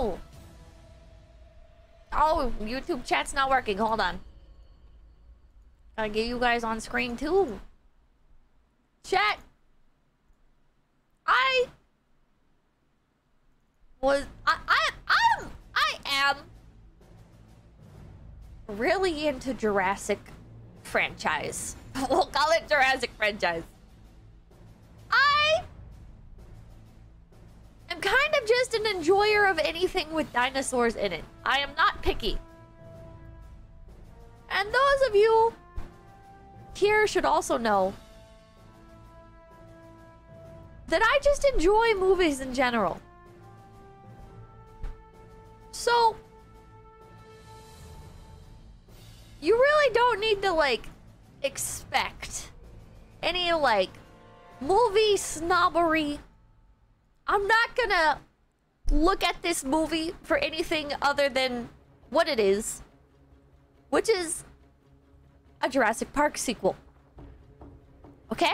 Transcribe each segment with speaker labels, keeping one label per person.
Speaker 1: no! Oh, YouTube chat's not working. Hold on. Gotta get you guys on screen too. Chat. I am really into Jurassic franchise. We'll call it Jurassic franchise. I am kind of just an enjoyer of anything with dinosaurs in it. I am not picky. And those of you here should also know that I just enjoy movies in general. So, you really don't need to, like, expect any, like, movie snobbery. I'm not gonna look at this movie for anything other than what it is, which is a Jurassic Park sequel. Okay?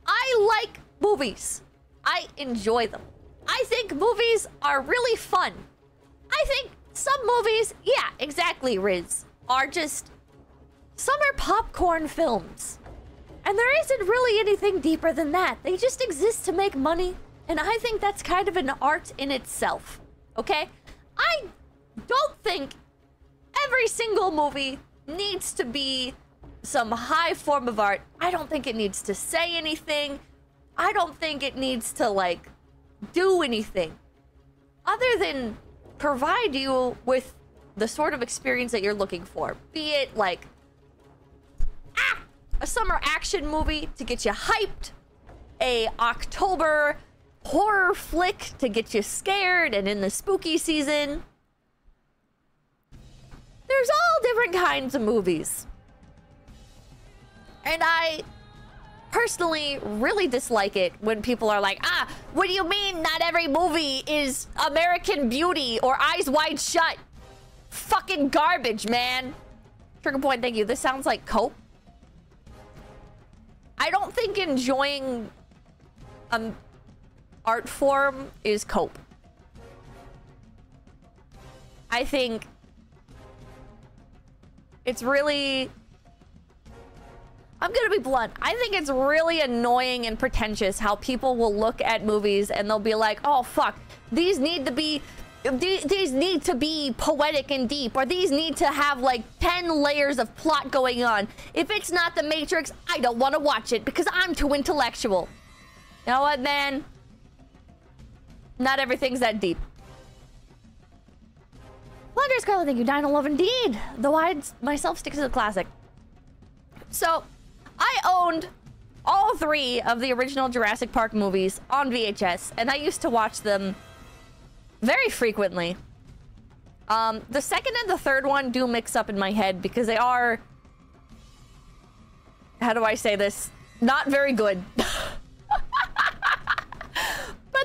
Speaker 1: I like movies. I enjoy them. I think movies are really fun. I think some movies, yeah, exactly, Riz, are just summer popcorn films. And there isn't really anything deeper than that. They just exist to make money, and I think that's kind of an art in itself. Okay? I don't think every single movie needs to be some high form of art. I don't think it needs to say anything. I don't think it needs to, like, do anything other than provide you with the sort of experience that you're looking for. Be it, like, a summer action movie to get you hyped, a October horror flick to get you scared and in the spooky season. There's all different kinds of movies. And I personally really dislike it when people are like, what do you mean not every movie is American Beauty or Eyes Wide Shut? Fucking garbage, man. Trigger point, thank you. This sounds like cope. I don't think enjoying art form is cope. I think it's really... I'm gonna be blunt. I think it's really annoying and pretentious how people will look at movies and they'll be like, oh, fuck, these need to be poetic and deep, or these need to have like 10 layers of plot going on. If it's not The Matrix, I don't want to watch it because I'm too intellectual. You know what, man? Not everything's that deep. Wonder Scarlet, thank you. Dino Love indeed. Though I myself stick to the classic. So, I owned all 3 of the original Jurassic Park movies on VHS, and I used to watch them very frequently. The second and the third one do mix up in my head because they are... How do I say this? Not very good. But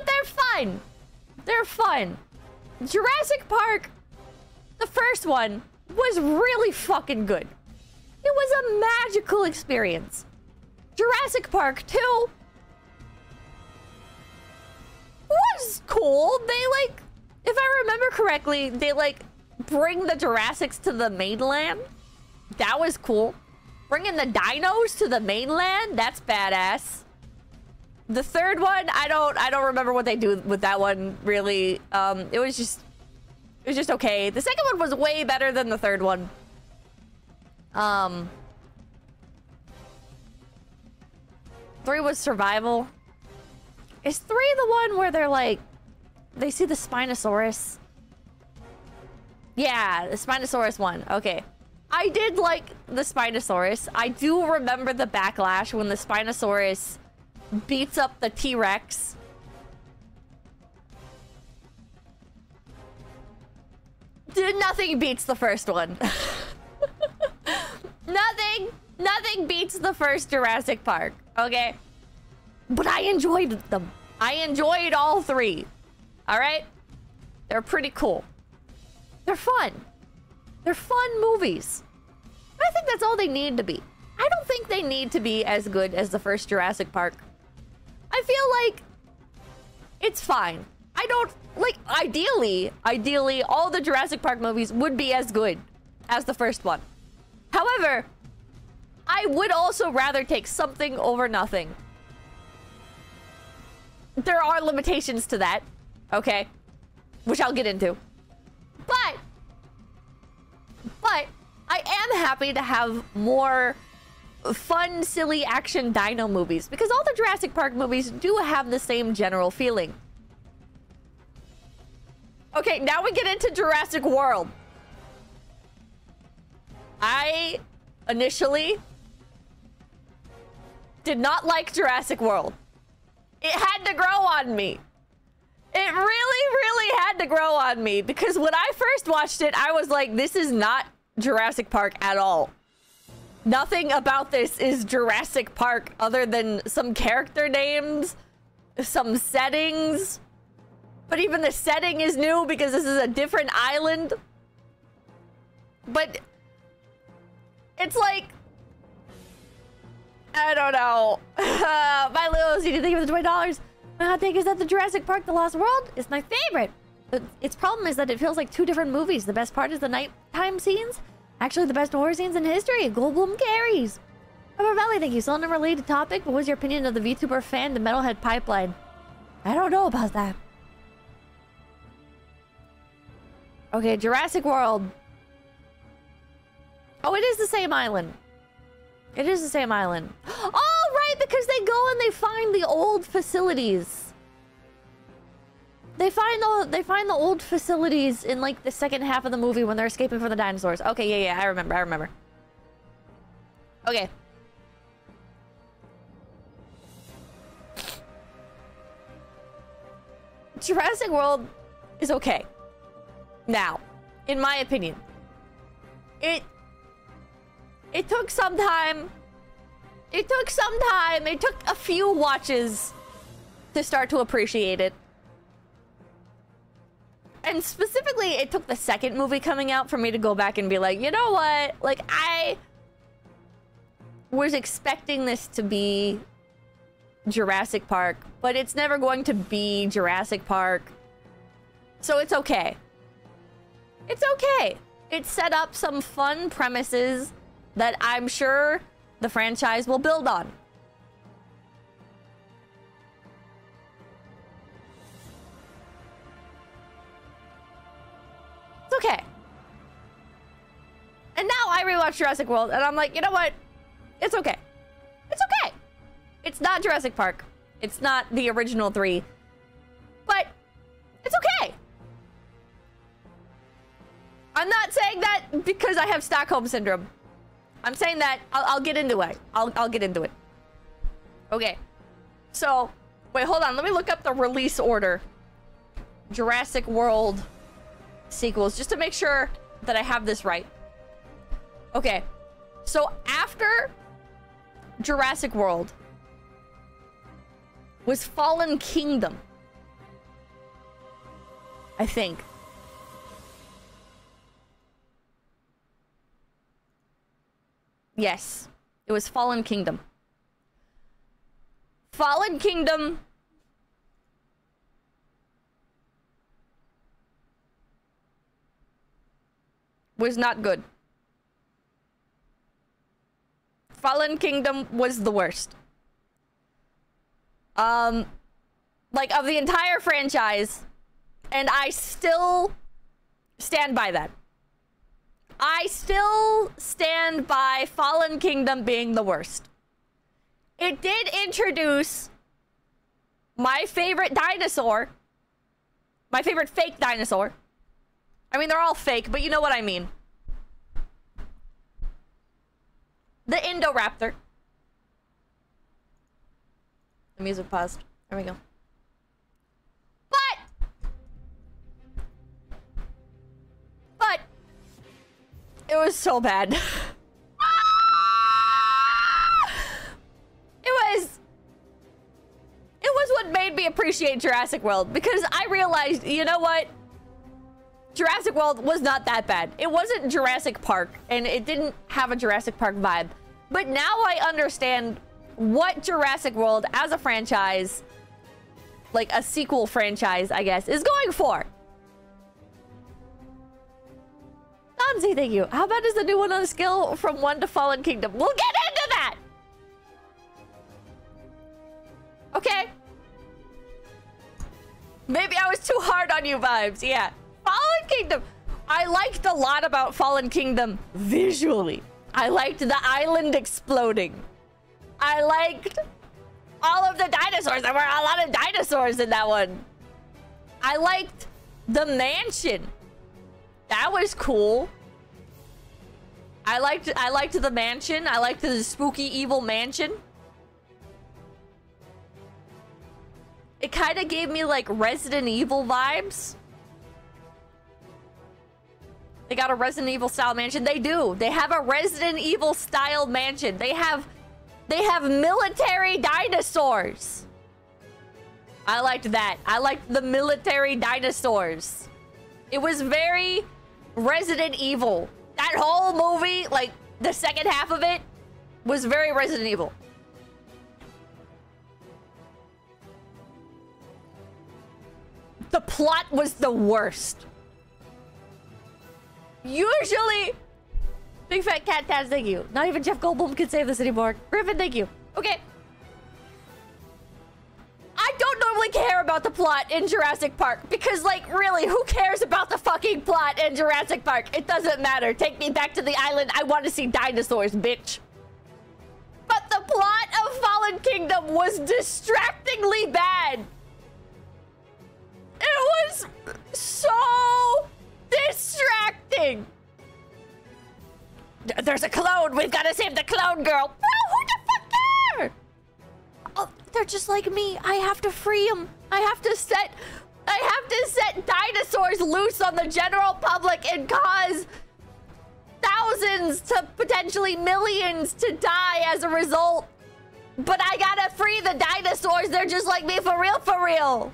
Speaker 1: they're fun. They're fun. Jurassic Park, the first one, was really fucking good. It was a magical experience. Jurassic Park 2 was cool. They, like, if I remember correctly, they, like, bring the Jurassics to the mainland. That was cool. Bringing the dinos to the mainland, that's badass. The third one, I don't remember what they do with that one, really. It was just okay. The second one was way better than the third one. 3 was survival. Is 3 the one where they're like, they see the Spinosaurus? Yeah, the Spinosaurus one. Okay. I did like the Spinosaurus. I do remember the backlash when the Spinosaurus beats up the T-Rex. Nothing beats the first one. Nothing beats the first Jurassic Park, okay? But I enjoyed them. I enjoyed all 3. Alright? They're pretty cool. They're fun. They're fun movies. I think that's all they need to be. I don't think they need to be as good as the first Jurassic Park. I feel like It's fine. I don't like, ideally all the Jurassic Park movies would be as good as the first one. However, I would also rather take something over nothing. There are limitations to that, okay? Which I'll get into. But I am happy to have more fun, silly action dino movies, because all the Jurassic Park movies do have the same general feeling. Okay, now we get into Jurassic World. I initially did not like Jurassic World. It had to grow on me. It really had to grow on me, because when I first watched it, I was like, this is not Jurassic Park at all. Nothing about this is Jurassic Park other than some character names, some settings. But even the setting is new because this is a different island. But it's like, I don't know. My little, do you think of the $20? My hot take is that the Jurassic Park The Lost World is my favorite. But its problem is that it feels like two different movies. The best part is the nighttime scenes. Actually, the best horror scenes in history. Goldblum carries. Rubber Valley, thank you. Still on a related topic, but what's your opinion of the VTuber fan, the Metalhead Pipeline? I don't know about that. Okay, Jurassic World. Oh, it is the same island. It is the same island. Oh, right, because they go and they find the old facilities. They find the old facilities in like the second half of the movie when they're escaping from the dinosaurs. Okay, yeah, I remember. Okay. Jurassic World is okay. Now, in my opinion, it took some time. It took a few watches to start to appreciate it. And specifically, it took the second movie coming out for me to go back and be like, you know what? Like, I was expecting this to be Jurassic Park, but it's never going to be Jurassic Park. So it's okay. It's okay. It set up some fun premises that I'm sure the franchise will build on. It's okay. And now I rewatch Jurassic World and I'm like, you know what? It's okay. It's okay. It's not Jurassic Park. It's not the original 3. But it's okay. I'm not saying that because I have Stockholm Syndrome. I'm saying that I'll get into it. I'll get into it. Okay. So, wait, hold on. Let me look up the release order. Jurassic World sequels, just to make sure that I have this right. Okay. So, after Jurassic World was Fallen Kingdom, I think. Yes, it was Fallen Kingdom. Fallen Kingdom was not good. Fallen Kingdom was the worst. Like, of the entire franchise, and I still stand by that. I still stand by Fallen Kingdom being the worst. It did introduce my favorite dinosaur. My favorite fake dinosaur. I mean, they're all fake, but you know what I mean. The Indoraptor. The music paused. There we go. But it was so bad. It was what made me appreciate Jurassic World, because I realized, you know what? Jurassic World was not that bad. It wasn't Jurassic Park, and it didn't have a Jurassic Park vibe. But now I understand what Jurassic World as a franchise like a sequel franchise, I guess, is going for. Nanzi, thank you. How bad is the new one on a scale from 1 to Fallen Kingdom? We'll get into that! Okay. Maybe I was too hard on you vibes. Yeah. Fallen Kingdom. I liked a lot about Fallen Kingdom visually. I liked the island exploding. I liked all of the dinosaurs. There were a lot of dinosaurs in that one. I liked the mansion. That was cool. I liked the mansion. I liked the spooky evil mansion. It kind of gave me like Resident Evil vibes. They got a Resident Evil style mansion. They do. They have a Resident Evil style mansion. They have military dinosaurs. I liked that. I liked the military dinosaurs. It was very Resident Evil. That whole movie, like the second half of it, was very Resident Evil. The plot was the worst. Usually, Big Fat Cat Taz, thank you. Not even Jeff Goldblum can save this anymore. Griffin, thank you. Okay. I don't normally care about the plot in Jurassic Park because, like, really, who cares about the fucking plot in Jurassic Park? It doesn't matter. Take me back to the island. I want to see dinosaurs, bitch. But the plot of Fallen Kingdom was distractingly bad. It was so distracting. There's a clone. We've got to save the clone girl. Bro, who the fuck cares? Oh, they're just like me. I have to free them. I have to set dinosaurs loose on the general public and cause thousands to potentially millions to die as a result. But I gotta free the dinosaurs. They're just like me, for real, for real.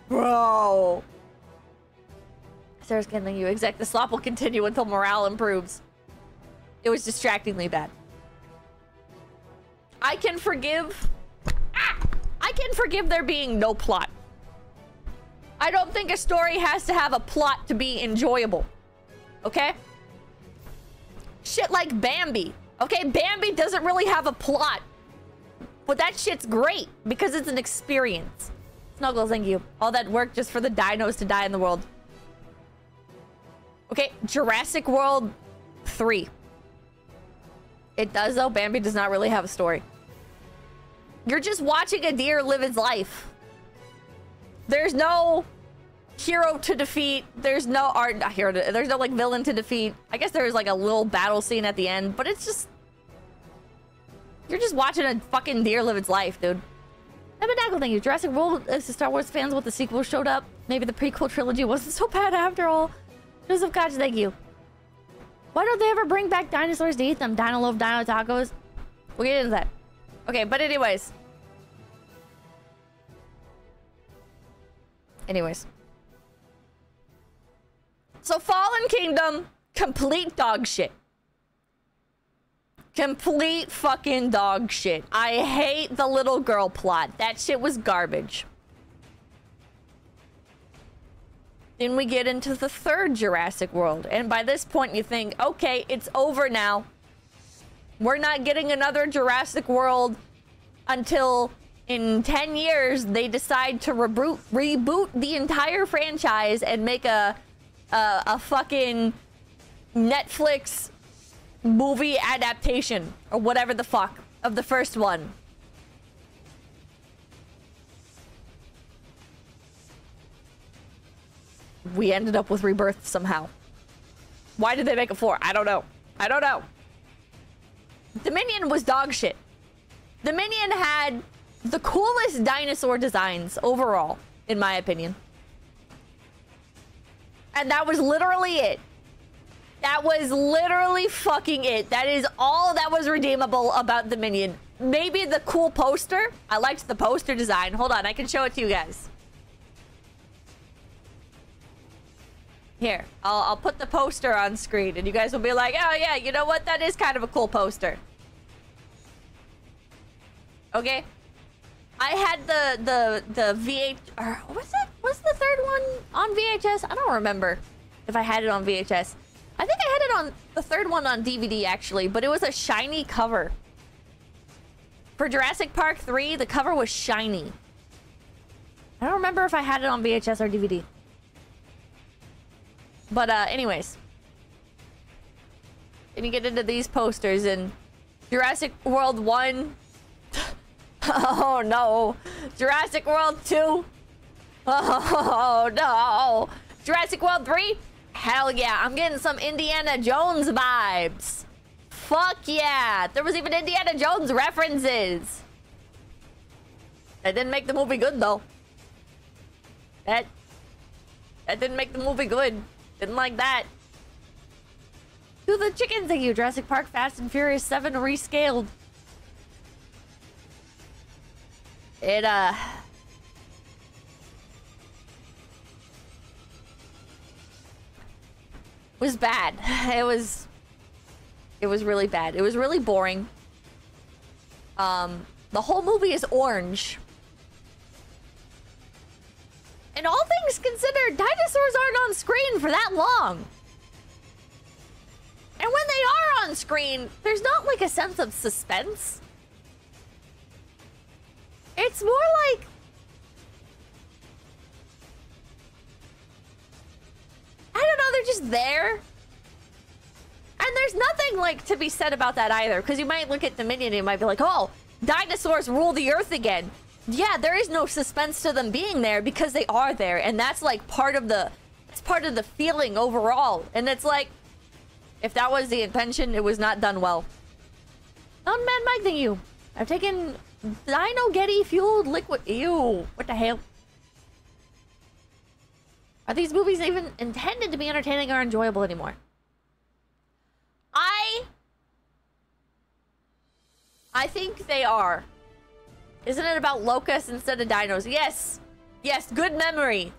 Speaker 1: Bro. Sarah's getting you. Exact. The slop will continue until morale improves. It was distractingly bad. I can forgive there being no plot. I don't think a story has to have a plot to be enjoyable. Okay? Shit like Bambi. Okay, Bambi doesn't really have a plot. But that shit's great because it's an experience. Snuggles, thank you. All that work just for the dinos to die in the world. Okay, Jurassic World 3. It does, though. Bambi does not really have a story. You're just watching a deer live its life. There's no hero to defeat. There's no there's no like villain to defeat. I guess there's like a little battle scene at the end, but it's just, you're just watching a fucking deer live its life, dude. Emanagle, thank you. Jurassic World is to Star Wars fans with the sequel showed up. Maybe the prequel trilogy wasn't so bad after all. Joseph Koch, thank you. Why don't they ever bring back dinosaurs to eat them? Dino Loaf, Dino Tacos. We'll get into that. Okay, but anyways. So Fallen Kingdom, complete dog shit. Complete fucking dog shit. I hate the little girl plot. That shit was garbage. Then we get into the third Jurassic World. And by this point you think, okay, it's over now. We're not getting another Jurassic World until in 10 years they decide to reboot the entire franchise and make a fucking Netflix movie adaptation or whatever the fuck of the first one. We ended up with Rebirth somehow. Why did they make a 4? I don't know. I don't know. Dominion was dog shit. Dominion had the coolest dinosaur designs overall, in my opinion. And that was literally it. That was literally fucking it. That is all that was redeemable about Dominion. Maybe the cool poster. I liked the poster design. Hold on, I can show it to you guys. Here, I'll put the poster on screen and you guys will be like, oh yeah, you know what? That is kind of a cool poster. Okay? I had the VH, or what's that? What's the third one on VHS? I don't remember if I had it on VHS. I think I had it on the third one on DVD actually, but it was a shiny cover. For Jurassic Park 3, the cover was shiny. I don't remember if I had it on VHS or DVD. But anyways. Then you get into these posters and Jurassic World 1. Oh no. Jurassic World 2. Oh no. Jurassic World 3. Hell yeah, I'm getting some Indiana Jones vibes. Fuck yeah. There was even Indiana Jones references. That didn't make the movie good though. That didn't make the movie good. Didn't like that. Do the chicken, thank you. Jurassic Park Fast and Furious 7 rescaled. It was bad. It was really bad. It was really boring. The whole movie is orange. And all things considered, dinosaurs aren't on screen for that long. And when they are on screen, there's not like a sense of suspense. It's more like I don't know, they're just there. And there's nothing like to be said about that either, because you might look at Dominion and you might be like, oh, dinosaurs rule the earth again. Yeah, there is no suspense to them being there because they are there, and that's like part of the feeling overall. And it's like, if that was the intention, it was not done well. Non man Mike, thank you. I've taken Dino Getty fueled liquid. Ew, what the hell? Are these movies even intended to be entertaining or enjoyable anymore? I think they are. Isn't it about locusts instead of dinos? Yes. Yes, good memory.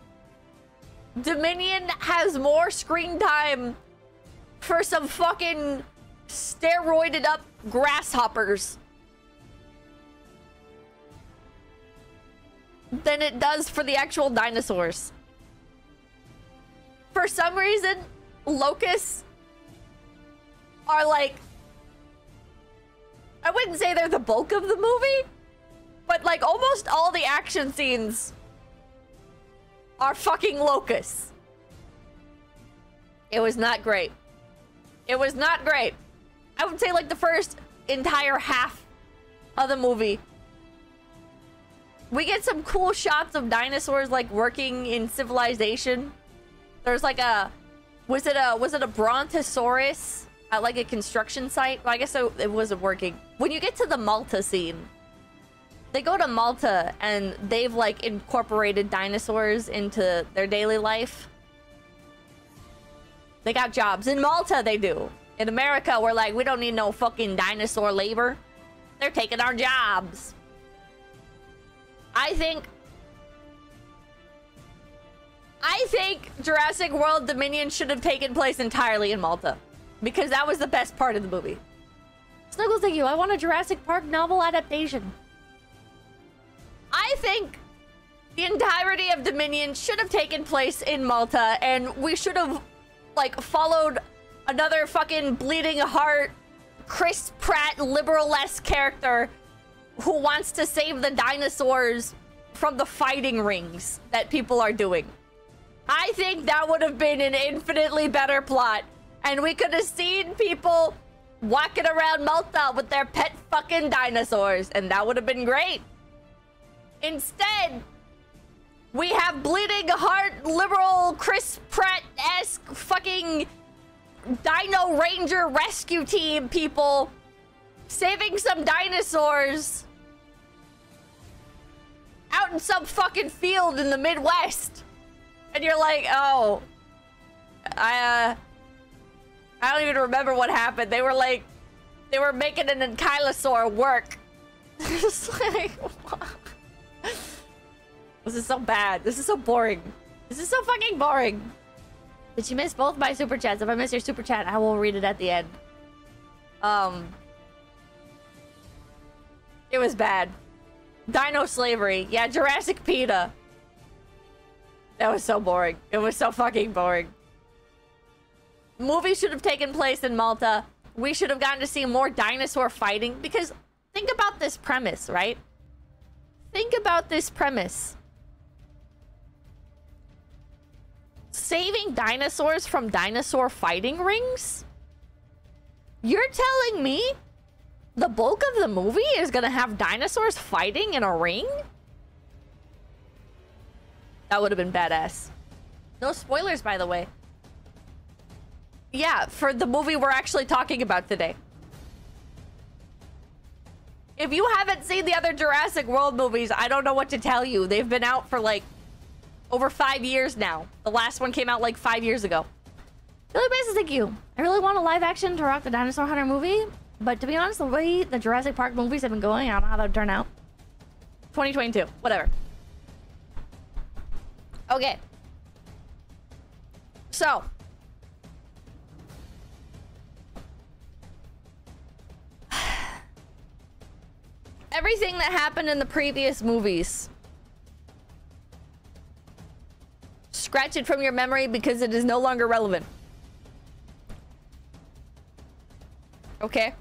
Speaker 1: Dominion has more screen time for some fucking steroided up grasshoppers than it does for the actual dinosaurs. For some reason, locusts are like, I wouldn't say they're the bulk of the movie, but like almost all the action scenes are fucking locusts. It was not great. It was not great. I would say like the first entire half of the movie. We get some cool shots of dinosaurs like working in civilization. There's like a, was it a brontosaurus at like a construction site? Well, I guess it wasn't working. When you get to the Malta scene, they go to Malta and they've like incorporated dinosaurs into their daily life. They got jobs. In Malta, they do. In America, we're like, we don't need no fucking dinosaur labor. They're taking our jobs. I think Jurassic World Dominion should have taken place entirely in Malta, because that was the best part of the movie. Snuggles, thank you. I want a Jurassic Park novel adaptation. I think the entirety of Dominion should have taken place in Malta, and we should have like followed another fucking bleeding heart Chris Pratt liberal-esque character who wants to save the dinosaurs from the fighting rings that people are doing. I think that would have been an infinitely better plot, and we could have seen people walking around Malta with their pet fucking dinosaurs, and that would have been great. Instead, we have bleeding heart liberal Chris Pratt-esque fucking Dino Ranger rescue team people saving some dinosaurs out in some fucking field in the Midwest. And you're like, oh, I don't even remember what happened. They were like, they were making an ankylosaur work. Just like, what? This is so bad. This is so boring. This is so fucking boring. Did you miss both my super chats? If I miss your super chat, I will read it at the end. It was bad. Dino slavery. Yeah, Jurassic PETA. That was so boring. It was so fucking boring. Movie should have taken place in Malta. We should have gotten to see more dinosaur fighting, because think about this premise, right? Think about this premise. Saving dinosaurs from dinosaur fighting rings? You're telling me the bulk of the movie is gonna have dinosaurs fighting in a ring? That would have been badass. No spoilers, by the way. Yeah, for the movie we're actually talking about today. If you haven't seen the other Jurassic World movies, I don't know what to tell you. They've been out for like over 5 years now. The last one came out like 5 years ago. Billy Basis, thank you. I really want a live action to rock the Dinosaur Hunter movie, but to be honest, the way the Jurassic Park movies have been going, I don't know how that would turn out. 2022, whatever. Okay. So. Everything that happened in the previous movies, scratch it from your memory because it is no longer relevant. Okay?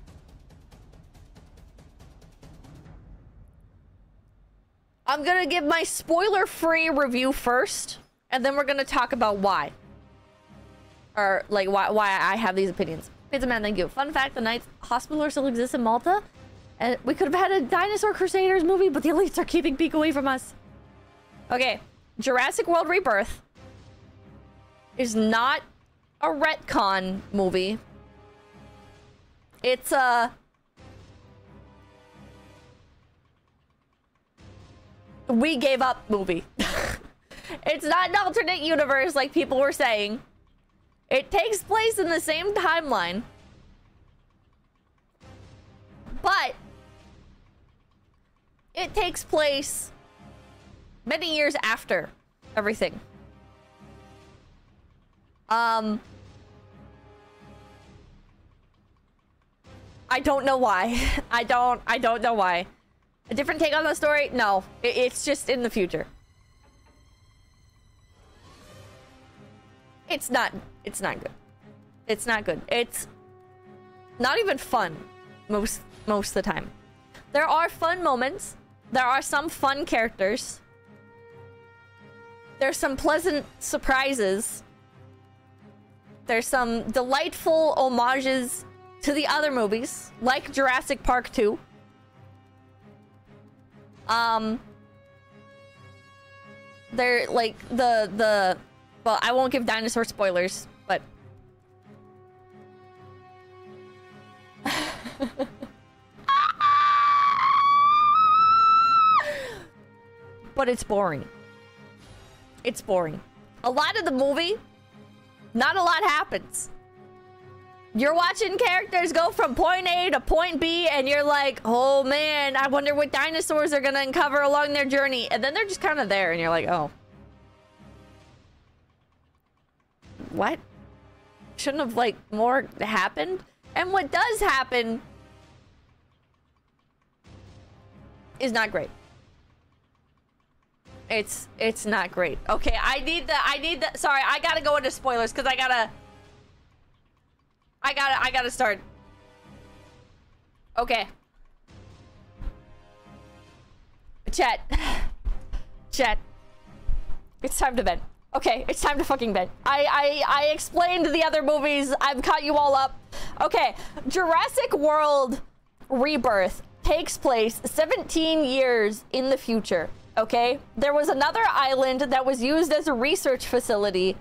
Speaker 1: I'm gonna give my spoiler-free review first, and then we're gonna talk about why. Or, like, why I have these opinions. Pizza Man, thank you. Fun fact, the Knights Hospitaller still exists in Malta. And we could have had a Dinosaur Crusaders movie, but the elites are keeping Peak away from us. Okay, Jurassic World Rebirth is not a retcon movie. It's a... we gave up movie. It's not an alternate universe like people were saying. It takes place in the same timeline. But it takes place many years after everything. I don't know why. I don't know why. A different take on the story? No. It's just in the future. It's not good. It's not good. It's not even fun most of the time. There are fun moments. There are some fun characters. There's some pleasant surprises. There's some delightful homages to the other movies, like Jurassic Park 2. They're like the well, I won't give dinosaur spoilers, but but it's boring. It's boring. A lot of the movie, not a lot happens. You're watching characters go from point A to point B, and you're like, oh man, I wonder what dinosaurs are gonna uncover along their journey. And then they're just kind of there, and you're like, oh. What? Shouldn't have, like, more happened? And what does happen is not great. It's not great. Okay, I need the sorry, I gotta go into spoilers because I gotta start. Okay. Chat. It's time to vent. Okay, it's time to fucking vent. I explained the other movies. I've caught you all up. Okay, Jurassic World Rebirth takes place 17 years in the future. Okay, there was another island that was used as a research facility.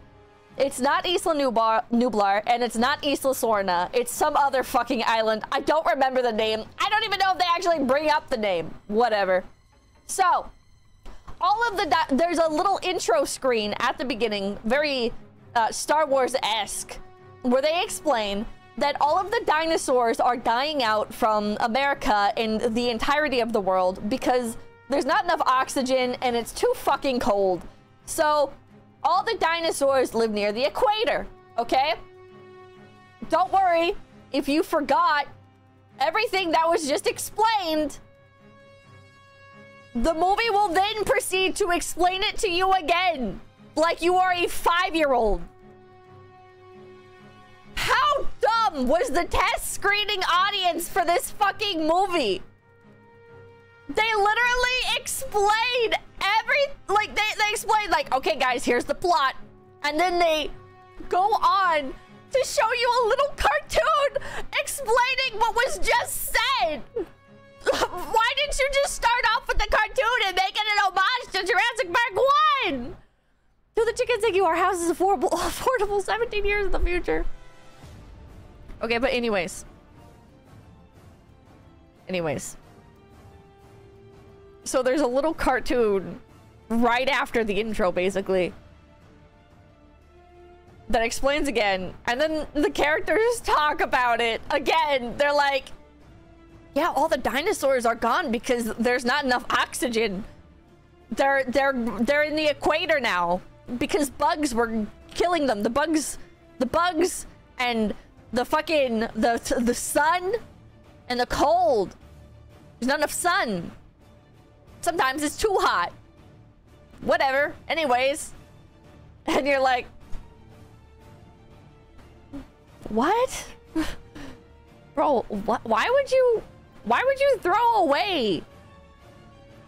Speaker 1: It's not Isla Nublar, and it's not Isla Sorna. It's some other fucking island. I don't remember the name. I don't even know if they actually bring up the name. Whatever. So, all of the... there's a little intro screen at the beginning, very Star Wars-esque, where they explain that all of the dinosaurs are dying out from America and the entirety of the world because there's not enough oxygen and it's too fucking cold. So, all the dinosaurs live near the equator, okay? Don't worry if you forgot everything that was just explained. The movie will then proceed to explain it to you again, like you are a 5-year-old. How dumb was the test screening audience for this fucking movie? They literally explained like, they explained, like, okay, guys, here's the plot. And then they go on to show you a little cartoon explaining what was just said. Why didn't you just start off with the cartoon and make it an homage to Jurassic Park 1? Do the chickens think our house is affordable 17 years in the future? Okay, but anyways. So there's a little cartoon right after the intro, basically, that explains again, and then the characters talk about it again. They're like, yeah, all the dinosaurs are gone because there's not enough oxygen. They're in the equator now because bugs were killing them. The bugs and the fucking the sun and the cold. There's not enough sun. Sometimes it's too hot. Whatever. Anyways, and you're like, what? Bro, why would you throw away?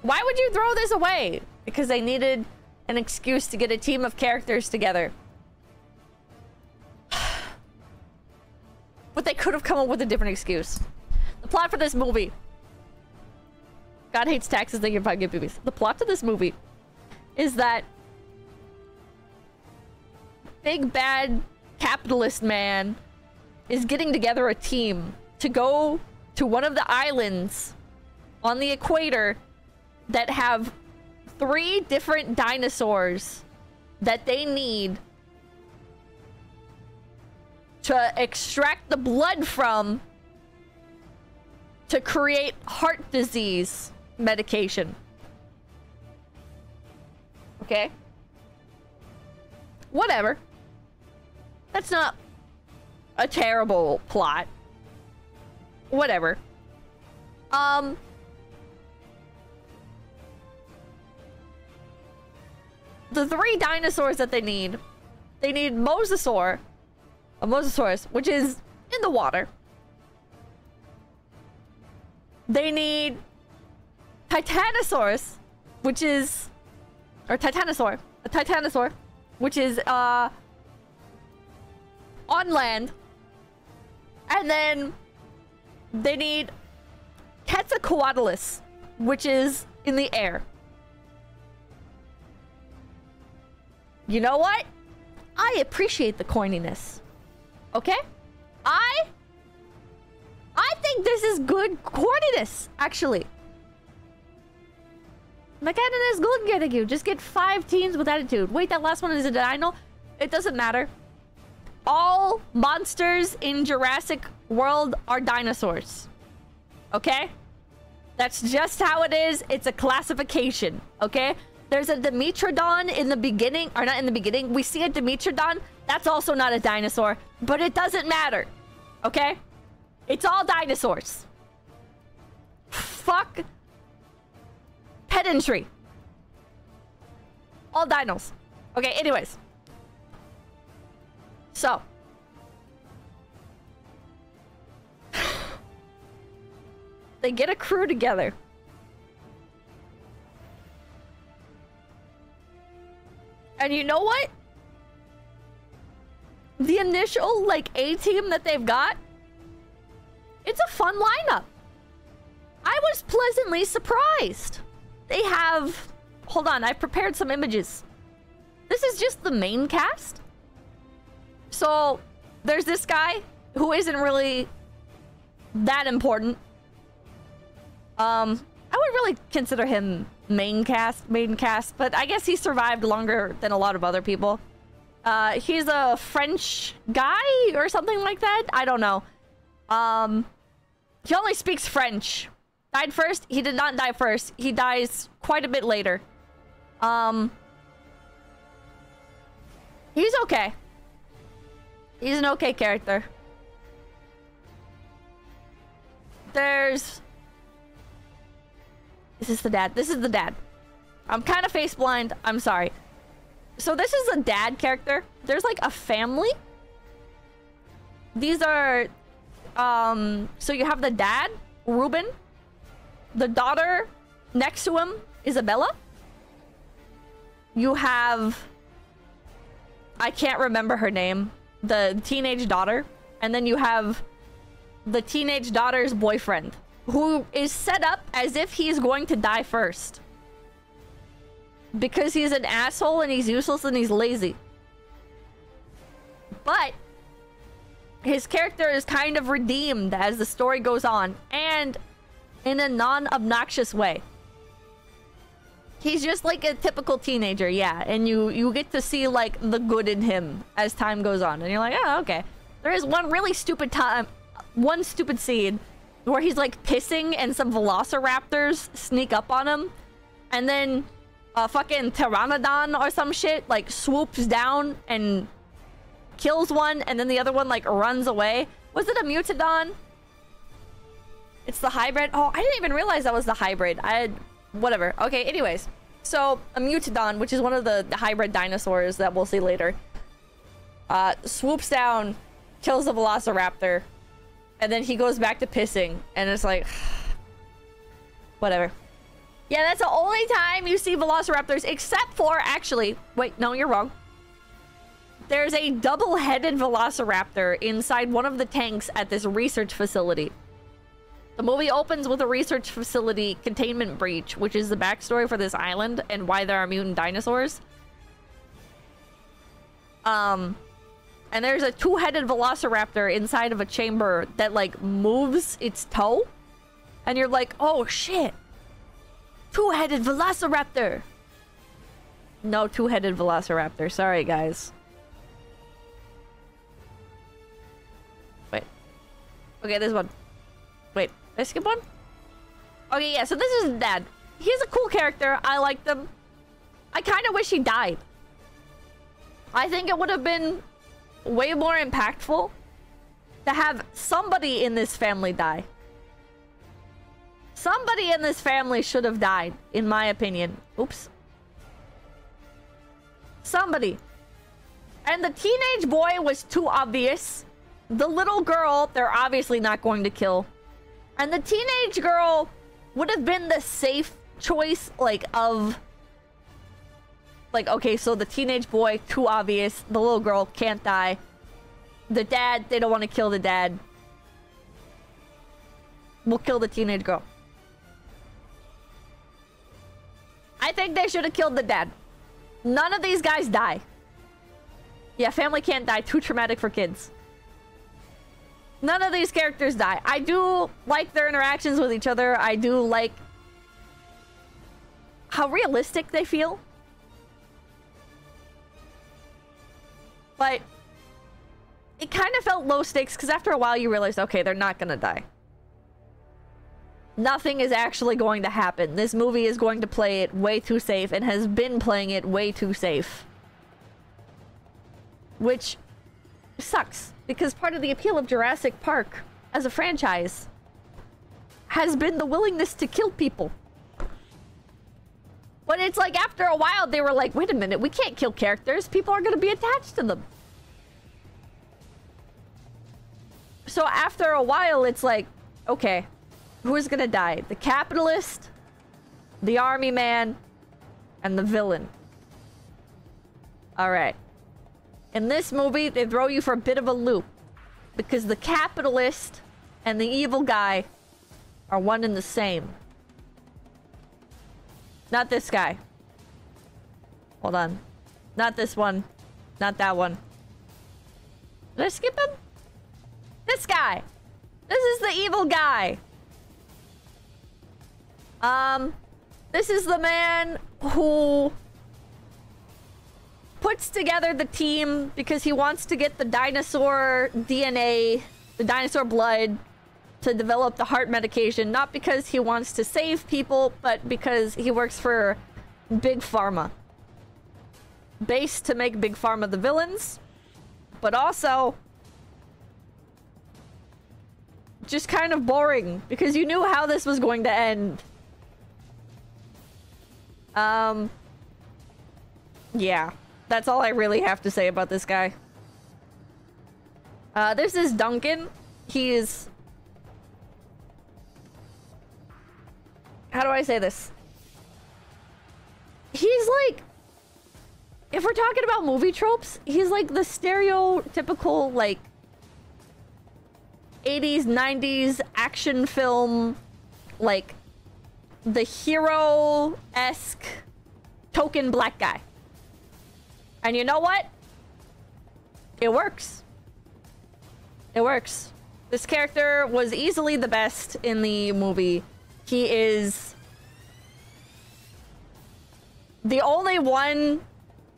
Speaker 1: Why would you throw this away? Because they needed an excuse to get a team of characters together. But they could have come up with a different excuse. The plot for this movie. God hates taxes, they can probably get boobies. The plot to this movie is that big bad capitalist man is getting together a team to go to one of the islands on the equator that have 3 different dinosaurs that they need to extract the blood from to create heart disease medication. Okay? Whatever. That's not a terrible plot. Whatever. The 3 dinosaurs that they need Mosasaur, a Mosasaurus, which is in the water. They need Titanosaurus, which is, or Titanosaur, a Titanosaur, which is on land. And then they need 𝐏𝐻𝐿𝐴𝐻𝐿, which is in the air. You know what? I appreciate the corniness. Okay? I think this is good corniness, actually. Mechanic is good getting you. Just get 5 teens with attitude. Wait, that last one is a dino? It doesn't matter. All monsters in Jurassic World are dinosaurs. Okay? That's just how it is. It's a classification. Okay? There's a Dimetrodon in the beginning. Or not in the beginning. We see a Dimetrodon. That's also not a dinosaur. But it doesn't matter. Okay? It's all dinosaurs. Fuck pedantry. All dinos. Okay, anyways. So. They get a crew together. And you know what? The initial, like, A-team that they've got, it's a fun lineup. I was pleasantly surprised. They have... Hold on, I've prepared some images. This is just the main cast. So, there's this guy who isn't really that important. I would really consider him main cast, but I guess he survived longer than a lot of other people. He's a French guy or something like that. I don't know. He only speaks French. Died first? He did not die first. He dies quite a bit later. He's okay. He's an okay character. There's Is this the dad? This is the dad. I'm kind of face blind. I'm sorry. So this is a dad character. There's like a family. These are... So you have the dad, Ruben. The daughter next to him, Isabella. You have... I can't remember her name. The teenage daughter. And then you have the teenage daughter's boyfriend, who is set up as if he's going to die first. Because he's an asshole and he's useless and he's lazy. But his character is kind of redeemed as the story goes on, and in a non-obnoxious way. He's just like a typical teenager, yeah, and you get to see like the good in him as time goes on, and you're like, oh, okay. There is one really stupid one stupid scene where he's like pissing and some velociraptors sneak up on him, and then a fucking pteranodon or some shit like swoops down and kills one, and then the other one like runs away. Was it a mutodon? It's the hybrid. Oh, I didn't even realize that was the hybrid. I had whatever. Okay, anyways, so a mutodon, which is one of the hybrid dinosaurs that we'll see later, swoops down, kills the velociraptor, and then he goes back to pissing, and it's like whatever. Yeah, that's the only time you see velociraptors, except for, actually, wait, no, you're wrong. There's a double-headed velociraptor inside one of the tanks at this research facility. The movie opens with a research facility containment breach, which is the backstory for this island and why there are mutant dinosaurs. And there's a two-headed velociraptor inside of a chamber that, like, moves its toe. And you're like, oh, shit. Two-headed velociraptor. No two-headed velociraptor. Sorry, guys. Wait. Okay, this one. Wait, did I skip one? Okay, yeah, so this is Dad. He's a cool character. I like them. I kind of wish he died. I think it would have been way more impactful to have somebody in this family die. Somebody in this family should have died, in my opinion. Oops. Somebody. And the teenage boy was too obvious. The little girl, they're obviously not going to kill. And the teenage girl would have been the safe choice, like, of... Like, okay, so the teenage boy, too obvious. The little girl can't die. The dad, they don't want to kill the dad. We'll kill the teenage girl. I think they should have killed the dad. None of these guys die. Yeah, family can't die. Too traumatic for kids. None of these characters die. I do like their interactions with each other. I do like how realistic they feel. But it kind of felt low stakes because after a while you realize, okay, they're not gonna die. Nothing is actually going to happen. This movie is going to play it way too safe and has been playing it way too safe. Which sucks, because part of the appeal of Jurassic Park as a franchise has been the willingness to kill people. But it's like after a while they were like, wait a minute, we can't kill characters. People are going to be attached to them. So after a while it's like, okay, who's going to die? The capitalist, the army man, and the villain. Alright. In this movie, they throw you for a bit of a loop. Because the capitalist and the evil guy are one and the same. Not this guy. Hold on. Not this one. Not that one. Did I skip him? This guy. This is the evil guy. This is the man who puts together the team because he wants to get the dinosaur DNA, the dinosaur blood, to develop the heart medication. Not because he wants to save people, but because he works for Big Pharma. Based to make Big Pharma the villains, but also just kind of boring because you knew how this was going to end.
Speaker 2: Yeah. That's all I really have to say about this guy. This is Duncan. He is... How do I say this? He's like... If we're talking about movie tropes, he's like the stereotypical, like... 80s, 90s action film... Like... The hero-esque... token black guy. And you know what? It works. It works. This character was easily the best in the movie. He is the only one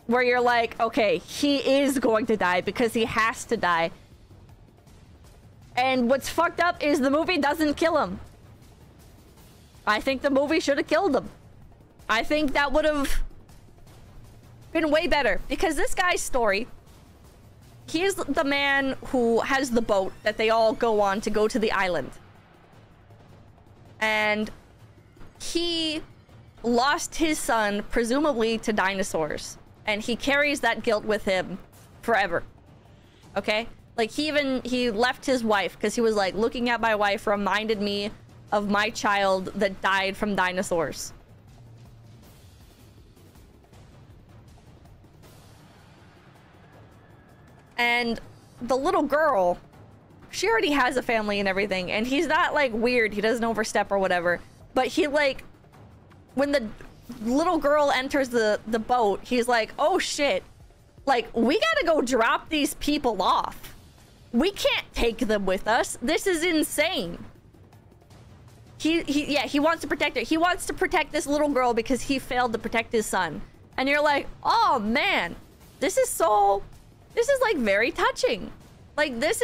Speaker 2: where you're like, okay, he is going to die because he has to die. And what's fucked up is the movie doesn't kill him. I think the movie should have killed him. I think that would have been way better because this guy's story, he's the man who has the boat that they all go on to go to the island. And he lost his son, presumably to dinosaurs. And he carries that guilt with him forever. Okay? Like, he left his wife because he was like, looking at my wife reminded me of my child that died from dinosaurs. And the little girl, she already has a family and everything. And he's not, like, weird. He doesn't overstep or whatever. But he, like... When the little girl enters the boat, he's like, oh, shit. Like, we gotta go drop these people off. We can't take them with us. This is insane. He wants to protect her. He wants to protect this little girl because he failed to protect his son. And you're like, oh, man. This is like very touching. Like, this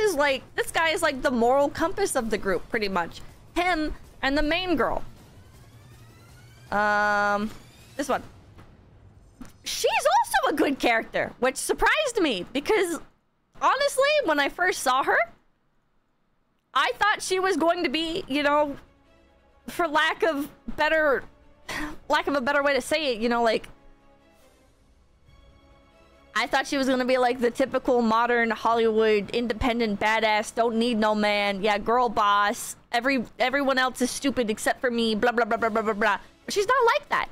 Speaker 2: guy is like the moral compass of the group, pretty much. Him and the main girl. This one. She's also a good character, which surprised me because honestly, when I first saw her, I thought she was going to be, you know, for lack of a better way to say it, you know, like, I thought she was gonna be like the typical modern Hollywood independent badass, don't need no man, yeah, girl boss, everyone else is stupid except for me, blah blah blah blah blah blah blah. But she's not like that.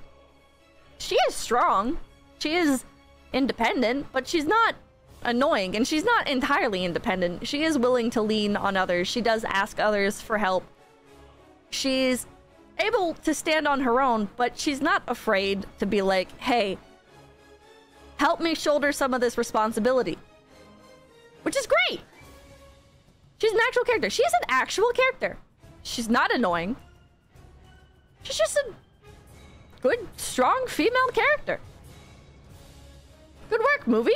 Speaker 2: She is strong, she is independent, but she's not annoying, and she's not entirely independent. She is willing to lean on others. She does ask others for help. She's able to stand on her own, but she's not afraid to be like, hey, help me shoulder some of this responsibility. Which is great. She's an actual character. She's an actual character. She's not annoying. She's just a good, strong female character. Good work, movie.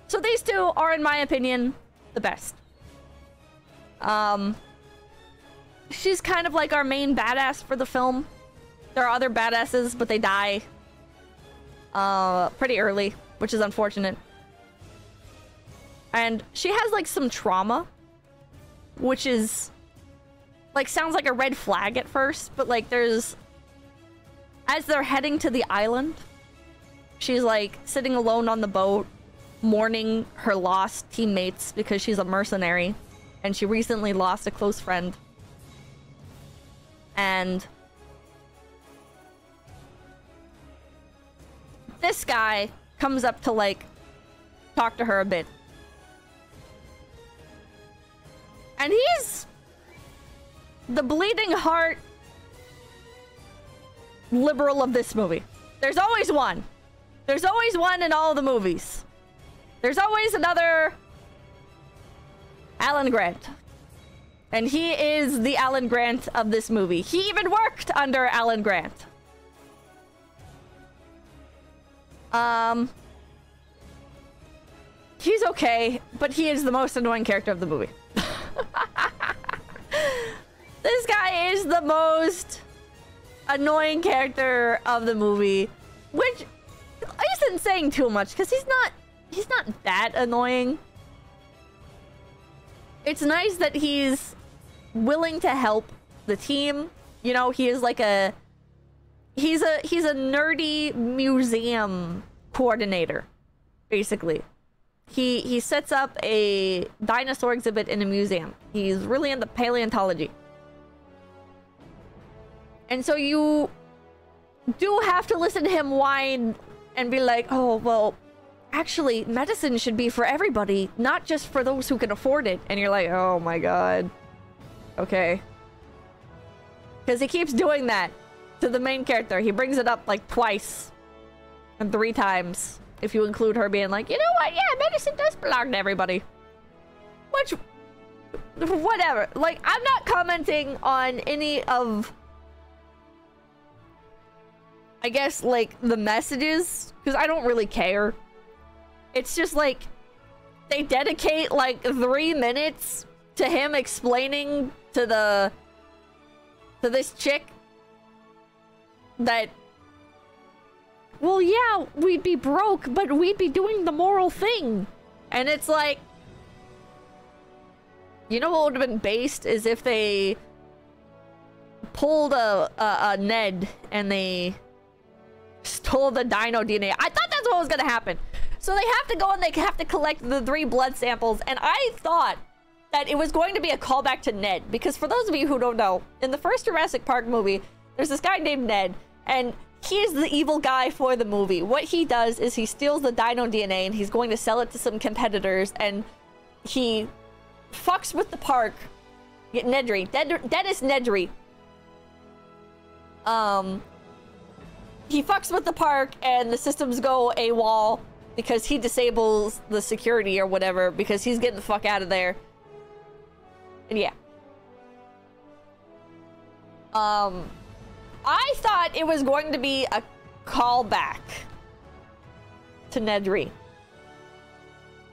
Speaker 2: So these two are, in my opinion, the best. She's kind of like our main badass for the film. There are other badasses, but they die pretty early, which is unfortunate. And she has like some trauma, which is like sounds like a red flag at first, but like there's, as they're heading to the island, she's like sitting alone on the boat, mourning her lost teammates because she's a mercenary and she recently lost a close friend. And this guy comes up to like talk to her a bit. And he's the bleeding heart liberal of this movie. There's always one. There's always one in all the movies. There's always another Alan Grant. And he is the Alan Grant of this movie. He even worked under Alan Grant. He's okay, but he is the most annoying character of the movie. This guy is the most annoying character of the movie, which isn't saying too much because he's not that annoying. It's nice that he's willing to help the team. You know, he is like a he's a nerdy museum coordinator, basically. He sets up a dinosaur exhibit in a museum. He's really into paleontology. And so you do have to listen to him whine and be like, oh, well, actually, medicine should be for everybody, not just for those who can afford it. And you're like, oh my god. Okay. Because he keeps doing that to the main character. He brings it up like twice and 3 times. If you include her being like, you know what? Yeah, medicine does belong to everybody. Which, whatever. Like, I'm not commenting on any of, I guess, like, the messages, because I don't really care. It's just like, they dedicate like 3 minutes to him explaining to this chick that, well, yeah, we'd be broke, but we'd be doing the moral thing. And it's like, you know what would have been based is if they pulled a Ned and they stole the dino DNA. I thought that's what was gonna happen. So they have to go and they have to collect the 3 blood samples. And I thought that it was going to be a callback to Ned. Because for those of you who don't know, in the first Jurassic Park movie, there's this guy named Ned. And he's the evil guy for the movie. What he does is he steals the dino DNA and he's going to sell it to some competitors. And he fucks with the park. Nedry. Dennis Nedry. He fucks with the park and the systems go AWOL because he disables the security or whatever because he's getting the fuck out of there. And yeah. I thought it was going to be a callback to Nedry.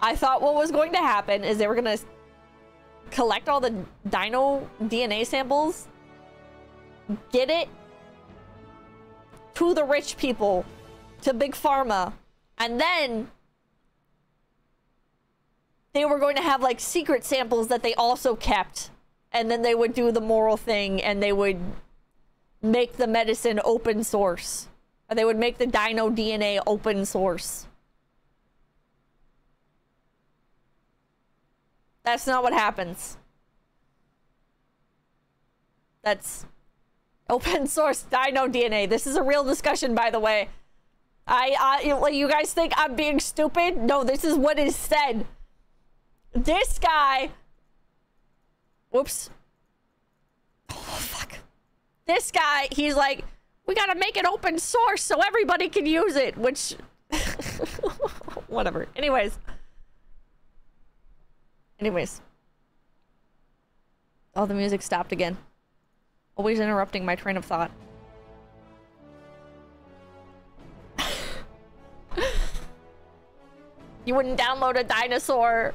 Speaker 2: I thought what was going to happen is they were going to collect all the dino DNA samples, get it to the rich people, to Big Pharma, and then they were going to have like secret samples that they also kept, and then they would do the moral thing and they would make the medicine open source. Or they would make the dino DNA open source. That's not what happens. That's open source dino DNA. This is a real discussion, by the way. You guys think I'm being stupid? No, this is what is said. This guy... Whoops. Oh, fuck. This guy, he's like, we gotta make it open source so everybody can use it, which... Whatever. Anyways. Oh, the music stopped again. Always interrupting my train of thought. You wouldn't download a dinosaur.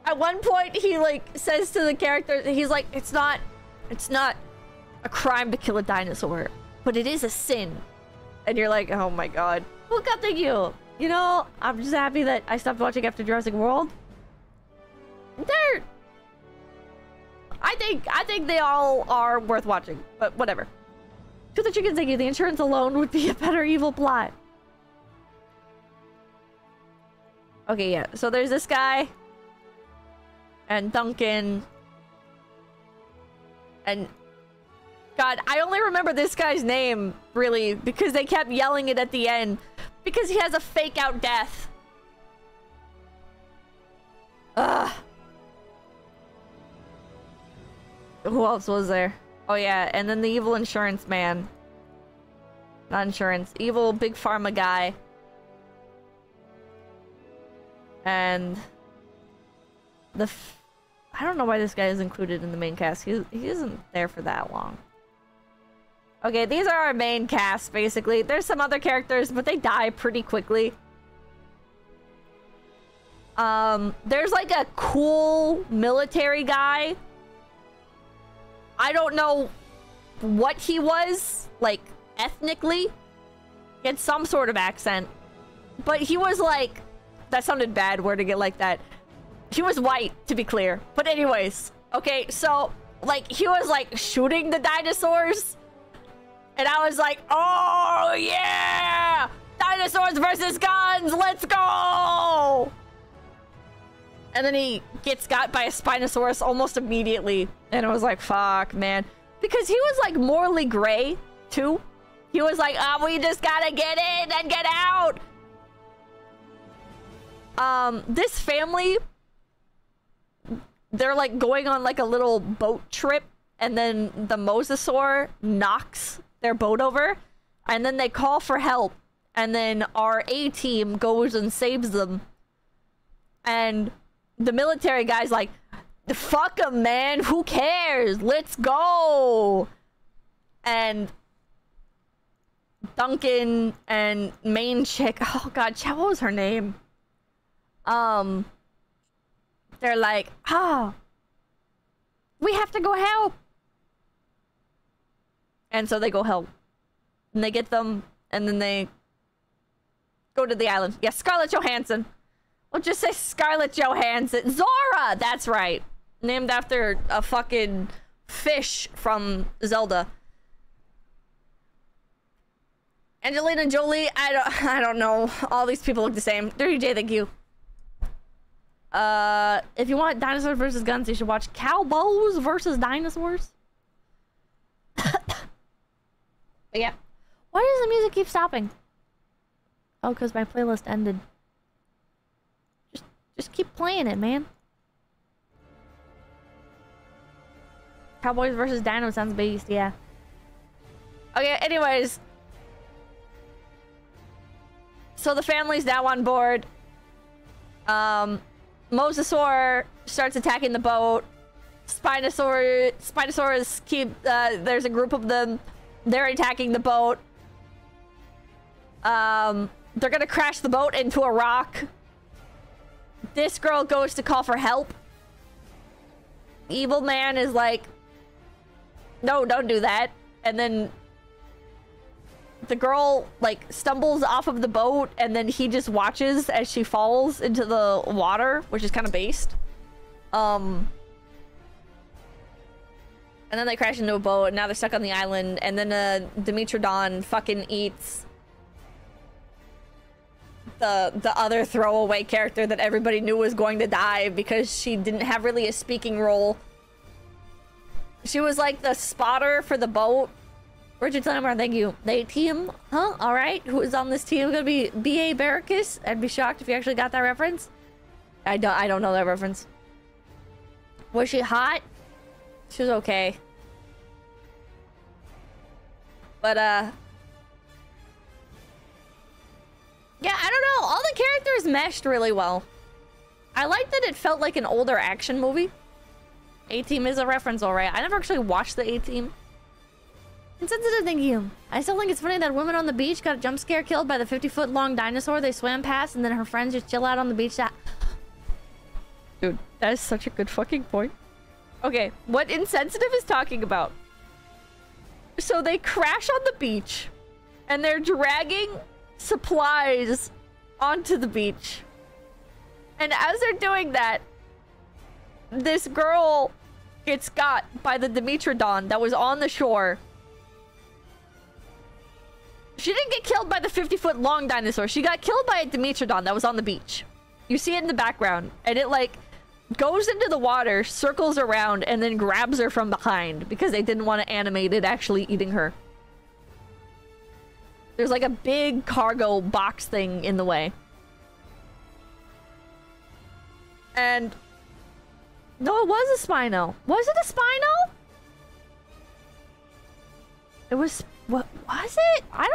Speaker 2: At one point, he like says to the character, he's like, it's not a crime to kill a dinosaur, but it is a sin. And you're like, oh my god. Well, God, thank you. You know, I'm just happy that I stopped watching after Jurassic World. I think they all are worth watching, but whatever. To the chicken, thank you. The insurance alone would be a better evil plot. Okay, yeah. So there's this guy. And Duncan. And... God, I only remember this guy's name, really, because they kept yelling it at the end. Because he has a fake-out death. Ugh. Who else was there? Oh, yeah, and then the evil insurance man. Not insurance. Evil big pharma guy. And... I don't know why this guy is included in the main cast. He isn't there for that long. Okay, these are our main cast, basically. There's some other characters, but they die pretty quickly. There's like a cool military guy. I don't know what he was, like, ethnically. He had some sort of accent. But he was like... That sounded bad, wording it like that. He was white, to be clear. But anyways, okay, so, like, he was, like, shooting the dinosaurs. And I was like, oh yeah! Dinosaurs versus guns, let's go! And then he gets got by a Spinosaurus almost immediately. And I was like, fuck, man. Because he was like morally gray, too. He was like, we just gotta get in and get out. This family, they're like going on like a little boat trip. And then the mosasaur knocks their boat over. And then they call for help. And then our A-team goes and saves them. And the military guy's like, fuck them, man. Who cares? Let's go. And Duncan and main chick, oh god, what was her name? They're like, we have to go help. And so they go help. And they get them, and then they go to the island. Yeah, Scarlett Johansson. We'll just say Scarlett Johansson. Zora! That's right. Named after a fucking fish from Zelda. Angelina Jolie, I don't know. All these people look the same. Dirty J, thank you. If you want dinosaurs versus guns, you should watch Cowboys versus Dinosaurs. But yeah. Why does the music keep stopping? Oh, because my playlist ended. Just keep playing it, man. Cowboys versus Dino sounds beast, yeah. Okay, anyways. So the family's now on board. Mosasaur starts attacking the boat. Spinosaurus keep, there's a group of them. They're attacking the boat. They're gonna crash the boat into a rock. This girl goes to call for help. Evil man is like, no, don't do that. And then the girl like stumbles off of the boat, and then he just watches as she falls into the water, which is kind of based. And then they crash into a boat, and now they're stuck on the island. And then Dimetrodon fucking eats the other throwaway character that everybody knew was going to die because she didn't have really a speaking role. She was like the spotter for the boat. Richard Slammer, thank you. They team, huh? All right. Who is on this team? Gonna be B.A. Barracus. I'd be shocked if you actually got that reference. I don't know that reference. Was she hot? She was okay. But yeah, I don't know. All the characters meshed really well. I like that it felt like an older action movie. A-Team is a reference, alright. I never actually watched the A-Team. Insensitive, thank you. I still think it's funny that woman on the beach got a jump scare killed by the 50-foot long dinosaur they swam past, and then her friends just chill out on the beach. Dude, that is such a good fucking point. Okay, what Insensitive is talking about. So they crash on the beach, and they're dragging supplies onto the beach. And as they're doing that, this girl gets got by the Dimetrodon that was on the shore. She didn't get killed by the 50-foot long dinosaur. She got killed by a Dimetrodon that was on the beach. You see it in the background, and it like goes into the water, circles around, and then grabs her from behind because they didn't want to animate it actually eating her. There's like a big cargo box thing in the way. And no, it was a Spino. Was it a Spino? It was, what was it? I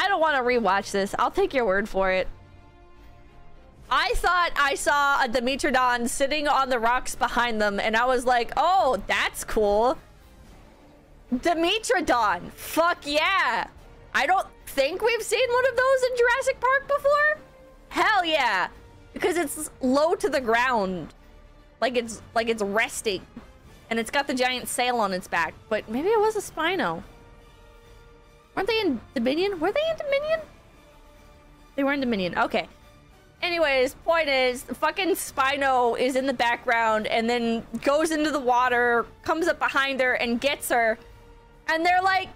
Speaker 2: don't want to rewatch this. I'll take your word for it. I thought I saw a Dimetrodon sitting on the rocks behind them, and I was like, oh, that's cool. Dimetrodon. Fuck yeah. I don't think we've seen one of those in Jurassic Park before. Hell yeah. Because it's low to the ground. Like it's resting. And it's got the giant sail on its back. But maybe it was a Spino. Weren't they in Dominion? Were they in Dominion? They were in Dominion. Okay. Anyways, point is, the fucking Spino is in the background and then goes into the water, comes up behind her and gets her. And they're like,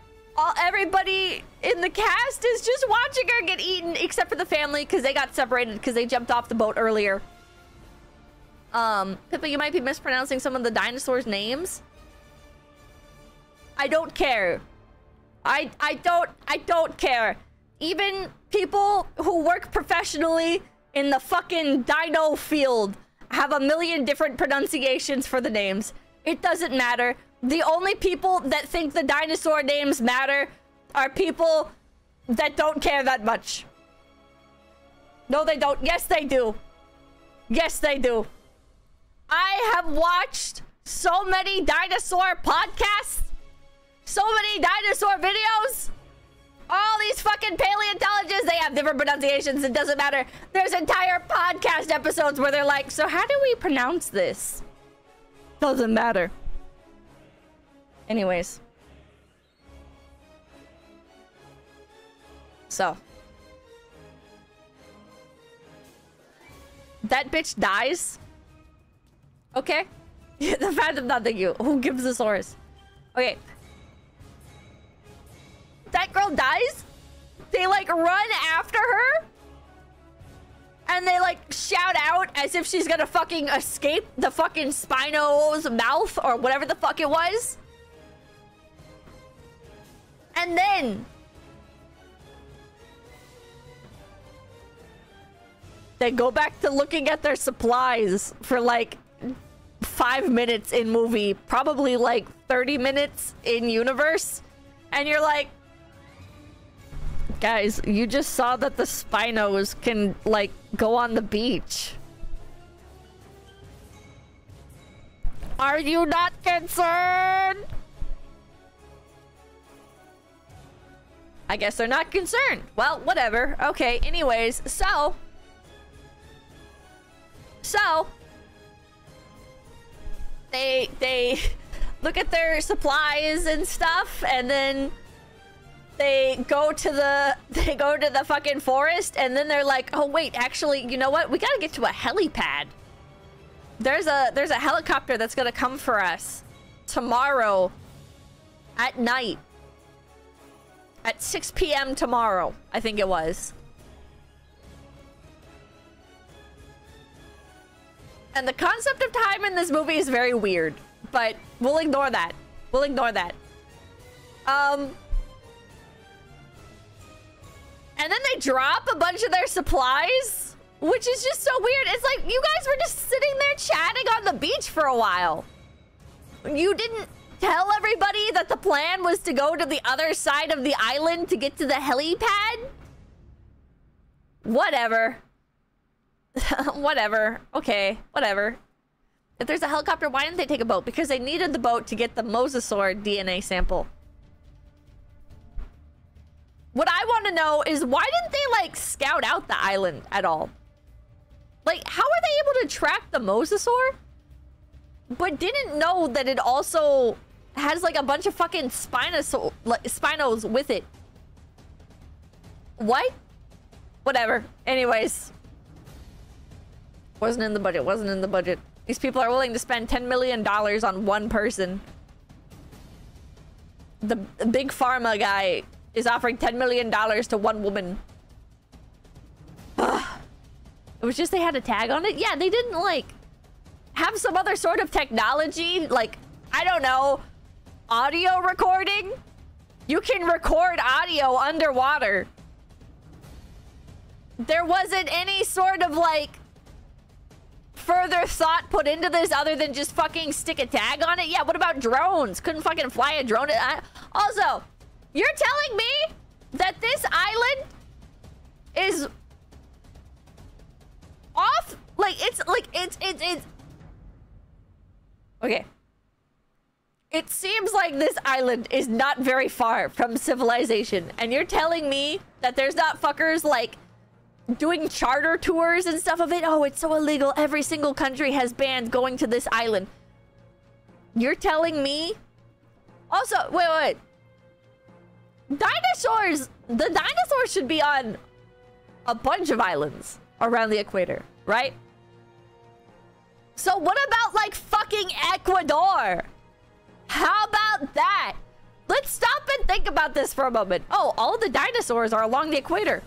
Speaker 2: everybody in the cast is just watching her get eaten, except for the family, because they got separated because they jumped off the boat earlier. Pippa, you might be mispronouncing some of the dinosaurs' names. I don't care. I don't care. Even people who work professionally in the fucking dino field have a million different pronunciations for the names. It doesn't matter. The only people that think the dinosaur names matter are people that don't care that much. No, they don't. Yes, they do. Yes, they do. I have watched so many dinosaur podcasts, so many dinosaur videos. All these fucking paleontologists, they have different pronunciations. It doesn't matter. There's entire podcast episodes where they're like, so how do we pronounce this? Doesn't matter. Anyways. So. That bitch dies. Okay. The Phantom, not the you. Who gives the source? Okay. That girl dies. They like run after her. And they like shout out as if she's gonna fucking escape the fucking Spino's mouth or whatever the fuck it was. And then they go back to looking at their supplies for like 5 minutes in movie, probably like 30 minutes in universe. And you're like, guys, you just saw that the Spinos can like go on the beach. Are you not concerned? I guess they're not concerned. Well, whatever. Okay, anyways, so they look at their supplies and stuff, and then they go to the fucking forest, and then they're like, oh wait, actually, you know what? We gotta get to a helipad. There's a helicopter that's gonna come for us tomorrow at night. At 6 p.m. tomorrow, I think it was. And the concept of time in this movie is very weird, but we'll ignore that. We'll ignore that. And then they drop a bunch of their supplies, which is just so weird. It's like, you guys were just sitting there chatting on the beach for a while. You didn't tell everybody that the plan was to go to the other side of the island to get to the helipad? Whatever. Whatever. Okay, whatever. If there's a helicopter, why didn't they take a boat? Because they needed the boat to get the mosasaur DNA sample. What I want to know is, why didn't they, like, scout out the island at all? Like, how are they able to track the mosasaur, but didn't know that it also has, like, a bunch of fucking spinos with it? What? Whatever. Anyways. Wasn't in the budget. Wasn't in the budget. These people are willing to spend $10 million on one person. The big pharma guy is offering $10 million to one woman. Ugh. It was just they had a tag on it? Yeah, they didn't, like, have some other sort of technology. Like, I don't know, audio recording? You can record audio underwater. There wasn't any sort of, like, further thought put into this other than just fucking stick a tag on it. Yeah, what about drones? Couldn't fucking fly a drone. Also, you're telling me that this island is off? Like, it's okay. It seems like this island is not very far from civilization, and you're telling me that there's not fuckers, like, doing charter tours and stuff of it? Oh, it's so illegal. Every single country has banned going to this island. You're telling me? Also, wait. Dinosaurs! The dinosaurs should be on a bunch of islands around the equator, right? So what about, like, fucking Ecuador? How about that? Let's stop and think about this for a moment. Oh, all of the dinosaurs are along the equator.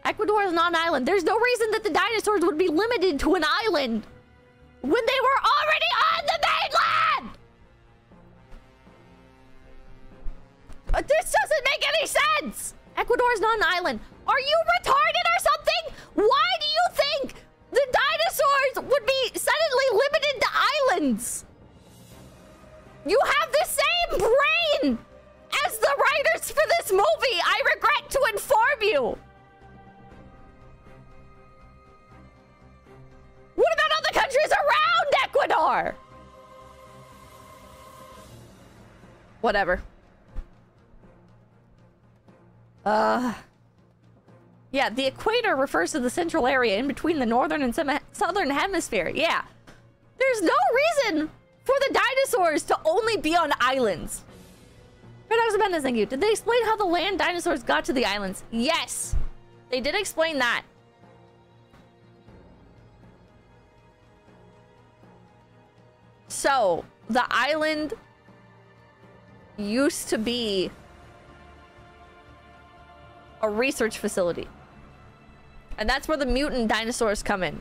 Speaker 2: Ecuador is not an island. There's no reason that the dinosaurs would be limited to an island when they were already on the mainland! But this doesn't make any sense! Ecuador is not an island. Are you retarded or something? Why do you think the dinosaurs would be suddenly limited to islands? You have the same brain as the writers for this movie. I regret to inform you. What about other countries around Ecuador? Whatever. Yeah, the equator refers to the central area in between the northern and southern hemisphere. Yeah. There's no reason for the dinosaurs to only be on islands. Paradox Abundance, thank you. Did they explain how the land dinosaurs got to the islands? Yes. They did explain that. So, the island used to be a research facility. And that's where the mutant dinosaurs come in.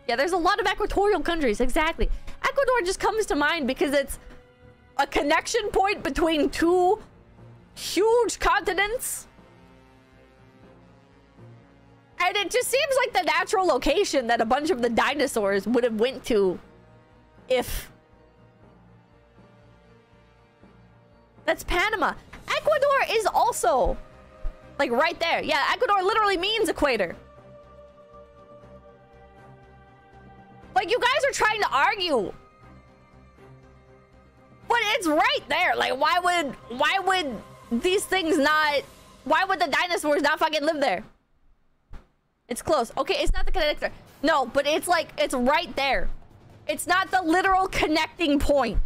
Speaker 2: Yeah, there's a lot of equatorial countries, exactly. Ecuador just comes to mind because it's a connection point between two huge continents. And it just seems like the natural location that a bunch of the dinosaurs would have went to if... That's Panama. Ecuador is also, like, right there. Yeah, Ecuador literally means equator. Like, you guys are trying to argue. But it's right there. Like, why would these things not... Why would the dinosaurs not fucking live there? It's close. Okay, it's not the connector. No, but it's like, it's right there. It's not the literal connecting point.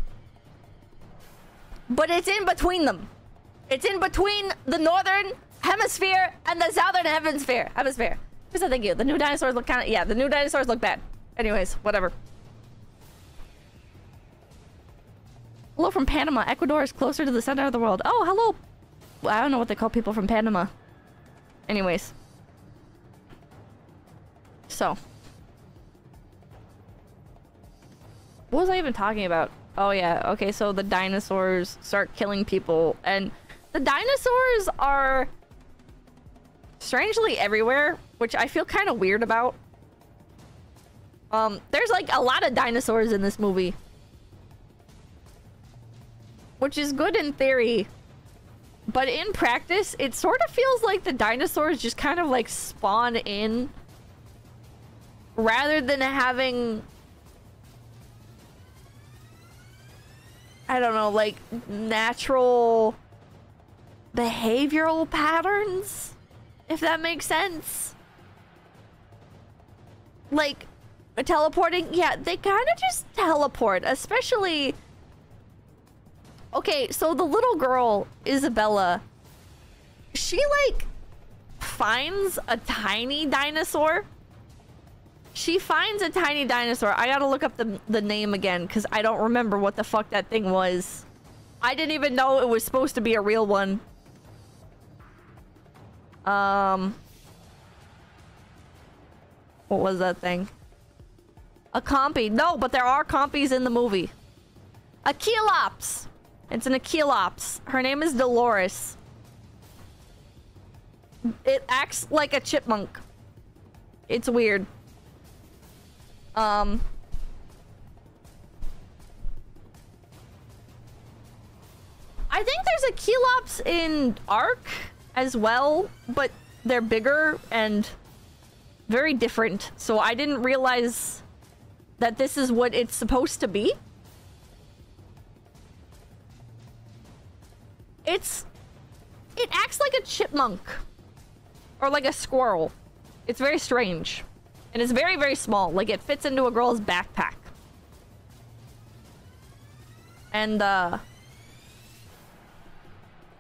Speaker 2: But it's in between them. It's in between the northern hemisphere and the southern hemisphere. Just thank you. The new dinosaurs look kind of... Yeah, the new dinosaurs look bad. Anyways, whatever. Hello from Panama. Ecuador is closer to the center of the world. Oh, hello. Well, I don't know what they call people from Panama. Anyways. So. What was I even talking about? Oh, yeah. Okay, so the dinosaurs start killing people. And the dinosaurs are strangely everywhere, which I feel kind of weird about. There's like a lot of dinosaurs in this movie. Which is good in theory. But in practice, it sort of feels like the dinosaurs just kind of like spawn in. Rather than having... I don't know, like natural behavioral patterns, if that makes sense. Like teleporting, yeah, they kind of just teleport, especially... Okay, so the little girl, Isabella, she like finds a tiny dinosaur. She finds a tiny dinosaur. I gotta look up the name again because I don't remember what the fuck that thing was. I didn't even know it was supposed to be a real one. What was that thing? A compy. No, but there are compies in the movie. A 𝐒𝐤𝐢𝐴𝐴𝐻. It's an 𝐒𝐤𝐢𝐴𝐻. Her name is Dolores. It acts like a chipmunk. It's weird. I think there's a 𝐒𝐤𝐢𝐴𝐻 in Ark as well, but they're bigger and very different. So I didn't realize that this is what it's supposed to be. It acts like a chipmunk or like a squirrel. It's very strange. And it's very, very small. Like, it fits into a girl's backpack. And,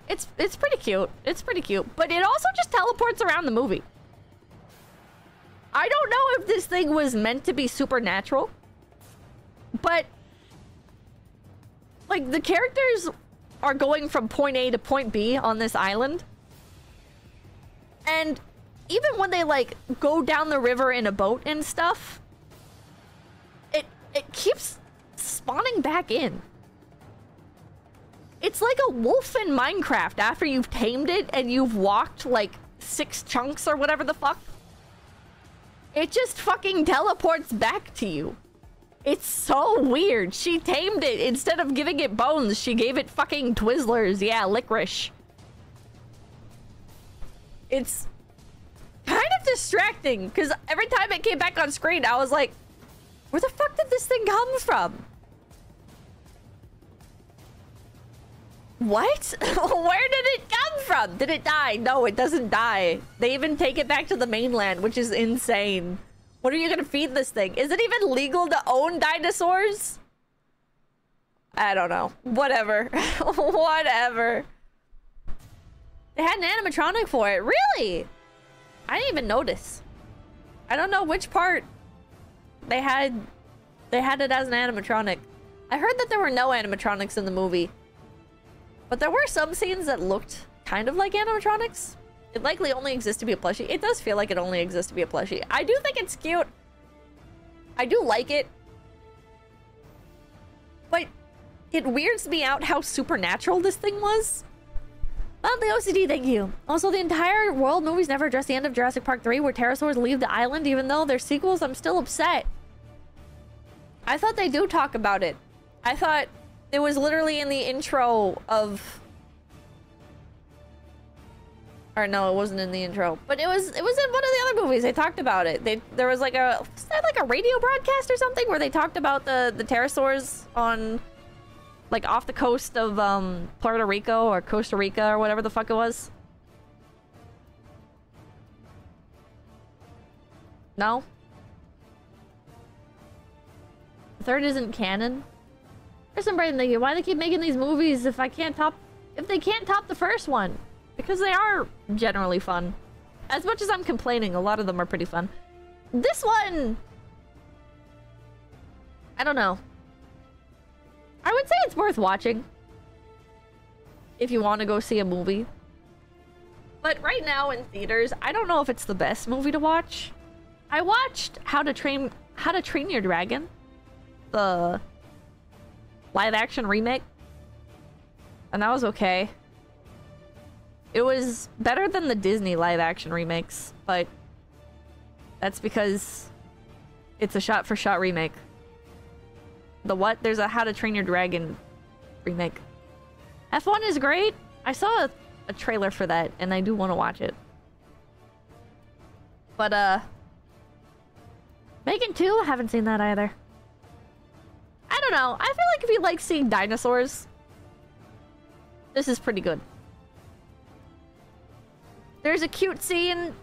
Speaker 2: it's pretty cute. It's pretty cute. But it also just teleports around the movie. I don't know if this thing was meant to be supernatural, but like the characters are going from point A to point B on this island, and even when they like go down the river in a boat and stuff, it keeps spawning back in. It's like a wolf in Minecraft after you've tamed it and you've walked like 6 chunks or whatever the fuck. It just fucking teleports back to you. It's so weird. She tamed it. Instead of giving it bones, she gave it fucking Twizzlers. Yeah, licorice. It's kind of distracting because every time it came back on screen, I was like, where the fuck did this thing come from? What? Where did it come from? Did it die? No, it doesn't die. They even take it back to the mainland, which is insane. What are you gonna feed this thing? Is it even legal to own dinosaurs? I don't know. Whatever. Whatever. They had an animatronic for it. Really? I didn't even notice. I don't know which part they had it as an animatronic. I heard that there were no animatronics in the movie, but there were some scenes that looked kind of like animatronics. It likely only exists to be a plushie. It does feel like it only exists to be a plushie. I do think it's cute. I do like it. But it weirds me out how supernatural this thing was. Well, the OCD, thank you. Also, the entire world movies never address the end of Jurassic Park 3 where pterosaurs leave the island. Even though they're sequels, I'm still upset. I thought they do talk about it. I thought it was literally in the intro of... Or no, it wasn't in the intro. But it was in one of the other movies. They talked about it. There was like a... Was that like a radio broadcast or something? Where they talked about the pterosaurs on... Like off the coast of Puerto Rico or Costa Rica or whatever the fuck it was. No? The third isn't canon? There's some brain thinking, why they keep making these movies if they can't top the first one? Because they are generally fun. As much as I'm complaining, a lot of them are pretty fun. This one... I don't know. I would say it's worth watching if you want to go see a movie. But right now in theaters, I don't know if it's the best movie to watch. I watched How to Train Your Dragon, the live-action remake, and that was okay. It was better than the Disney live-action remakes, but that's because it's a shot-for-shot remake. The what? There's a How to Train Your Dragon remake. F1 is great. I saw a trailer for that, and I do want to watch it. But, Megan 2? I haven't seen that either. I don't know. I feel like if you like seeing dinosaurs, this is pretty good. There's a cute scene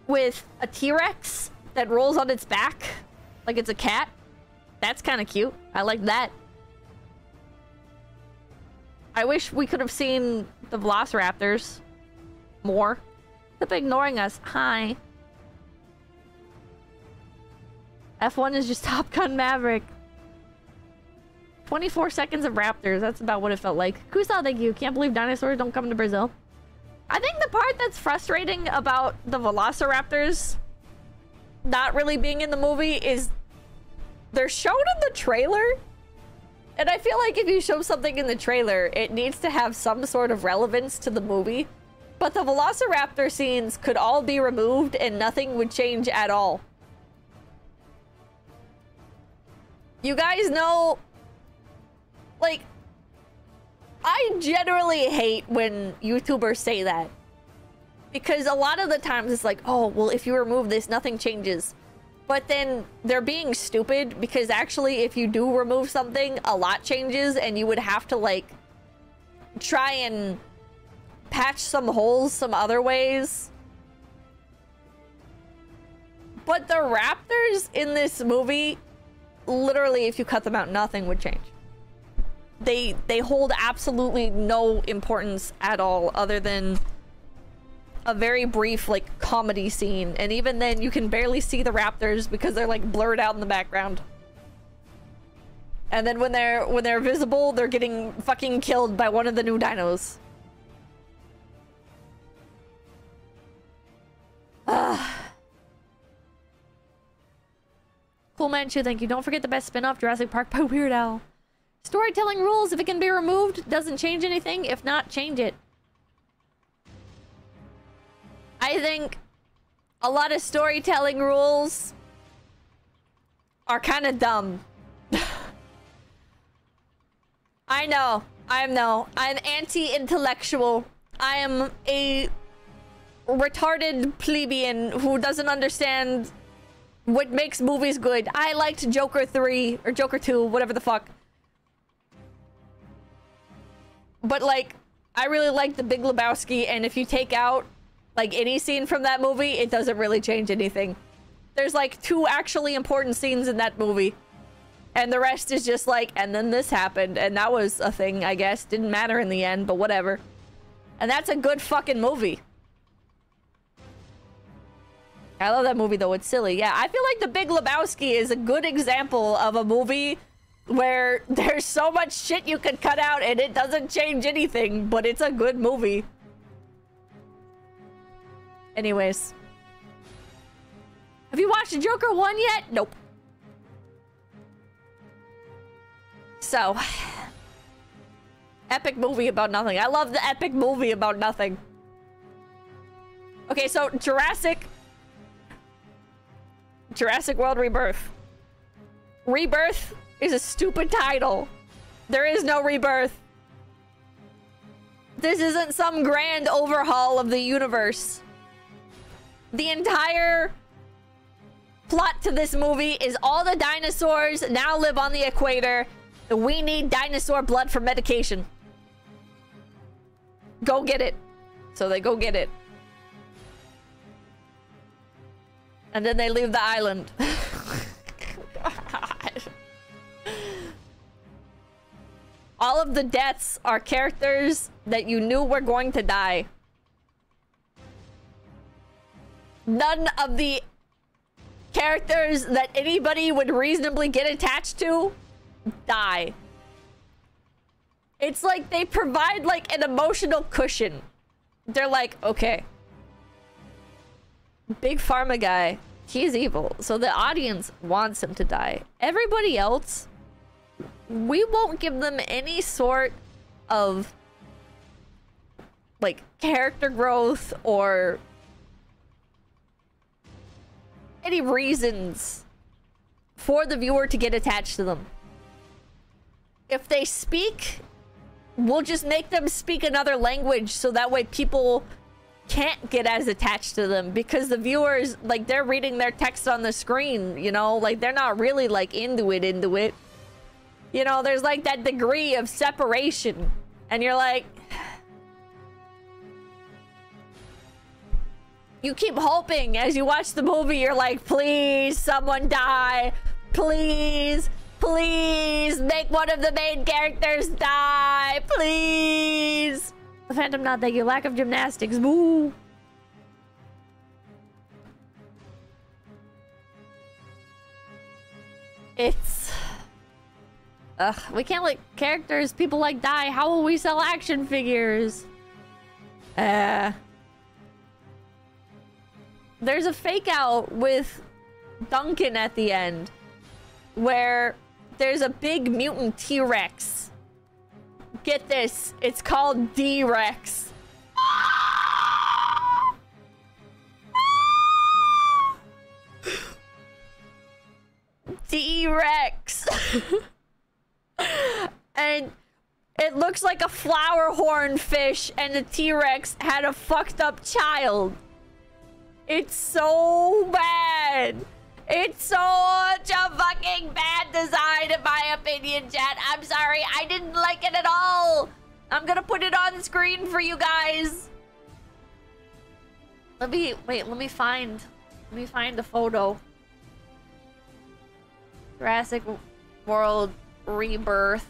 Speaker 2: with a T-Rex that rolls on its back like it's a cat. That's kind of cute. I like that. I wish we could have seen the Velociraptors more. Stop ignoring us. Hi. F1 is just Top Gun Maverick. 24 seconds of raptors. That's about what it felt like. Kusa, thank you. Can't believe dinosaurs don't come to Brazil. I think the part that's frustrating about the Velociraptors not really being in the movie is they're shown in the trailer. And I feel like if you show something in the trailer, it needs to have some sort of relevance to the movie. But the Velociraptor scenes could all be removed and nothing would change at all. You guys know... Like... I generally hate when YouTubers say that. Because a lot of the times it's like, oh, well, if you remove this, nothing changes. But then they're being stupid because actually if you do remove something, a lot changes and you would have to like try and patch some holes some other ways. But the raptors in this movie, literally if you cut them out, nothing would change. They hold absolutely no importance at all other than a very brief like comedy scene, and even then you can barely see the raptors because they're like blurred out in the background. And then when they're visible, they're getting fucking killed by one of the new dinos. Cool Manchu, thank you. Don't forget the best spin-off, Jurassic Park by Weird Al. Storytelling rules, if it can be removed, doesn't change anything. If not, change it. I think a lot of storytelling rules are kind of dumb. I know. I'm anti-intellectual. I am a retarded plebeian who doesn't understand what makes movies good. I liked Joker 3 or Joker 2, whatever the fuck. But like, I really like The Big Lebowski, and if you take out like any scene from that movie, it doesn't really change anything. There's like 2 actually important scenes in that movie. And the rest is just like, and then this happened, and that was a thing, I guess. Didn't matter in the end, but whatever. And that's a good fucking movie. I love that movie, though. It's silly. Yeah, I feel like The Big Lebowski is a good example of a movie where there's so much shit you could cut out and it doesn't change anything, but it's a good movie. Anyways. Have you watched Joker 1 yet? Nope. So, epic movie about nothing. I love the epic movie about nothing. Okay, so Jurassic World Rebirth. Rebirth is a stupid title. There is no rebirth. This isn't some grand overhaul of the universe. The entire plot to this movie is all the dinosaurs now live on the equator. We need dinosaur blood for medication. Go get it. So they go get it. And then they leave the island. God. All of the deaths are characters that you knew were going to die. None of the characters that anybody would reasonably get attached to die. It's like they provide like an emotional cushion. They're like, okay, Big Pharma guy, he's evil, so the audience wants him to die. Everybody else, we won't give them any sort of like character growth or any reasons for the viewer to get attached to them. If they speak, we'll just make them speak another language so that way people can't get as attached to them, because the viewers, like, they're reading their text on the screen, you know, like they're not really like into it. You know, there's like that degree of separation, and you're like, you keep hoping as you watch the movie, you're like, please someone die, please make one of the main characters die, please. The Phantom Nod, thank you. Lack of gymnastics, boo. It's we can't let characters people like die. How will we sell action figures? There's a fake out with Duncan at the end where there's a big mutant T-Rex. Get this, it's called D-Rex. D-Rex. And it looks like a flower horn fish, and the T-Rex had a fucked up child. It's so bad. It's such a fucking bad design, in my opinion, chat. I'm sorry, I didn't like it at all. I'm gonna put it on screen for you guys. Let me find the photo. Jurassic World Rebirth.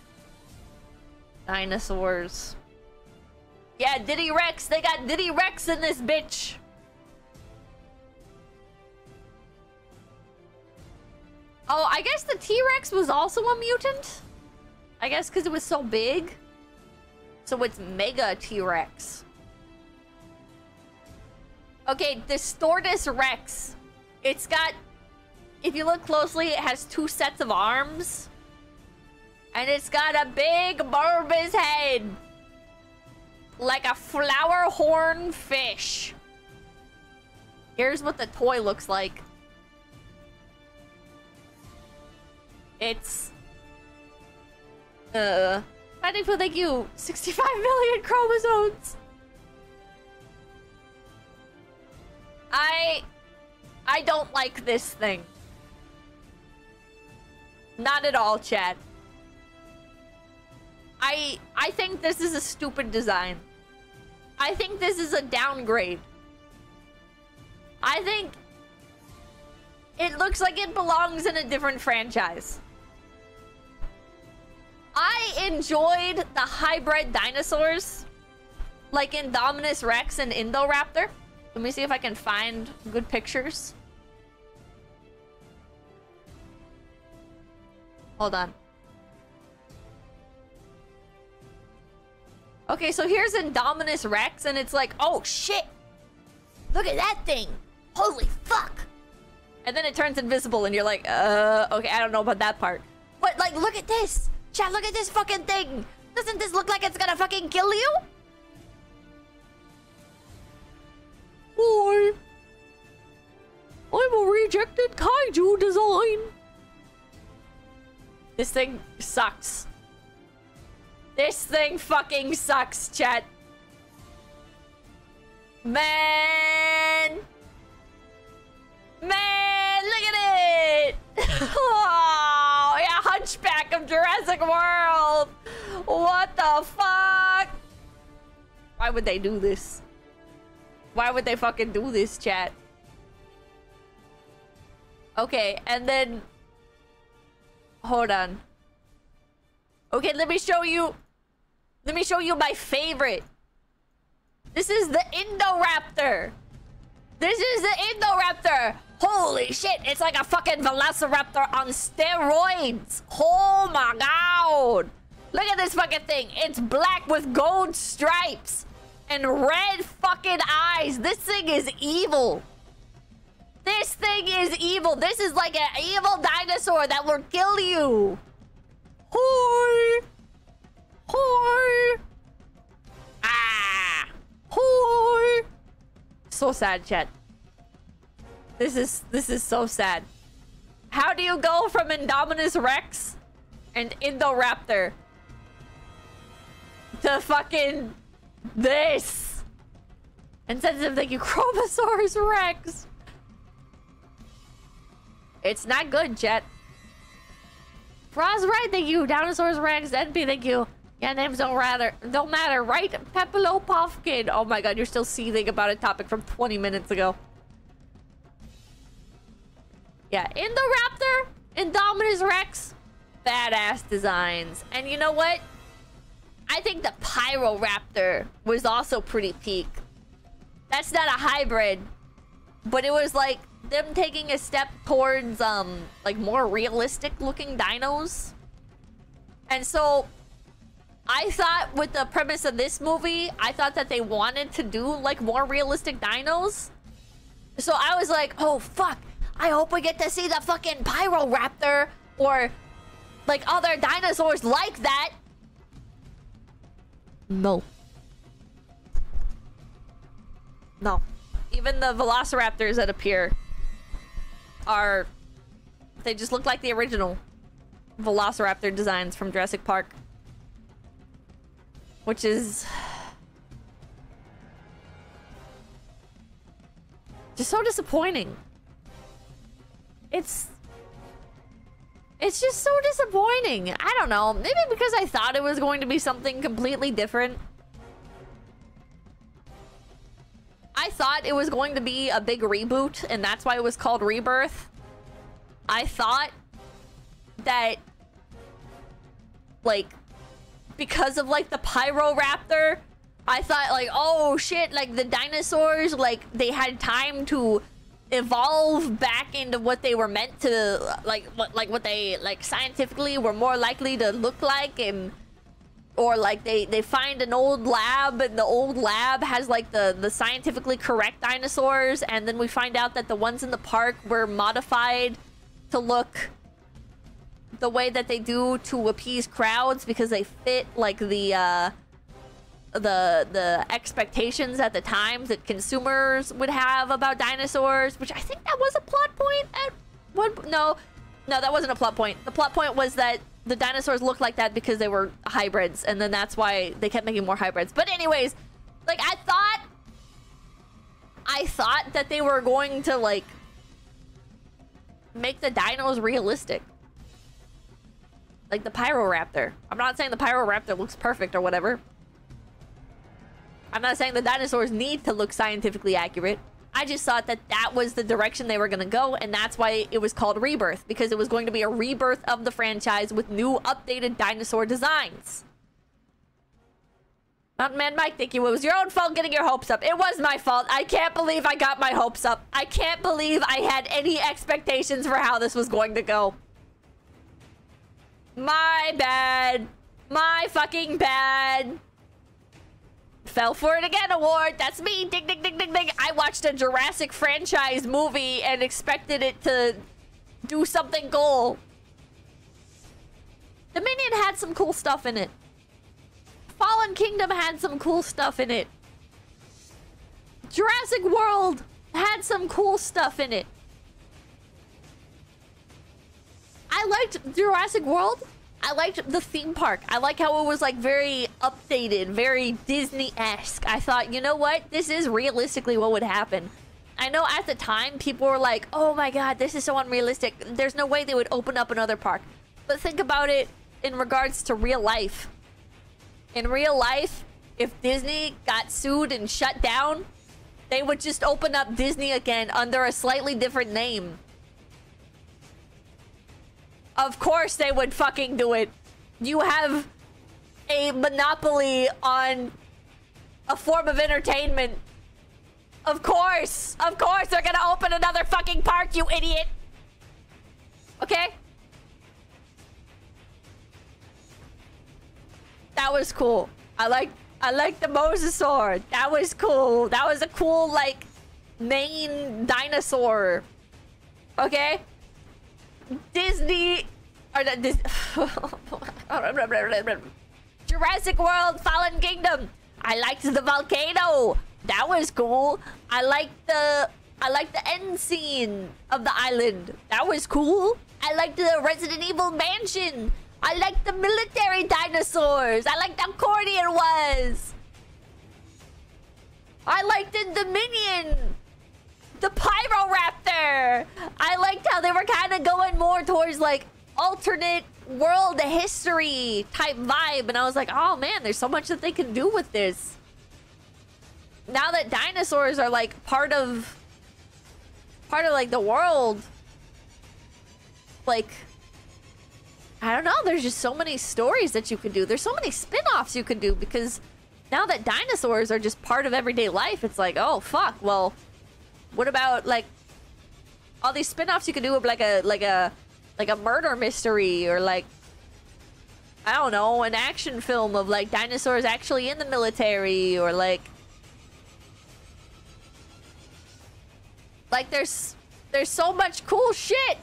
Speaker 2: Dinosaurs.
Speaker 1: Yeah, Diddy Rex. They got Diddy Rex in this bitch. Oh, I guess the T-Rex was also a mutant? I guess because it was so big. So it's Mega T-Rex. Okay, Distortus Rex. It's got... If you look closely, it has 2 sets of arms. And it's got a big bulbous head. Like a flower horn fish. Here's what the toy looks like. It's... thank you. 65 million chromosomes. I don't like this thing. Not at all, chat. I think this is a stupid design. I think this is a downgrade. I think it looks like it belongs in a different franchise. I enjoyed the hybrid dinosaurs, like Indominus Rex and Indoraptor. Let me see if I can find good pictures. Hold on. Okay, so here's Indominus Rex, and it's like, oh shit! Look at that thing! Holy fuck! And then it turns invisible, and you're like, okay, I don't know about that part. But, like, look at this! Chat, look at this fucking thing! Doesn't this look like it's gonna fucking kill you? Boy, I'm a rejected kaiju design. This thing sucks. This thing fucking sucks, chat. Man! Man, look at it! Oh, yeah, Hunchback of Jurassic World! What the fuck? Why would they do this? Why would they fucking do this, chat? Okay, and then... Hold on. Okay, let me show you... Let me show you my favorite. This is the Indoraptor. This is the Indoraptor. Holy shit, it's like a fucking Velociraptor on steroids. Oh my god. Look at this fucking thing. It's black with gold stripes and red fucking eyes. This thing is evil. This thing is evil. This is like an evil dinosaur that will kill you. Hoi. Hoi. Ah. Hoi. So sad, chat. This is so sad. How do you go from Indominus Rex and Indoraptor to fucking this? Insensitive, thank you, Chromosaurus Rex. It's not good, chat. Frost, right? Thank you. Dinosaurs Rex. NP, thank you. Yeah, names don't matter, right? Pepelo Puffkin. Oh my god, you're still seething about a topic from 20 minutes ago. Yeah, Indoraptor, Indominus Rex, badass designs. And you know what? I think the Pyroraptor was also pretty peak. That's not a hybrid, but it was like them taking a step towards like more realistic looking dinos. And so I thought with the premise of this movie, I thought that they wanted to do like more realistic dinos. So I was like, oh fuck, I hope we get to see the fucking Pyroraptor or like other dinosaurs like that. No. No. Even the Velociraptors that appear are... They just look like the original Velociraptor designs from Jurassic Park. Which is... just so disappointing. It's just so disappointing. I don't know. Maybe because I thought it was going to be something completely different. I thought it was going to be a big reboot, and that's why it was called Rebirth. I thought that, like, because of, like, the Pyroraptor, I thought like, oh shit, like the dinosaurs, like they had time to evolve back into what they were meant to, like what they like scientifically were more likely to look like, and or like they find an old lab and the old lab has like the scientifically correct dinosaurs, and then we find out that the ones in the park were modified to look the way that they do to appease crowds because they fit like the expectations at the time that consumers would have about dinosaurs, which I think that was a plot point at one. No, that wasn't a plot point. The plot point was that the dinosaurs looked like that because they were hybrids, and then that's why they kept making more hybrids. But anyways, like I thought that they were going to like make the dinos realistic. Like the Pyroraptor. I'm not saying the Pyroraptor looks perfect or whatever. I'm not saying the dinosaurs need to look scientifically accurate. I just thought that that was the direction they were going to go, and that's why it was called Rebirth, because it was going to be a rebirth of the franchise with new updated dinosaur designs. Mountain Man Mike, thank you. It was your own fault getting your hopes up. It was my fault. I can't believe I got my hopes up. I can't believe I had any expectations for how this was going to go. My bad. My fucking bad. Fell for it again award. That's me. Ding, ding, ding, ding, ding. I watched a Jurassic franchise movie and expected it to do something cool. Dominion had some cool stuff in it. Fallen Kingdom had some cool stuff in it. Jurassic World had some cool stuff in it. I liked Jurassic World. I liked the theme park. I like how it was like very updated, very Disney-esque. I thought, you know what? This is realistically what would happen. I know at the time people were like, oh my god, this is so unrealistic. There's no way they would open up another park. But think about it in regards to real life. In real life, if Disney got sued and shut down, they would just open up Disney again under a slightly different name. Of course they would fucking do it. You have a monopoly on a form of entertainment. Of course they're gonna open another fucking park, you idiot. Okay? That was cool. I like the mosasaur. That was cool. That was a cool, like, main dinosaur. Okay? Disney... Or not Disney... Jurassic World Fallen Kingdom. I liked the volcano. That was cool. I liked the end scene of the island. That was cool. I liked the Resident Evil mansion. I liked the military dinosaurs. I liked how corny it was. I liked the Dominion. The Pyroraptor. I liked how they were kind of going more towards like alternate world history type vibe. And I was like, oh man, there's so much that they can do with this. Now that dinosaurs are like part of like the world. Like, I don't know, there's just so many stories that you could do. There's so many spin-offs you could do, because now that dinosaurs are just part of everyday life, it's like, oh fuck, well, what about like all these spin-offs you could do of like a murder mystery, or like, I don't know, an action film of like dinosaurs actually in the military, or like there's so much cool shit.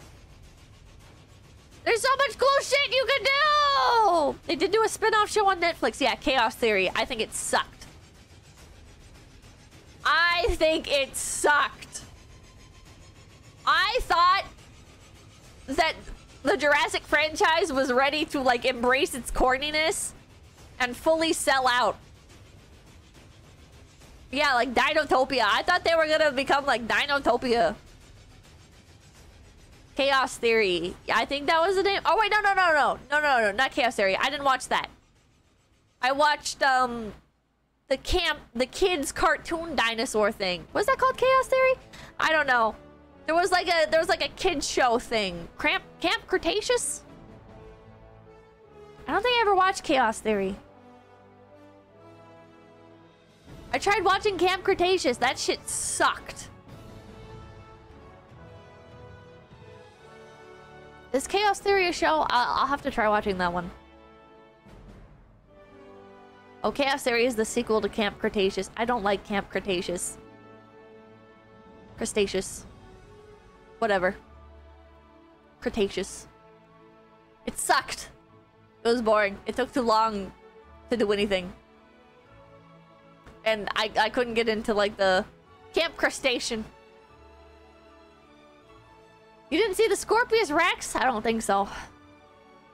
Speaker 1: There's so much cool shit you can do! They did do a spin-off show on Netflix. Yeah, Chaos Theory. I think it sucked. I think it sucked. I thought that the Jurassic franchise was ready to, like, embrace its corniness and fully sell out. Yeah, like Dinotopia. I thought they were gonna become like Dinotopia. Chaos Theory. I think that was the name. Oh wait, no, not Chaos Theory. I didn't watch that. I watched the kids cartoon dinosaur thing. Was that called Chaos Theory? I don't know. There was like a kids show thing. Camp Cretaceous? I don't think I ever watched Chaos Theory. I tried watching Camp Cretaceous. That shit sucked. Is Chaos Theory a show? I'll have to try watching that one. Oh, Chaos Theory is the sequel to Camp Cretaceous. I don't like Camp Cretaceous. Cretaceous. Whatever. Cretaceous. It sucked. It was boring. It took too long to do anything. And I couldn't get into, like, the Camp Crustacean. You didn't see the Scorpius Rex? I don't think so.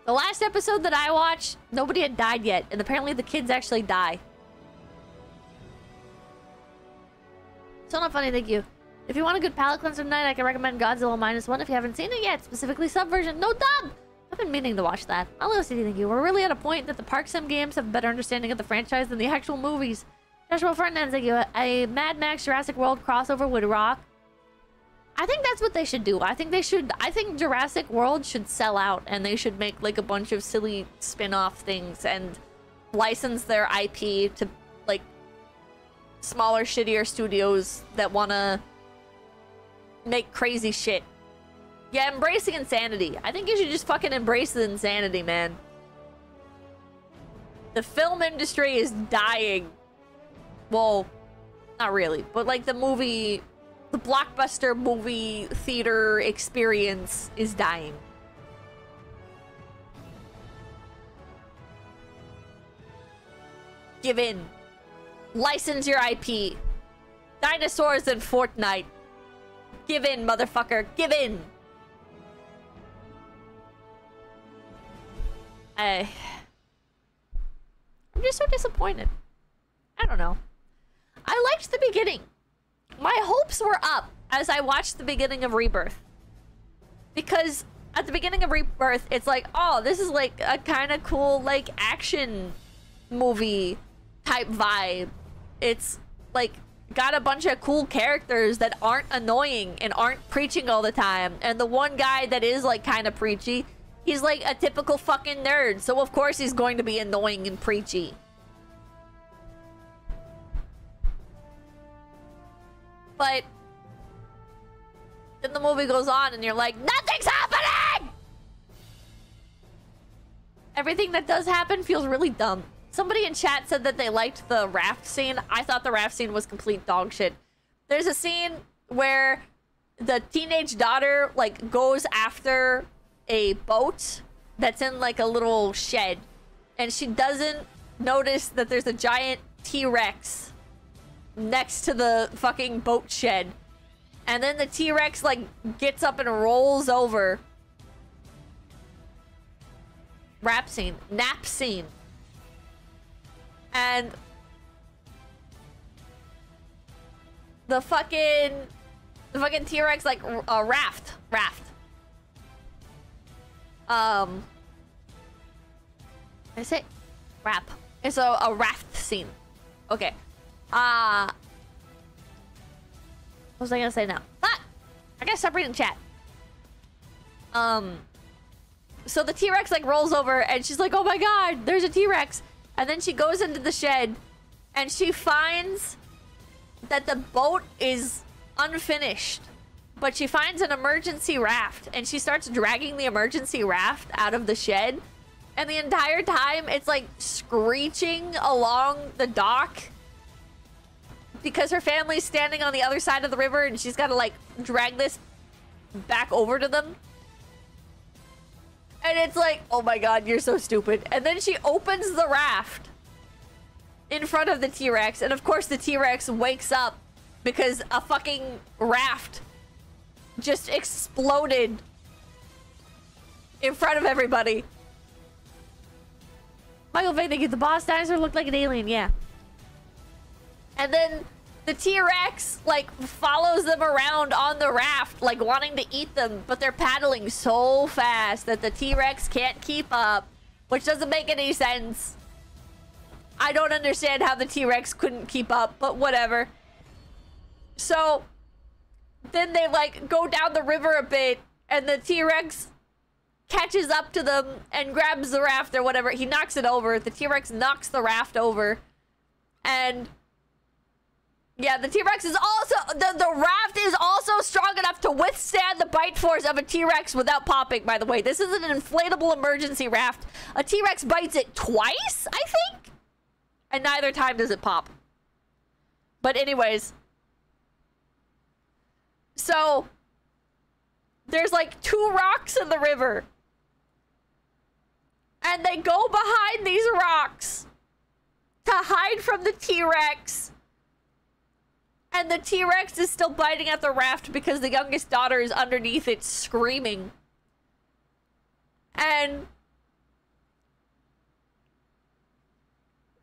Speaker 1: The last episode that I watched, nobody had died yet. And apparently the kids actually die. Still not funny, thank you. If you want a good palate cleanser tonight, I can recommend Godzilla -1 if you haven't seen it yet. Specifically Subversion. No dub! I've been meaning to watch that. I'll see, thank you. We're really at a point that the Park Sim games have a better understanding of the franchise than the actual movies. Joshua Fernandez, thank you. A Mad Max Jurassic World crossover would rock. I think that's what they should do. I think Jurassic World should sell out and they should make like a bunch of silly spin-off things and license their IP to like smaller, shittier studios that wanna make crazy shit. Yeah, embracing insanity. I think you should just fucking embrace the insanity, man. The film industry is dying. Well, not really, but like the blockbuster movie theater experience is dying. Give in. License your IP. Dinosaurs in Fortnite. Give in, motherfucker. Give in. I'm just so disappointed. I don't know. I liked the beginning. My hopes were up as I watched the beginning of Rebirth. Because at the beginning of Rebirth, it's like, oh, this is like a kind of cool, like, action movie type vibe. It's like got a bunch of cool characters that aren't annoying and aren't preaching all the time. And the one guy that is like kind of preachy, he's like a typical fucking nerd. So of course he's going to be annoying and preachy. But then the movie goes on and you're like, nothing's happening! Everything that does happen feels really dumb. Somebody in chat said that they liked the raft scene. I thought the raft scene was complete dog shit. There's a scene where the teenage daughter like goes after a boat that's in like a little shed. And she doesn't notice that there's a giant T-Rex next to the fucking boat shed. And then the T-Rex like gets up and rolls over. Rap scene. Nap scene. And the fucking T-Rex like raft. I say rap. It's a raft scene. Okay. What was I gonna say now? I gotta stop reading chat. So the T-Rex like rolls over and she's like, oh my god, there's a T-Rex. And then she goes into the shed and she finds that the boat is unfinished. But she finds an emergency raft and she starts dragging the emergency raft out of the shed. And the entire time it's like screeching along the dock because her family's standing on the other side of the river and she's got to like drag this back over to them. And it's like, oh my god, you're so stupid. And then she opens the raft in front of the T-Rex. And of course the T-Rex wakes up because a fucking raft just exploded in front of everybody. Michael Vay, thank you. The boss dinosaur looked like an alien, yeah. And then the T-Rex, like, follows them around on the raft, like, wanting to eat them. But they're paddling so fast that the T-Rex can't keep up. Which doesn't make any sense. I don't understand how the T-Rex couldn't keep up, but whatever. So, then they, like, go down the river a bit. And the T-Rex catches up to them and grabs the raft or whatever. He knocks it over. The T-Rex knocks the raft over. And Yeah, the T-Rex is also... The raft is also strong enough to withstand the bite force of a T-Rex without popping, by the way. This is an inflatable emergency raft. A T-Rex bites it twice, I think? And neither time does it pop. But anyways... So... There's like 2 rocks in the river. And they go behind these rocks to hide from the T-Rex. And the T-Rex is still biting at the raft because the youngest daughter is underneath it screaming. And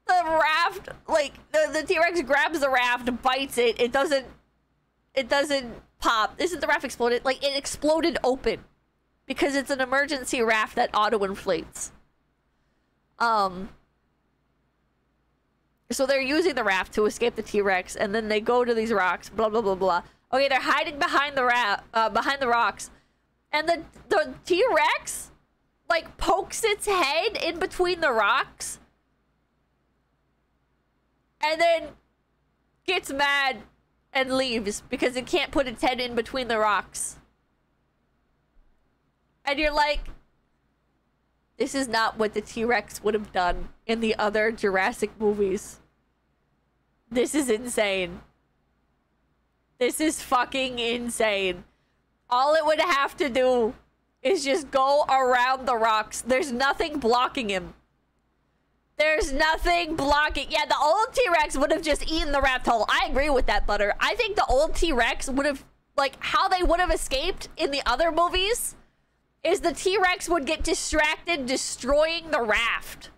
Speaker 1: the raft, like, the T-Rex grabs the raft, bites it. It doesn't pop. Isn't the raft exploded? Like, it exploded open because it's an emergency raft that auto-inflates. So they're using the raft to escape the T-Rex, and then they go to these rocks, blah, blah, blah, blah. Okay, they're hiding behind the rocks. And the T-Rex, like, pokes its head in between the rocks. And then gets mad and leaves because it can't put its head in between the rocks. And you're like, this is not what the T-Rex would have done in the other Jurassic movies. This is insane. This is fucking insane. All it would have to do is just go around the rocks. There's nothing blocking him. There's nothing blocking. Yeah, the old T-Rex would have just eaten the raft whole. I agree with that, Butter. I think the old T-Rex would have, like, how they would have escaped in the other movies is the T-Rex would get distracted destroying the raft.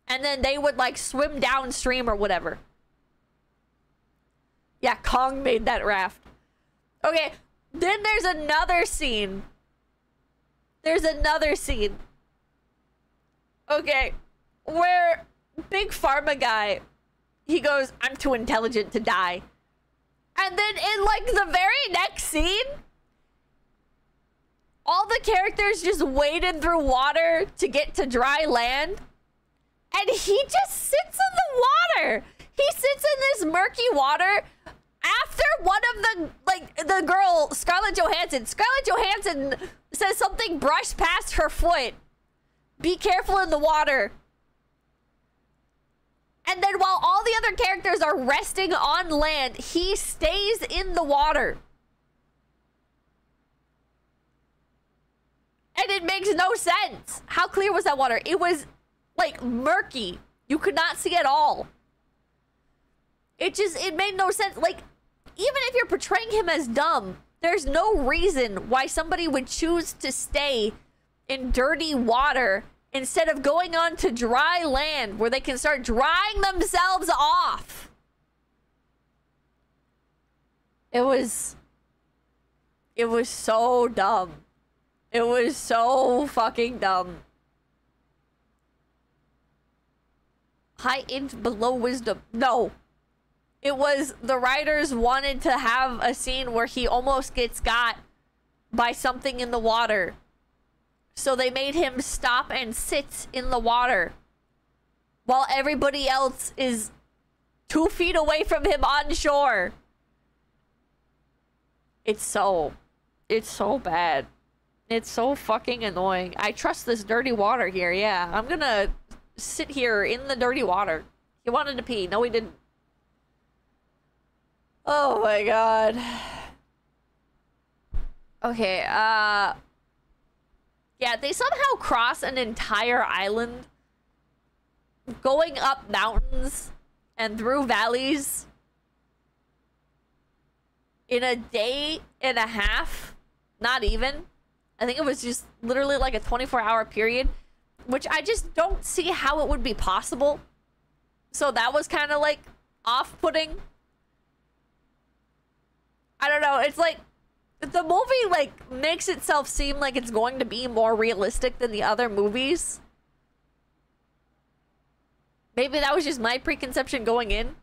Speaker 1: And then they would, like, swim downstream or whatever. Yeah, Kong made that raft. Okay, then there's another scene. There's another scene. Okay, where Big Pharma guy, he goes, I'm too intelligent to die. And then in, like, the very next scene, all the characters just waded through water to get to dry land. And he just sits in the water. He sits in this murky water after one of the, like, the girl, Scarlett Johansson. Scarlett Johansson says something brushed past her foot. Be careful in the water. And then while all the other characters are resting on land, he stays in the water. And it makes no sense. How clear was that water? It was, like, murky. You could not see at all. It made no sense. Like, even if you're portraying him as dumb, there's no reason why somebody would choose to stay in dirty water instead of going on to dry land where they can start drying themselves off. It was so dumb. It was so fucking dumb. High inch below wisdom. No. It was the writers wanted to have a scene where he almost gets got by something in the water. So they made him stop and sit in the water while everybody else is 2 feet away from him on shore. It's so bad. It's so fucking annoying. I trust this dirty water here. Yeah, I'm gonna sit here in the dirty water. He wanted to pee. No, he didn't. Oh my god. Okay, yeah, they somehow cross an entire island, going up mountains and through valleys in a day and a half. Not even. I think it was just literally like a 24-hour period, which I just don't see how it would be possible. So that was kind of like off-putting. I don't know. It's like the movie like makes itself seem like it's going to be more realistic than the other movies. Maybe that was just my preconception going in.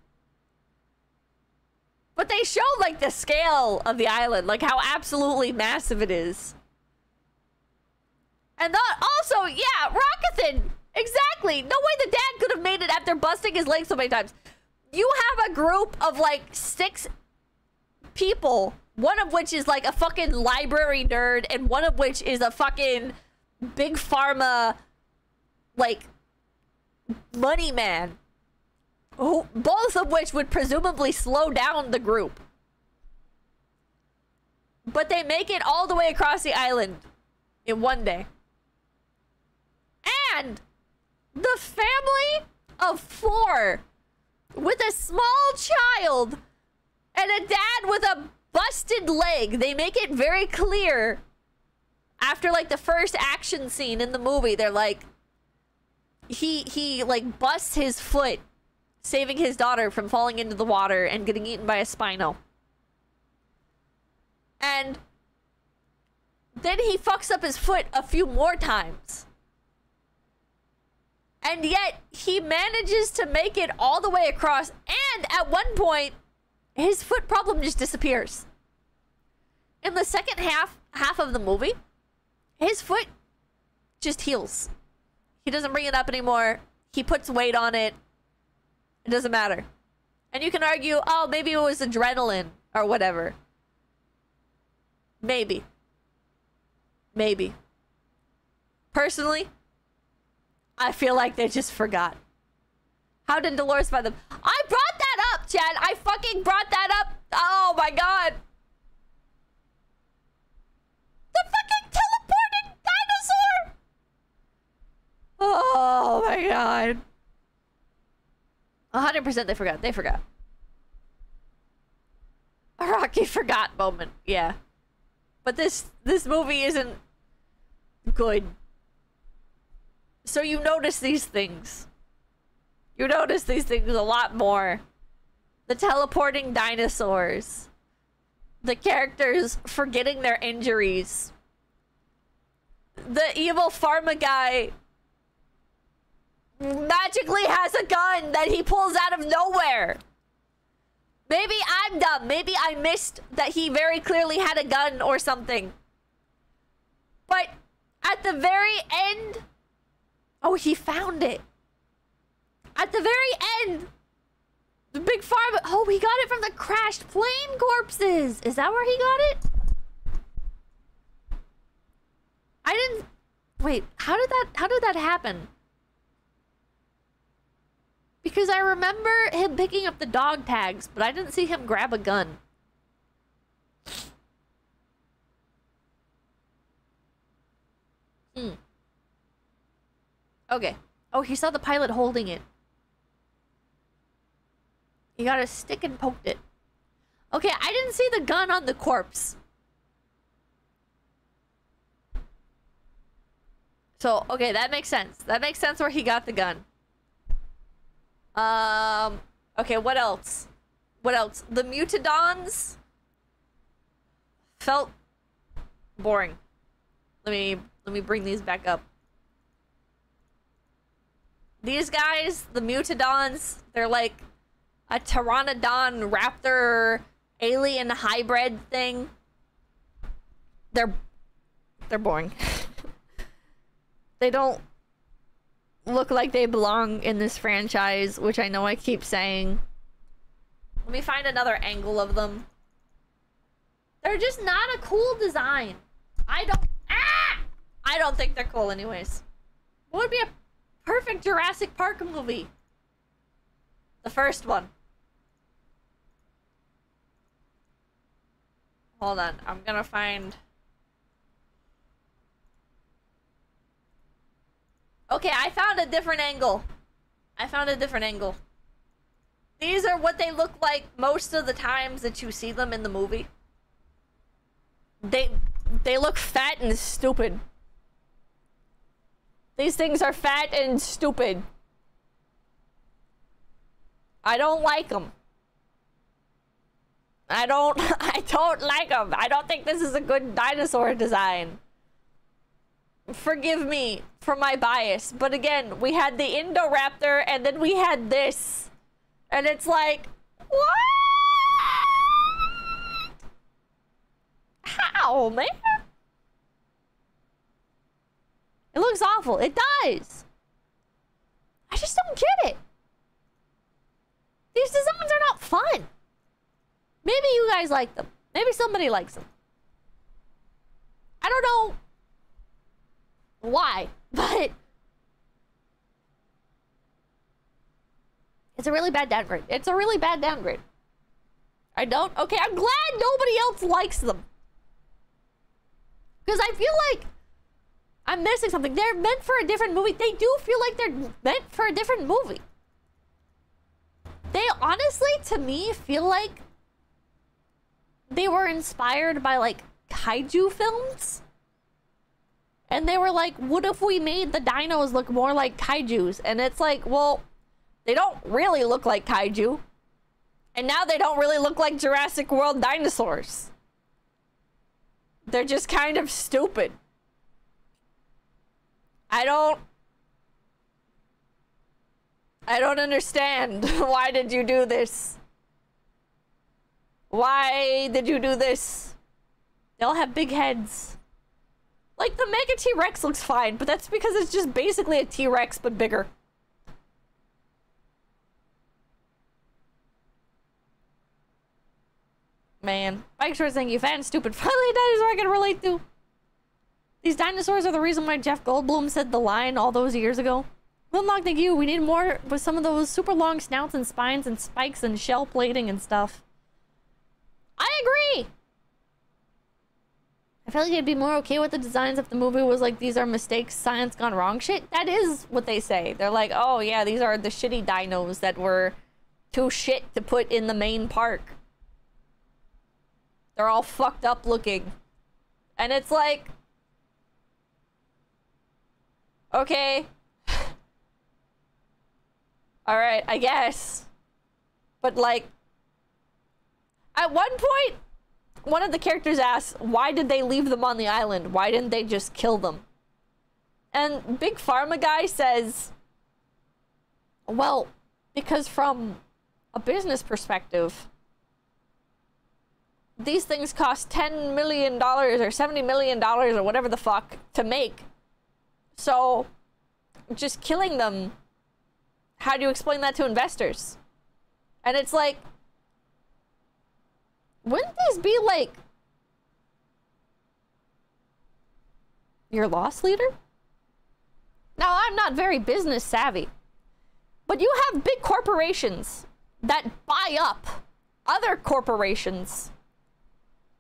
Speaker 1: But they showed like the scale of the island, like how absolutely massive it is. And also, yeah, Rockethan! Exactly! No way the dad could have made it after busting his leg so many times. you have a group of like 6 people, one of which is like a fucking library nerd, and one of which is a fucking big pharma, like, money man. Who, both of which would presumably slow down the group. But they make it all the way across the island in one day. And the family of 4 with a small child and a dad with a busted leg. They make it very clear after like the first action scene in the movie. They're like, he like busts his foot saving his daughter from falling into the water and getting eaten by a Spino. And then he fucks up his foot a few more times. And yet, he manages to make it all the way across. And at one point, his foot problem just disappears. In the second half of the movie, his foot just heals. He doesn't bring it up anymore. He puts weight on it. It doesn't matter. And you can argue, oh, maybe it was adrenaline or whatever. Maybe. Maybe. Personally, I feel like they just forgot. How did Dolores find them? I brought that up, Chad. I fucking brought that up. Oh my god. The fucking teleporting dinosaur. Oh my god. 100% they forgot. They forgot. A Rocky forgot moment. Yeah. But this movie isn't good. So you notice these things. You notice these things a lot more. The teleporting dinosaurs. The characters forgetting their injuries. The evil pharma guy magically has a gun that he pulls out of nowhere. Maybe I'm dumb. Maybe I missed that he very clearly had a gun or something. But at the very end... Oh, he found it. At the very end, the big pharma... Oh, he got it from the crashed plane corpses. Is that where he got it? I didn't... Wait, how did that happen? Because I remember him picking up the dog tags, but I didn't see him grab a gun. Okay. Oh, he saw the pilot holding it. He got a stick and poked it. Okay, I didn't see the gun on the corpse. So, okay, that makes sense. That makes sense where he got the gun. Okay, what else? What else? The Mutadons felt boring. Let me bring these back up. These guys, the Mutadons, they're like a Pteranodon raptor alien hybrid thing. They're boring. They don't look like they belong in this franchise, which I know I keep saying. Let me find another angle of them. They're just not a cool design. I don't think they're cool anyways. What would be a perfect Jurassic Park movie? The first one. Hold on, I'm gonna find... Okay, I found a different angle. These are what they look like most of the times that you see them in the movie. They look fat and stupid. These things are fat and stupid. I don't like them. I don't like them. I don't think this is a good dinosaur design. Forgive me for my bias, but again, we had the Indoraptor and then we had this. And it's like, what? How, man? It looks awful. It does. I just don't get it. These designs guys like them. Maybe somebody likes them. I don't know why, but it's a really bad downgrade. It's a really bad downgrade. I don't... Okay, I'm glad nobody else likes them. Because I feel like I'm missing something. They're meant for a different movie. They do feel like they're meant for a different movie. They honestly, to me, feel like they were inspired by, like, kaiju films. And they were like, what if we made the dinos look more like kaijus? And it's like, well, they don't really look like kaiju. And now they don't really look like Jurassic World dinosaurs. They're just kind of stupid. I don't understand. Why did you do this? Why did you do this? They all have big heads. Like, the Mega T-Rex looks fine, but that's because it's just basically a T-Rex, but bigger. Man. Mike Short saying, you fat and stupid. Finally a dinosaur I can relate to. These dinosaurs are the reason why Jeff Goldblum said the line all those years ago. Glimlock, thank you. We need more with some of those super long snouts and spines and spikes and shell plating and stuff. I agree! I feel like I'd be more okay with the designs if the movie was like, these are mistakes, science gone wrong shit. That is what they say. They're like, oh yeah, these are the shitty dinos that were too shit to put in the main park. They're all fucked up looking. And it's like... Okay. Alright, I guess. But like... At one point, one of the characters asks, why did they leave them on the island? Why didn't they just kill them? And Big Pharma guy says, well, because from a business perspective, these things cost $10 million or $70 million or whatever the fuck to make. So, just killing them, how do you explain that to investors? And it's like, wouldn't this be like your loss leader? Now, I'm not very business savvy, but you have big corporations that buy up other corporations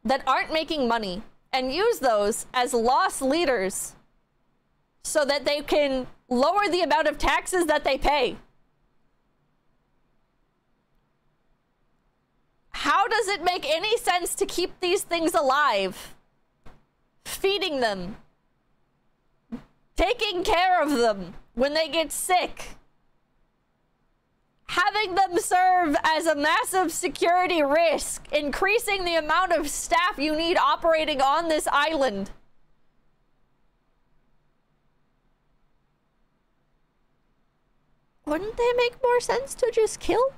Speaker 1: that aren't making money and use those as loss leaders so that they can lower the amount of taxes that they pay. How does it make any sense to keep these things alive? Feeding them. Taking care of them when they get sick. Having them serve as a massive security risk. Increasing the amount of staff you need operating on this island. Wouldn't they make more sense to just kill?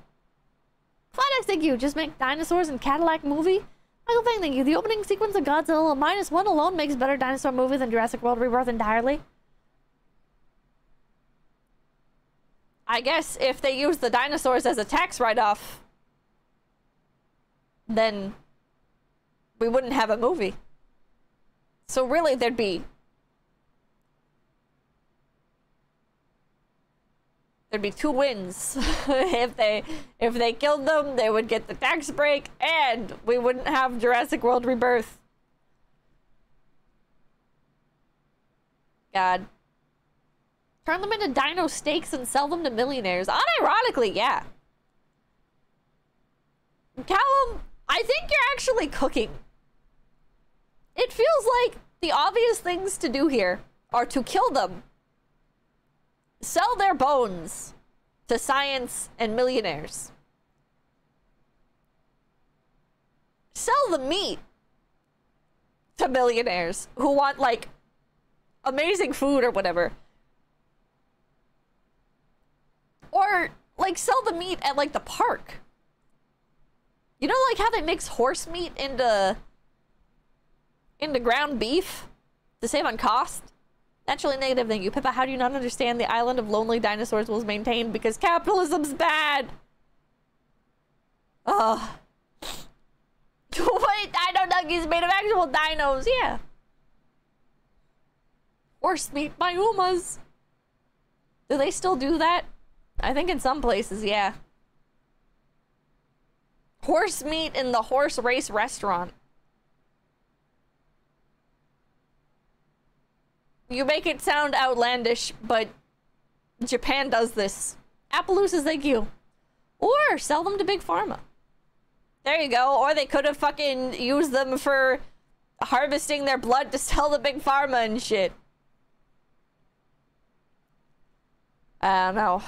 Speaker 1: Fladex, thank you. Just make dinosaurs and Cadillac movie. Michael Fang, thank you. The opening sequence of Godzilla -1 alone makes better dinosaur movie than Jurassic World Rebirth entirely. I guess if they use the dinosaurs as a tax write-off, then we wouldn't have a movie. So really, there'd be two wins. If they killed them, they would get the tax break, and we wouldn't have Jurassic World Rebirth. God. Turn them into dino steaks and sell them to millionaires. Unironically, yeah. Callum, I think you're actually cooking. It feels like the obvious things to do here are to kill them, sell their bones to science and millionaires, sell the meat to millionaires who want, like, amazing food or whatever. Or, like, sell the meat at, like, the park. You know, like, how they mix horse meat into ground beef to save on cost? Naturally negative, thank you. Pippa, how do you not understand the island of lonely dinosaurs was maintained because capitalism's bad? Ugh.
Speaker 2: Wait, dino nuggies made of actual dinos, yeah. Horse meat by Umas. Do they still do that? I think in some places, yeah. Horse meat in the horse race restaurant. You make it sound outlandish, but Japan does this. Appaloosas, thank you. Or sell them to Big Pharma. There you go. Or they could have fucking used them for harvesting their blood to sell to Big Pharma and shit. I don't know.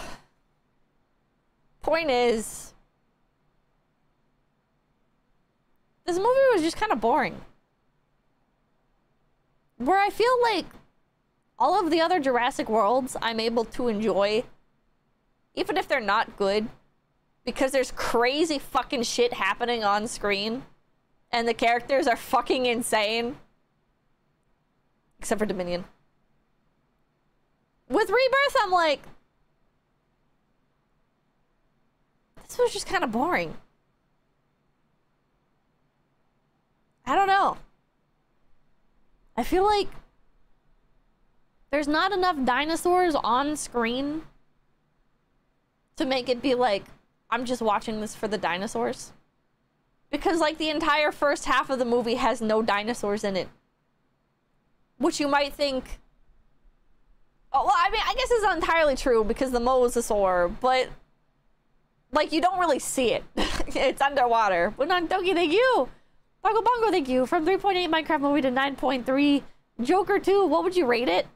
Speaker 2: Point is, this movie was just kind of boring. Where I feel like all of the other Jurassic Worlds I'm able to enjoy, even if they're not good, because there's crazy fucking shit happening on screen and the characters are fucking insane. Except for Dominion. With Rebirth, I'm like, this was just kind of boring. I don't know. I feel like there's not enough dinosaurs on screen to make it be like, I'm just watching this for the dinosaurs. Because, like, the entire first half of the movie has no dinosaurs in it. Which you might think... Oh, well, I mean, I guess it's not entirely true because the mosasaur, but... like, you don't really see it. It's underwater. But not Doki, thank you! Bongo Bongo, thank you! From 3.8 Minecraft movie to 9.3. Joker 2, what would you rate it?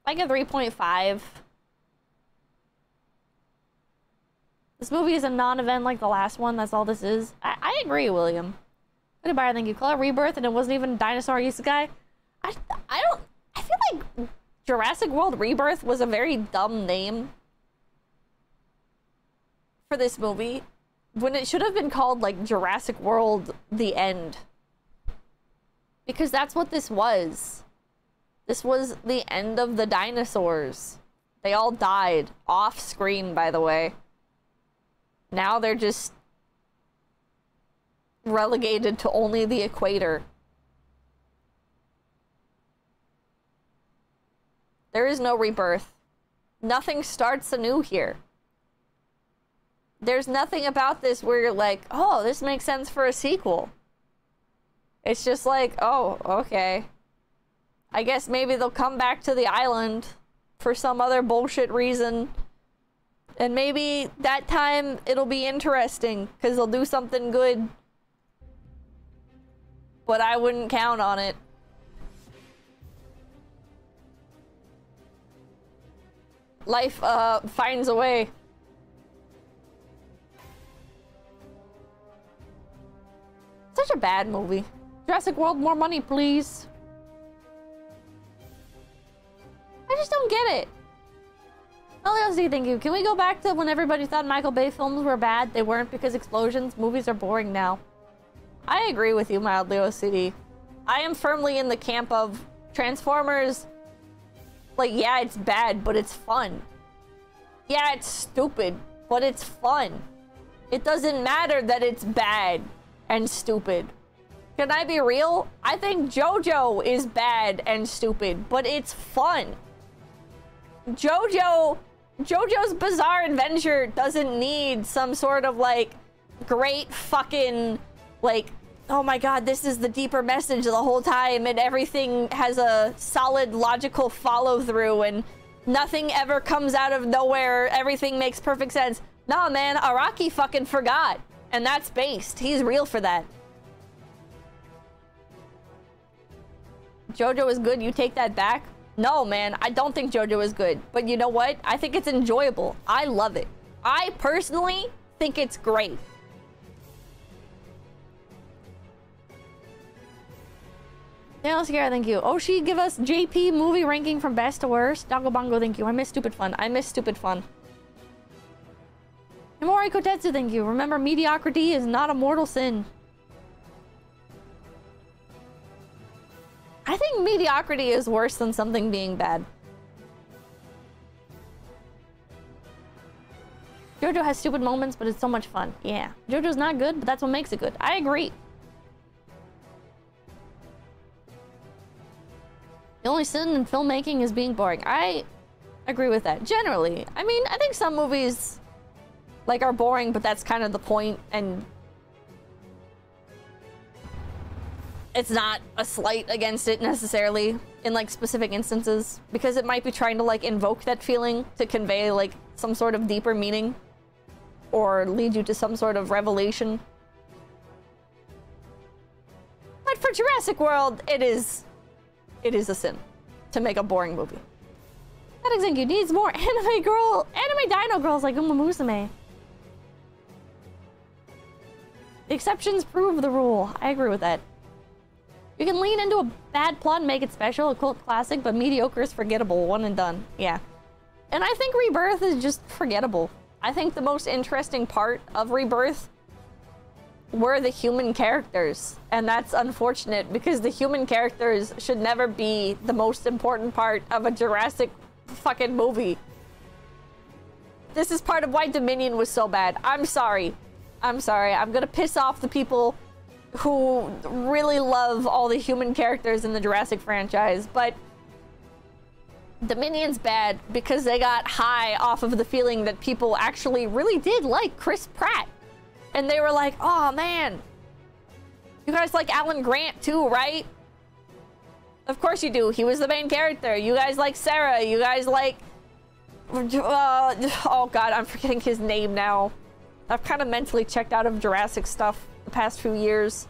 Speaker 2: Like a 3.5. This movie is a non-event like the last one. That's all this is. I agree, William. Goodbye, thank you. Call it Rebirth, and it wasn't even a dinosaur isekai. I feel like Jurassic World Rebirth was a very dumb name for this movie, when it should have been called like Jurassic World: The End. Because that's what this was. This was the end of the dinosaurs. They all died. Off screen, by the way. Now they're just relegated to only the equator. There is no rebirth. Nothing starts anew here. There's nothing about this where you're like, oh, this makes sense for a sequel. It's just like, oh, okay. I guess maybe they'll come back to the island for some other bullshit reason. And maybe that time it'll be interesting because they'll do something good. But I wouldn't count on it. Life finds a way. Such a bad movie. Jurassic World, more money, please. I just don't get it. LLC, thank you. Can we go back to when everybody thought Michael Bay films were bad? They weren't because explosions. Movies are boring now. I agree with you, mildly OCD. I am firmly in the camp of Transformers. Like, yeah, it's bad, but it's fun. Yeah, it's stupid, but it's fun. It doesn't matter that it's bad and stupid. Can I be real? I think JoJo is bad and stupid, but it's fun. JoJo's Bizarre Adventure doesn't need some sort of like great fucking like, oh my god, this is the deeper message the whole time and everything has a solid logical follow through and nothing ever comes out of nowhere. Everything makes perfect sense. Nah, man, Araki fucking forgot. And that's based. He's real for that. JoJo is good, you take that back? No, man, I don't think JoJo is good. But you know what? I think it's enjoyable. I love it. I personally think it's great. Yeah, Sierra, thank you. Oshi, give us JP movie ranking from best to worst. Dango Bongo, thank you. I miss Stupid Fun. I miss Stupid Fun. Himori Kotetsu, thank you. Remember, mediocrity is not a mortal sin. I think mediocrity is worse than something being bad. JoJo has stupid moments, but it's so much fun. Yeah. JoJo's not good, but that's what makes it good. I agree. The only sin in filmmaking is being boring. I agree with that. Generally. I mean, I think some movies, like, are boring, but that's kind of the point, and it's not a slight against it necessarily in, like, specific instances, because it might be trying to, like, invoke that feeling to convey, like, some sort of deeper meaning or lead you to some sort of revelation. But for Jurassic World, it is a sin to make a boring movie. That executive needs more anime dino girls like Uma Musume. The exceptions prove the rule. I agree with that. You can lean into a bad plot and make it special, a cult classic, but mediocre is forgettable, one and done. Yeah. And I think Rebirth is just forgettable. I think the most interesting part of Rebirth were the human characters. And that's unfortunate because the human characters should never be the most important part of a Jurassic fucking movie. This is part of why Dominion was so bad. I'm sorry. I'm sorry. I'm gonna piss off the people who really love all the human characters in the Jurassic franchise, but Dominion's bad because they got high off of the feeling that people actually really did like Chris Pratt. And they were like, oh man, you guys like Alan Grant too, right? Of course you do. He was the main character. You guys like Sarah. You guys like... oh god, I'm forgetting his name now. I've kind of mentally checked out of Jurassic stuff the past few years.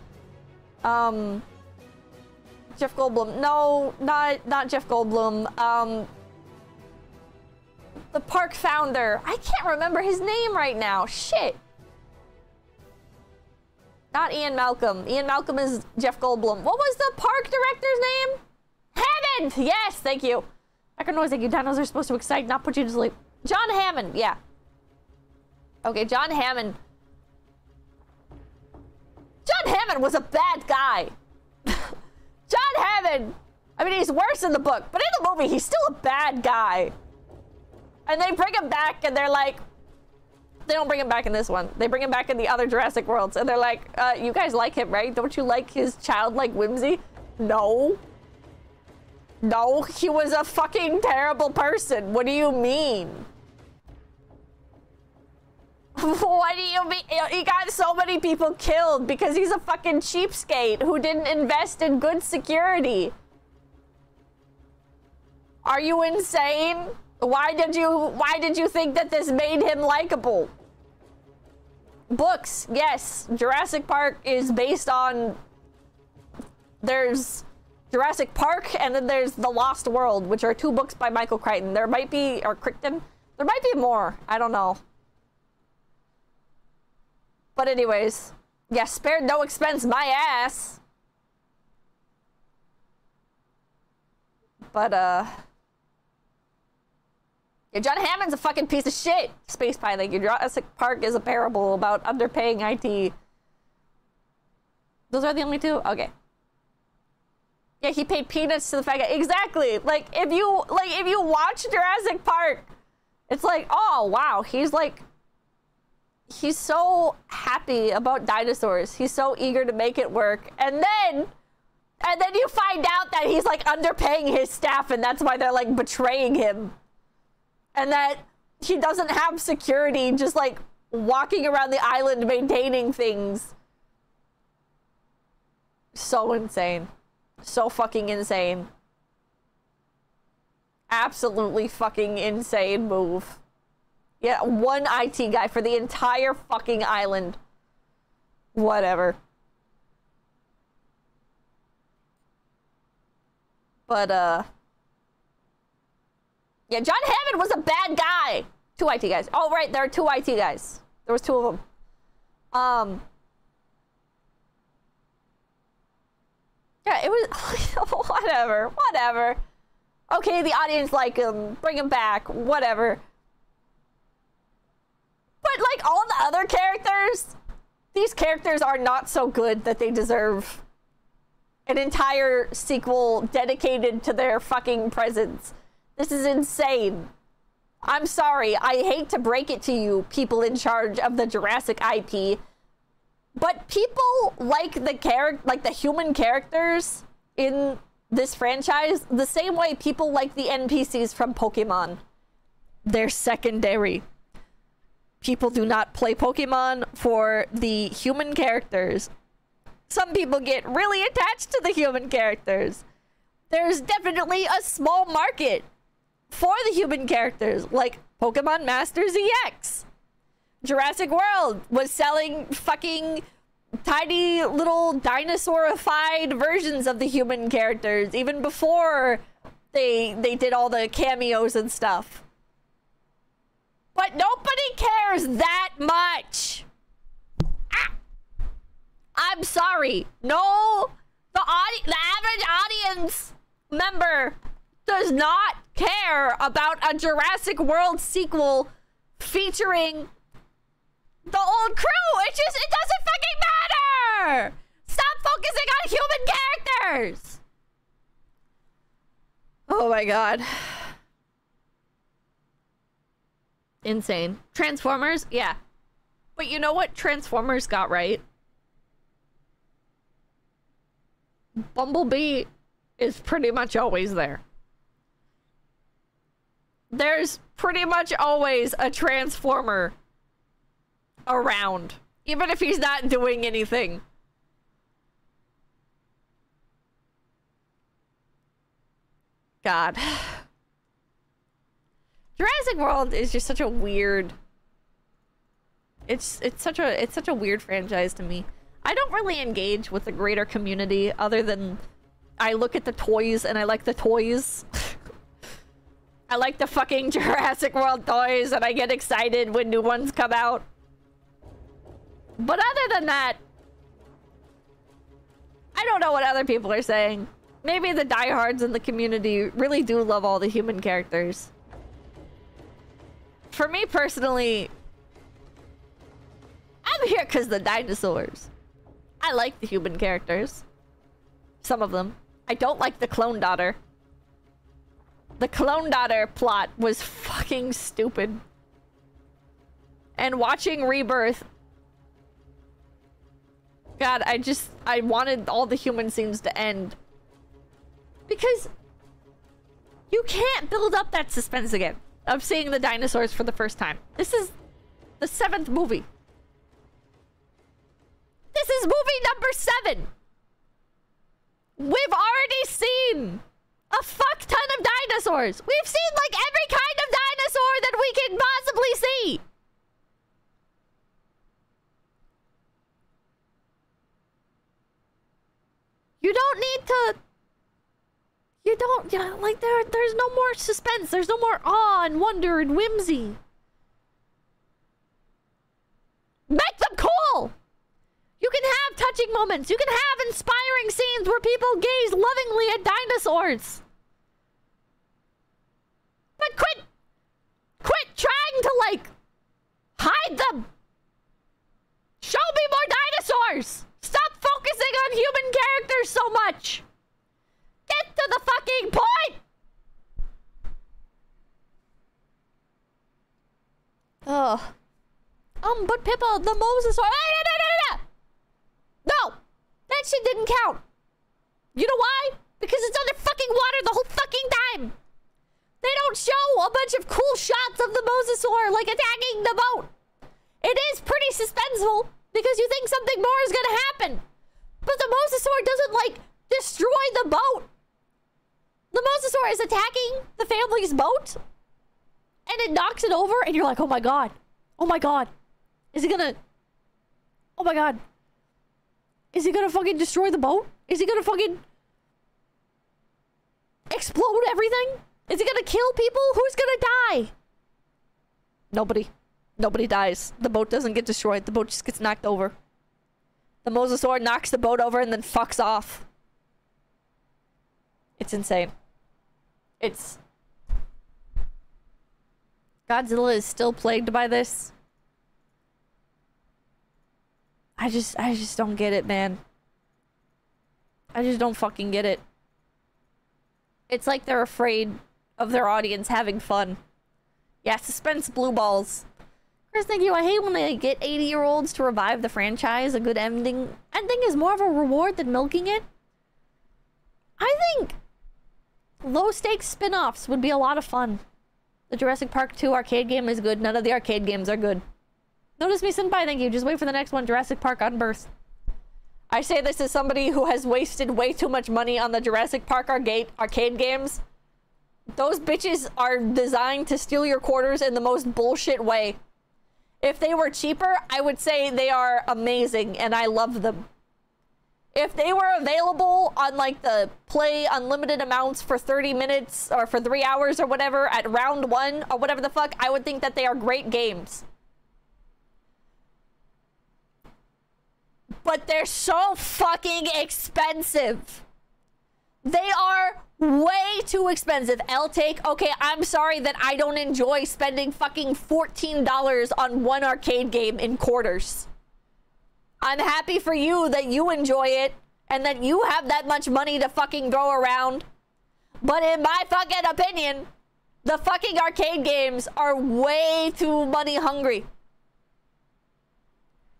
Speaker 2: Jeff Goldblum. No, not Jeff Goldblum. The park founder. I can't remember his name right now. Shit. Not Ian Malcolm. Ian Malcolm is Jeff Goldblum. What was the park director's name? Hammond! Yes, thank you. Background noise, thank you. Dinos are supposed to excite, not put you to sleep. John Hammond, yeah. Okay, John Hammond. John Hammond was a bad guy. John Hammond! I mean, he's worse in the book, but in the movie, he's still a bad guy. And they bring him back, and they're like... They don't bring him back in this one. They bring him back in the other Jurassic Worlds, and they're like, you guys like him, right? Don't you like his childlike whimsy? No. No, he was a fucking terrible person. What do you mean? What do you mean? He got so many people killed because he's a fucking cheapskate who didn't invest in good security. Are you insane? Why did you think that this made him likable? Books, yes. Jurassic Park is based on... There's Jurassic Park and then there's The Lost World, which are 2 books by Michael Crichton. There might be... Or Crichton? There might be more. I don't know. But anyways. Yeah, spared no expense, my ass. But, yeah, John Hammond's a fucking piece of shit. Space Pie, thank you. Jurassic Park is a parable about underpaying IT. Those are the only 2? Okay. Yeah, he paid peanuts to the fact that... Exactly! Like, if you watch Jurassic Park, it's like, oh, wow, he's like... He's so happy about dinosaurs. He's so eager to make it work. And then you find out that he's, like, underpaying his staff, and that's why they're, like, betraying him. And that he doesn't have security, just, like, walking around the island maintaining things. So insane. So fucking insane. Absolutely fucking insane move. Yeah, 1 IT guy for the entire fucking island. Whatever. But, yeah, John Hammond was a bad guy. 2 IT guys. Oh, right, there are 2 IT guys. There was 2 of them. Yeah, it was... whatever. Okay, the audience like him. Bring him back. Whatever. But, like, all the other characters, these characters are not so good that they deserve an entire sequel dedicated to their fucking presence. This is insane. I'm sorry, I hate to break it to you, people in charge of the Jurassic IP, but people like the human characters in this franchise the same way people like the NPCs from Pokemon. They're secondary. People do not play Pokemon for the human characters. Some people get really attached to the human characters. There's definitely a small market for the human characters, like Pokemon Masters EX. Jurassic World was selling fucking tiny little dinosaurified versions of the human characters even before they did all the cameos and stuff. But nobody cares that much. Ah! I'm sorry. No, the average audience member does not care about a Jurassic World sequel featuring the old crew. It doesn't fucking matter. Stop focusing on human characters. Oh my god. Insane. Transformers? Yeah. But you know what Transformers got right? Bumblebee is pretty much always there. There's pretty much always a Transformer around, even if he's not doing anything. God. Jurassic World is just such a weird... It's such a weird franchise to me. I don't really engage with the greater community other than I look at the toys and I like the toys. I like the fucking Jurassic World toys and I get excited when new ones come out. But other than that, I don't know what other people are saying. Maybe the diehards in the community really do love all the human characters. For me personally, I'm here because the dinosaurs. I like the human characters. Some of them. I don't like the clone daughter. The clone daughter plot was fucking stupid. And watching Rebirth... God, I wanted all the human scenes to end. Because you can't build up that suspense again of seeing the dinosaurs for the first time. This is the 7th movie. This is movie number 7. We've already seen a fuck ton of dinosaurs. We've seen like every kind of dinosaur that we can possibly see. You don't need to... You don't... Yeah, like, there's no more suspense. There's no more awe and wonder and whimsy. Make them cool! You can have touching moments. You can have inspiring scenes where people gaze lovingly at dinosaurs. But quit trying to, like, hide them. Show me more dinosaurs. Stop focusing on human characters so much. Get to the fucking point. Ugh. But Pippa, the Moses... No! That shit didn't count. You know why? Because it's under fucking water the whole fucking time. They don't show a bunch of cool shots of the Mosasaur, like, attacking the boat. It is pretty suspenseful, because you think something more is gonna happen. But the Mosasaur doesn't, like, destroy the boat. The Mosasaur is attacking the family's boat, and it knocks it over, and you're like, oh my god. Oh my god. Is he gonna... Oh my god. Is he gonna fucking destroy the boat? Is he gonna fucking... explode everything? Is he gonna kill people? Who's gonna die? Nobody. Nobody dies. The boat doesn't get destroyed. The boat just gets knocked over. The Mosasaur knocks the boat over and then fucks off. It's insane. It's... Godzilla is still plagued by this. I just don't get it, man. I just don't fucking get it. It's like they're afraid of their audience having fun. Yeah, suspense blue balls. Chris, thank you. I hate when they get 80-year-olds to revive the franchise. A good ending is more of a reward than milking it. I think low-stakes spin-offs would be a lot of fun. The Jurassic Park 2 arcade game is good. None of the arcade games are good. Notice me, senpai, thank you. Just wait for the next one, Jurassic Park Unburst. I say this as somebody who has wasted way too much money on the Jurassic Park arcade games. Those bitches are designed to steal your quarters in the most bullshit way. If they were cheaper, I would say they are amazing and I love them. If they were available on like the play unlimited amounts for 30 minutes or for 3 hours or whatever at round 1 or whatever the fuck, I would think that they are great games. But they're so fucking expensive. They are way too expensive. Okay, I'm sorry that I don't enjoy spending fucking $14 on one arcade game in quarters. I'm happy for you that you enjoy it and that you have that much money to fucking throw around. But in my fucking opinion, the fucking arcade games are way too money hungry.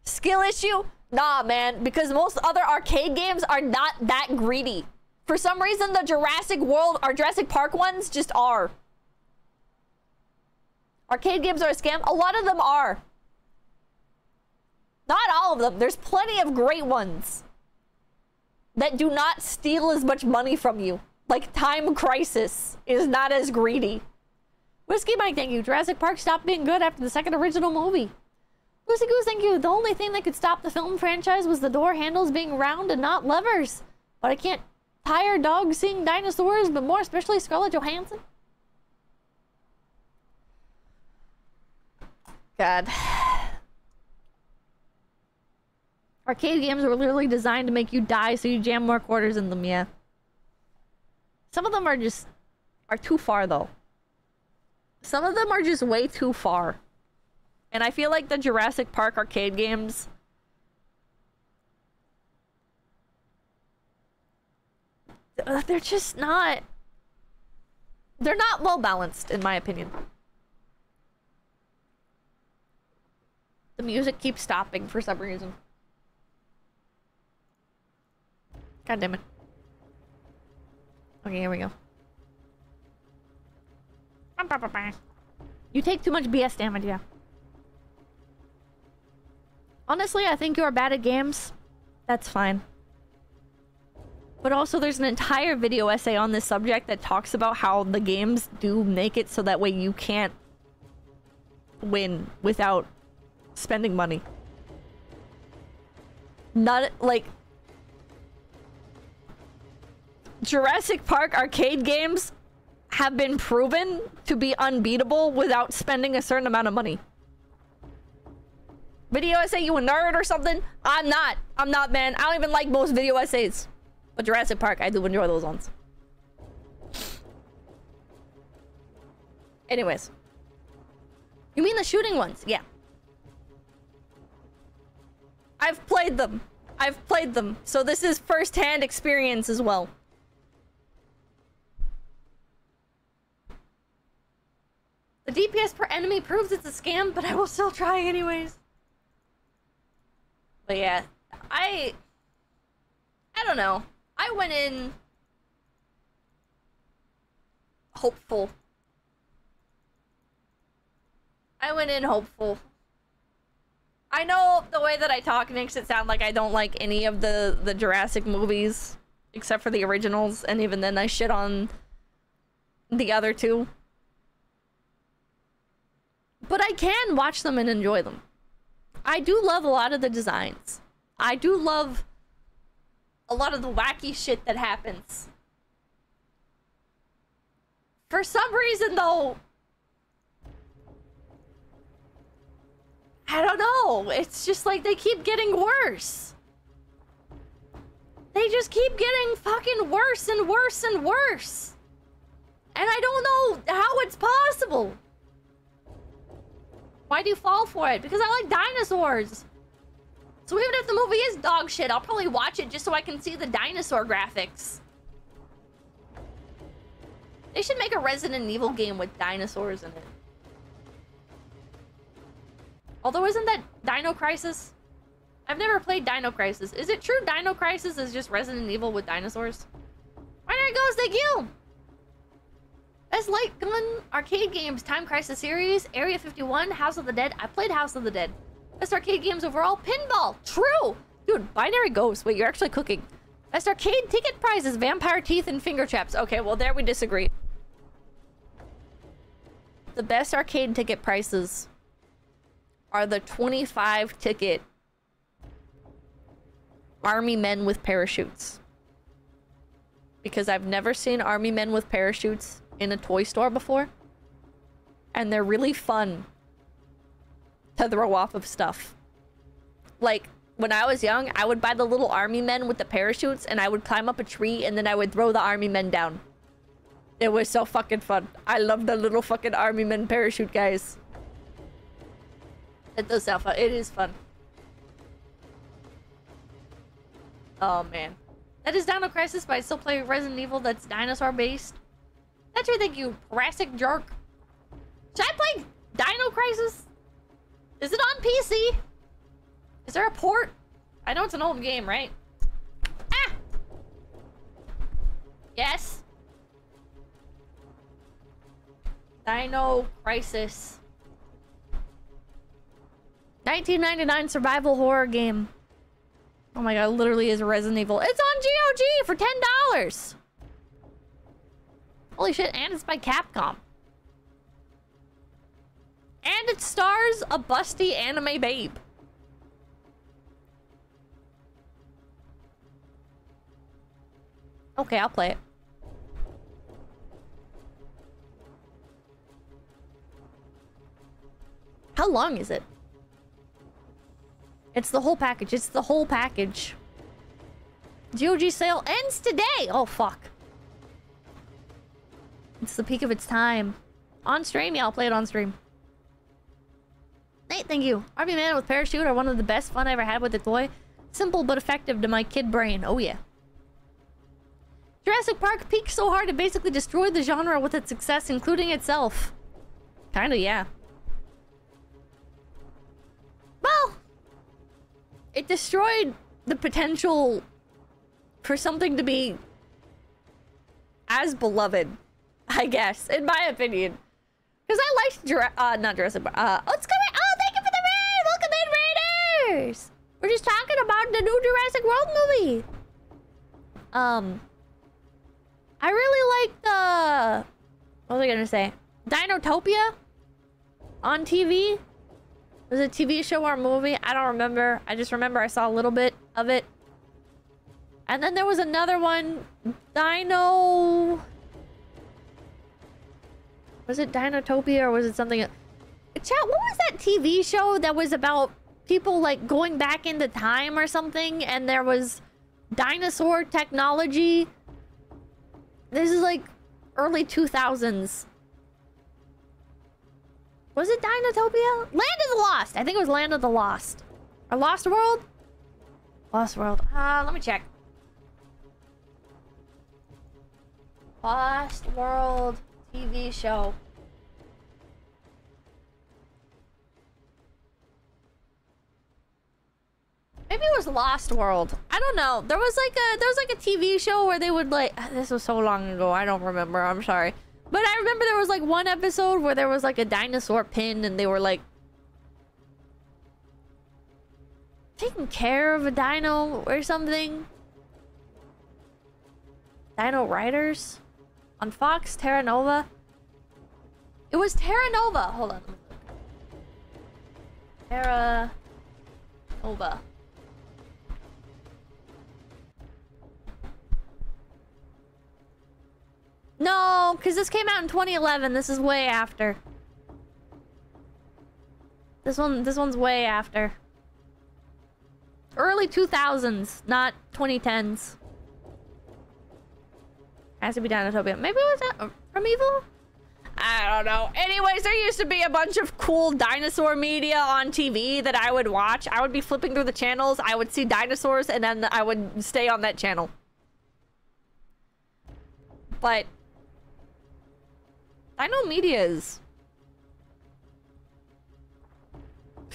Speaker 2: Skill issue? Nah, man, because most other arcade games are not that greedy. For some reason, the Jurassic World or Jurassic Park ones just are. Arcade games are a scam? A lot of them are. Not all of them. There's plenty of great ones that do not steal as much money from you. Like Time Crisis is not as greedy. Whiskey Mike, thank you. Jurassic Park stopped being good after the second original movie. Lucy Goose, thank you. The only thing that could stop the film franchise was the door handles being round and not levers. But I can't tire dogs seeing dinosaurs, but more especially Scarlett Johansson. God. Arcade games were literally designed to make you die, so you jam more quarters in them, yeah. Some of them are too far, though. Some of them are just way too far. And I feel like the Jurassic Park arcade games... they're just not... They're not well balanced, in my opinion. The music keeps stopping for some reason. God damn it. Okay, here we go. You take too much BS damage, yeah. Honestly, I think you're bad at games. That's fine. But also, there's an entire video essay on this subject that talks about how the games do make it so that way you can't win without spending money. Not, like... Jurassic Park arcade games have been proven to be unbeatable without spending a certain amount of money. Video essay, you a nerd or something? I'm not, man. I don't even like most video essays. But Jurassic Park, I do enjoy those ones. Anyways. You mean the shooting ones? Yeah. I've played them. So this is first-hand experience as well. The DPS per enemy proves it's a scam, but I will still try anyways. But yeah, I don't know. I went in hopeful. I know the way that I talk makes it sound like I don't like any of the Jurassic movies, except for the originals, and even then I shit on the other two. But I can watch them and enjoy them. I do love a lot of the designs. I do love a lot of the wacky shit that happens. For some reason, though, I don't know. It's just like they keep getting worse. They just keep getting fucking worse and worse and worse. And I don't know how it's possible. Why do you fall for it? Because I like dinosaurs. So even if the movie is dog shit, I'll probably watch it just so I can see the dinosaur graphics. They should make a Resident Evil game with dinosaurs in it.
Speaker 1: Although, isn't that Dino Crisis? I've never played Dino Crisis. Is it true Dino Crisis is just Resident Evil with dinosaurs? Binary Ghost, thank you! Best light gun arcade games, Time Crisis series, Area 51, House of the Dead. I played House of the Dead. Best arcade games overall, Pinball. True! Dude, Binary Ghost. Wait, you're actually cooking. Best arcade ticket prizes, Vampire Teeth and Finger Traps. Okay, well, there we disagree. The best arcade ticket prices are the 25 ticket army men with parachutes. Because I've never seen army men with parachutes in a toy store before. And they're really fun to throw off of stuff. Like, when I was young, I would buy the little army men with the parachutes and I would climb up a tree and then I would throw the army men down. It was so fucking fun. I love the little fucking army men parachute guys. It does sound fun. It is fun. Oh, man. That is Dino Crisis, but I still play Resident Evil that's dinosaur-based. That's your thank you, Jurassic Jerk. Should I play Dino Crisis? Is it on PC? Is there a port? I know it's an old game, right? Ah! Yes. Dino Crisis. 1999 survival horror game. Oh my god, it literally is Resident Evil. It's on GOG for $10! Holy shit, and it's by Capcom. And it stars a busty anime babe. Okay, I'll play it. How long is it? It's the whole package. It's the whole package. GOG sale ends today! Oh, fuck. It's the peak of its time. On stream? Yeah, I'll play it on stream. Nate, thank you. RB Man with Parachute are one of the best fun I ever had with a toy. Simple but effective to my kid brain. Oh, yeah. Jurassic Park peaked so hard it basically destroyed the genre with its success, including itself. Kinda, yeah. Well, it destroyed the potential for something to be as beloved, I guess, in my opinion. Because I liked not Jurassic Park. Let's go. Oh, thank you for the raid! Welcome in, Raiders! We're just talking about the new Jurassic World movie. I really like the... What was I gonna say? Dinotopia? On TV? Was it a TV show or a movie? I don't remember. I just remember I saw a little bit of it. And then there was another one. Dino... Was it Dinotopia or was it something... Chat, what was that TV show that was about people, like, going back into time or something? And there was dinosaur technology? This is, like, early 2000s. Was it Dinotopia? Land of the Lost! I think it was Land of the Lost. Or Lost World? Lost World. Let me check. Lost World TV show. Maybe it was Lost World. I don't know. There was like a TV show where they would like... This was so long ago. I don't remember. I'm sorry. But I remember there was like one episode where there was like a dinosaur pin and they were like... taking care of a dino or something. Dino Riders? On Fox? Terra Nova? It was Terra Nova. Hold on. Terra Nova. No, because this came out in 2011. This is way after. This one's way after. Early 2000s, not 2010s. Has to be Dinotopia. Maybe it was from Evil? I don't know. Anyways, there used to be a bunch of cool dinosaur media on TV that I would watch. I would be flipping through the channels. I would see dinosaurs and then I would stay on that channel. But Dino Media is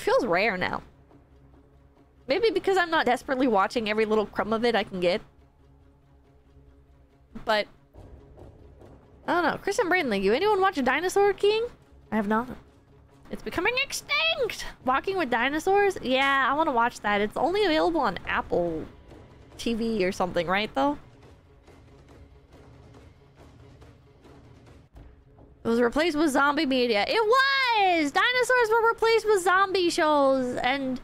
Speaker 2: feels rare now. Maybe because I'm not desperately watching every little crumb of it I can get. But I don't know. Chris and Brayden, thank you. Anyone watch Dinosaur King? I have not. It's becoming extinct! Walking with Dinosaurs? Yeah, I want to watch that. It's only available on Apple TV or something, right, though? It was replaced with zombie media. It was! Dinosaurs were replaced with zombie shows, and...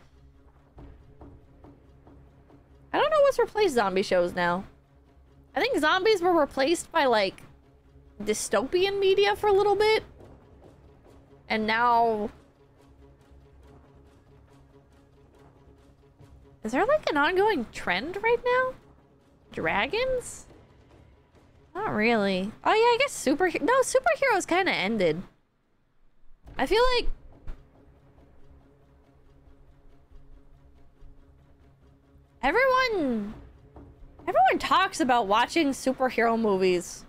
Speaker 2: I don't know what's replaced zombie shows now. I think zombies were replaced by, like, dystopian media for a little bit. And now... Is there, like, an ongoing trend right now? Dragons? Not really. Oh, yeah, I guess superheroes kind of ended. I feel like... Everyone talks about watching superhero movies.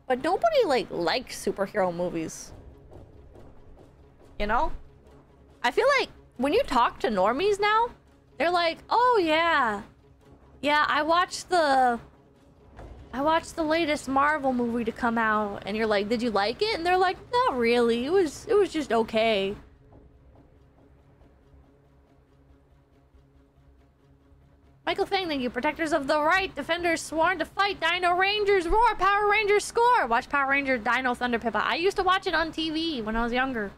Speaker 2: But nobody, like, likes superhero movies. You know? I feel like when you talk to normies now, they're like, oh, yeah. Yeah, I watched the latest Marvel movie to come out. And you're like, did you like it? And they're like, not really. It was just okay. Michael Fang, thank you. Protectors of the right. Defenders sworn to fight. Dino Rangers roar. Power Rangers score. Watch Power Ranger Dino Thunder Pippa. I used to watch it on TV when I was younger.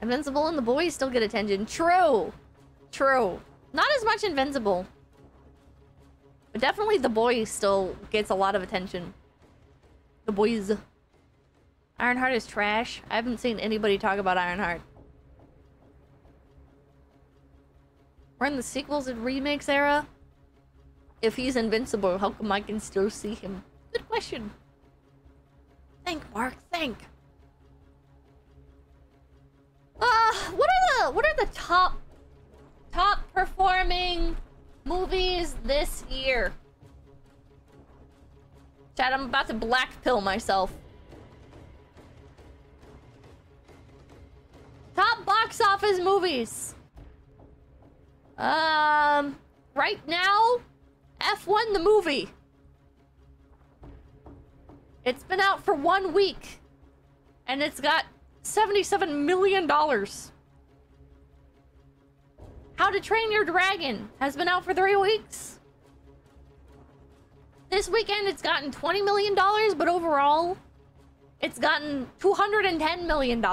Speaker 2: Invincible and the boys still get attention. True. True. Not as much Invincible. But definitely the boys still gets a lot of attention. The boys. Ironheart is trash. I haven't seen anybody talk about Ironheart. We're in the sequels and remakes era. If he's invincible, how come I can still see him? Good question. Thank Mark, thank. What are the top performing movies this year? Chad, I'm about to black pill myself. Top box office movies. Right now, F1 the movie. It's been out for 1 week. And it's got $77 million. How to Train Your Dragon has been out for 3 weeks. This weekend it's gotten $20 million, but overall, it's gotten $210 million.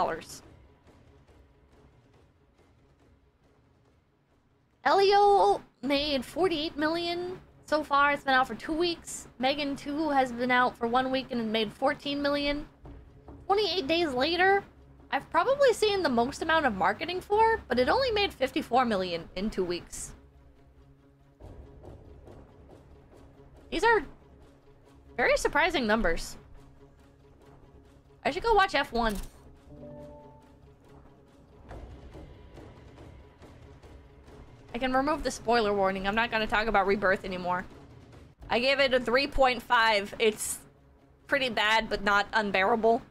Speaker 2: Elio made 48 million so far. It's been out for 2 weeks. Megan 2 has been out for 1 week and it made 14 million. 28 days later, I've probably seen the most amount of marketing for, but it only made 54 million in 2 weeks. These are very surprising numbers. I should go watch F1. I can remove the spoiler warning. I'm not going to talk about Rebirth anymore. I gave it a 3.5. It's pretty bad, but not unbearable.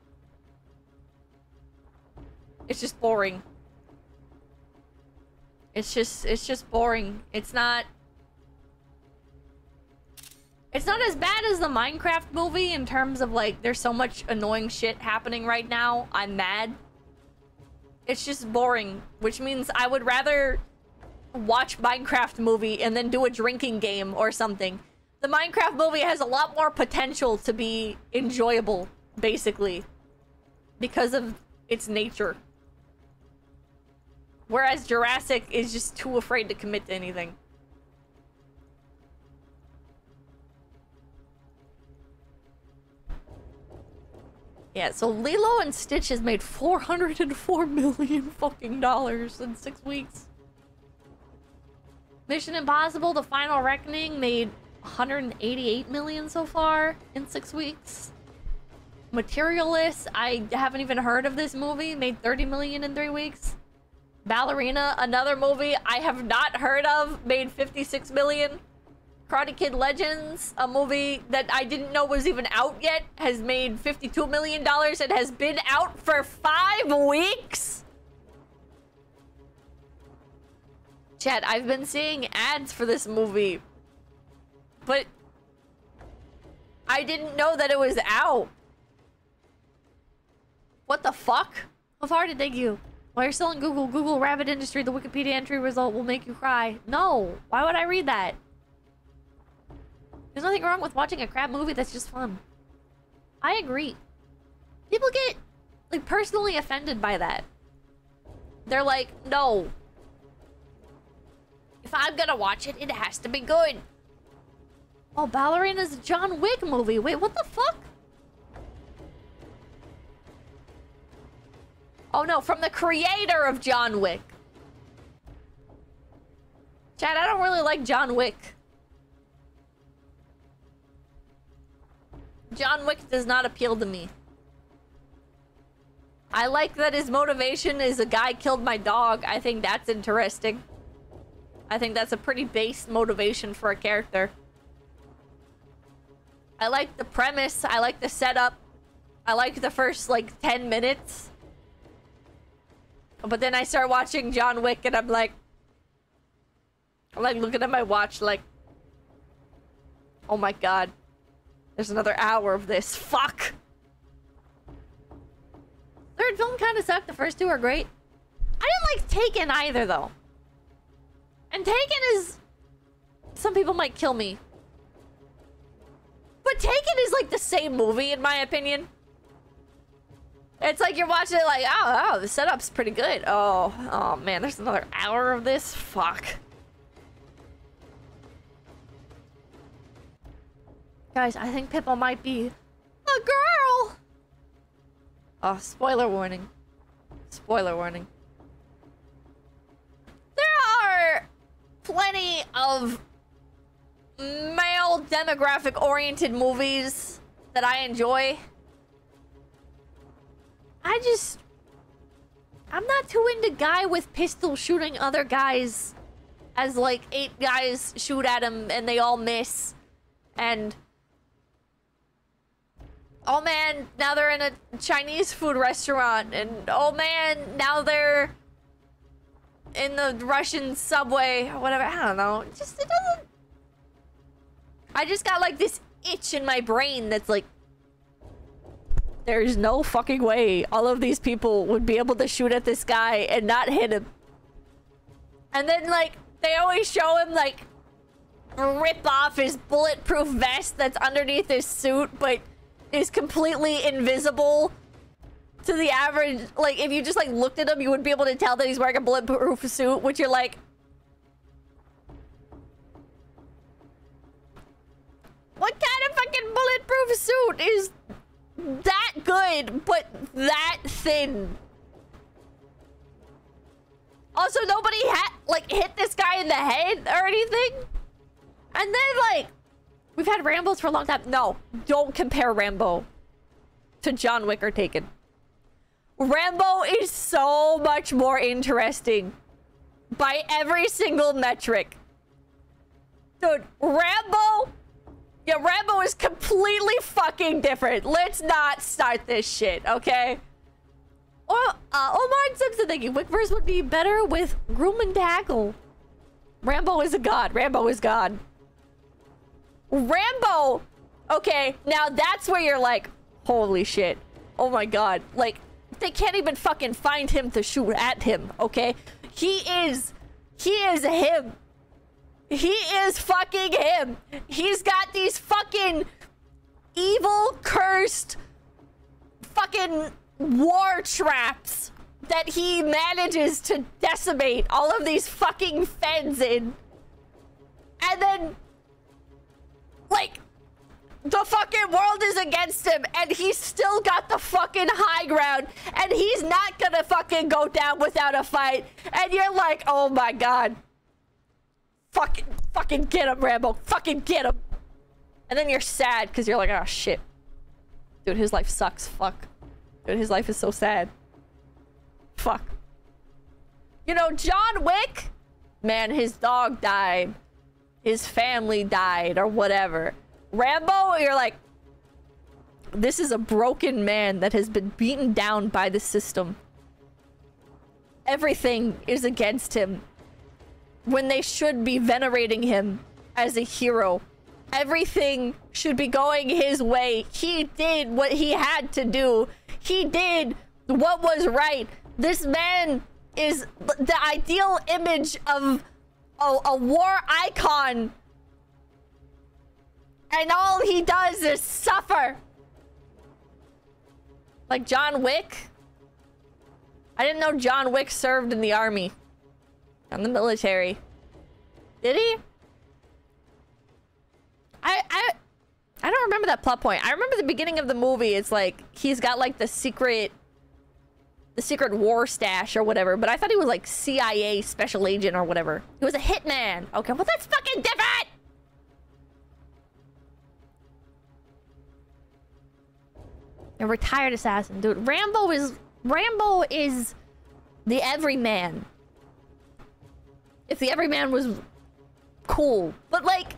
Speaker 2: It's just boring. It's just boring. It's not as bad as the Minecraft movie in terms of, like, there's so much annoying shit happening right now. I'm mad. It's just boring, which means I would rather watch Minecraft movie and then do a drinking game or something. The Minecraft movie has a lot more potential to be enjoyable, basically, because of its nature. Whereas Jurassic is just too afraid to commit to anything. Yeah, so Lilo and Stitch has made $404 million fucking dollars in 6 weeks. Mission Impossible: The Final Reckoning made 188 million so far in 6 weeks. Materialist, I haven't even heard of this movie, made 30 million in 3 weeks. Ballerina, another movie I have not heard of, made 56 million.
Speaker 1: Karate Kid Legends, a movie that I didn't know was even out yet, has made $52 million and has been out for 5 weeks? Chat, I've been seeing ads for this movie, but I didn't know that it was out. What the fuck? How far did they take you? While you're still on Google, Google rabbit industry, the Wikipedia entry result will make you cry. No, why would I read that? There's nothing wrong with watching a crap movie that's just fun. I agree. People get, like, personally offended by that. They're like, no. If I'm gonna watch it, it has to be good. Oh, Ballerina's a John Wick movie. Wait, what the fuck? Oh no, from the creator of John Wick. Chad, I don't really like John Wick. John Wick does not appeal to me. I like that his motivation is a guy killed my dog. I think that's interesting. I think that's a pretty base motivation for a character. I like the premise. I like the setup. I like the first, like, 10 minutes. But then I start watching John Wick and I'm like looking at my watch like, oh my god, there's another hour of this. Fuck. Third film kind of sucked. The first 2 are great. I didn't like Taken either though. And Taken is, some people might kill me, but Taken is like the same movie in my opinion. It's like you're watching it like, oh, the setup's pretty good. Oh man, there's another hour of this? Fuck. Guys, I think Pippa might be a girl. Oh, spoiler warning. Spoiler warning. There are plenty of male demographic-oriented movies that I enjoy. I'm not too into guy with pistol shooting other guys as like 8 guys shoot at him and they all miss. And oh man, now they're in a Chinese food restaurant. And oh man, now they're in the Russian subway or whatever. I don't know. It doesn't... I just got like this itch in my brain that's like, there's no fucking way all of these people would be able to shoot at this guy and not hit him. And then, like, they always show him, like, rip off his bulletproof vest that's underneath his suit, but is completely invisible to the average. Like, if you just, like, looked at him, you would be able to tell that he's wearing a bulletproof suit, which you're like... What kind of fucking bulletproof suit is... that good, but that thin? Also, nobody hit this guy in the head or anything. And then, like, we've had Rambos for a long time. No, don't compare Rambo to John Wick or Taken. Rambo is so much more interesting by every single metric. Dude, Rambo... yeah, Rambo is completely fucking different. Let's not start this shit, okay? Or, Omar Simpson thinking Wickverse would be better with Groom and Tackle. Rambo is a god. Rambo is god. Rambo! Okay, now that's where you're like, holy shit. Oh my god. Like, they can't even fucking find him to shoot at him, okay? He is him. He is fucking him. He's got these fucking evil, cursed, fucking war traps that he manages to decimate all of these fucking feds in. And then, like, the fucking world is against him and he's still got the fucking high ground and he's not gonna fucking go down without a fight. And you're like, oh my god. Fucking get him, Rambo. Fucking get him. And then you're sad because you're like, oh shit. Dude, his life sucks. Fuck. Dude, his life is so sad. Fuck. You know, John Wick? Man, his dog died.
Speaker 2: his family died or whatever. Rambo, you're like, this is a broken man that has been beaten down by the system. Everything is against him when they should be venerating him as a hero. Everything should be going his way. He did what he had to do. He did what was right. This man is the ideal image of a war icon. And all he does is suffer. Like John Wick. I didn't know John Wick served in the army. In the military. Did he? I don't remember that plot point. I remember the beginning of the movie. It's like he's got like the secret war stash or whatever. But I thought he was like CIA special agent or whatever. He was a hitman. Okay, well that's fucking different. A retired assassin, dude. Rambo is the everyman. If the everyman was cool, but like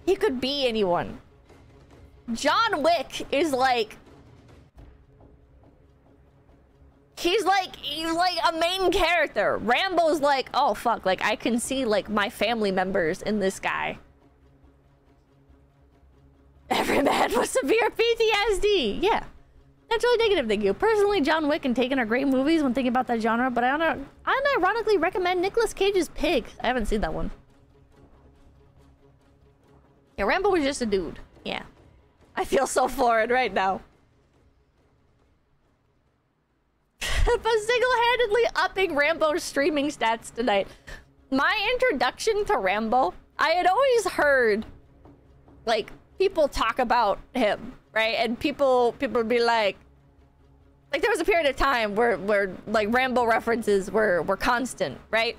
Speaker 2: he could be anyone. John Wick is like he's like a main character. Rambo's like, oh fuck, like I can see like my family members in this guy. Every man with severe PTSD. Yeah. That's really negative, thank you. Personally, John Wick and Taken are great movies when thinking about that genre, but I unironically recommend Nicolas Cage's Pig. I haven't seen that one. Yeah, Rambo was just a dude. Yeah. I feel so florid right now. But single-handedly upping Rambo's streaming stats tonight. My introduction to Rambo, I had always heard, like, people talk about him, right? And people would be like there was a period of time where like Rambo references were constant, right?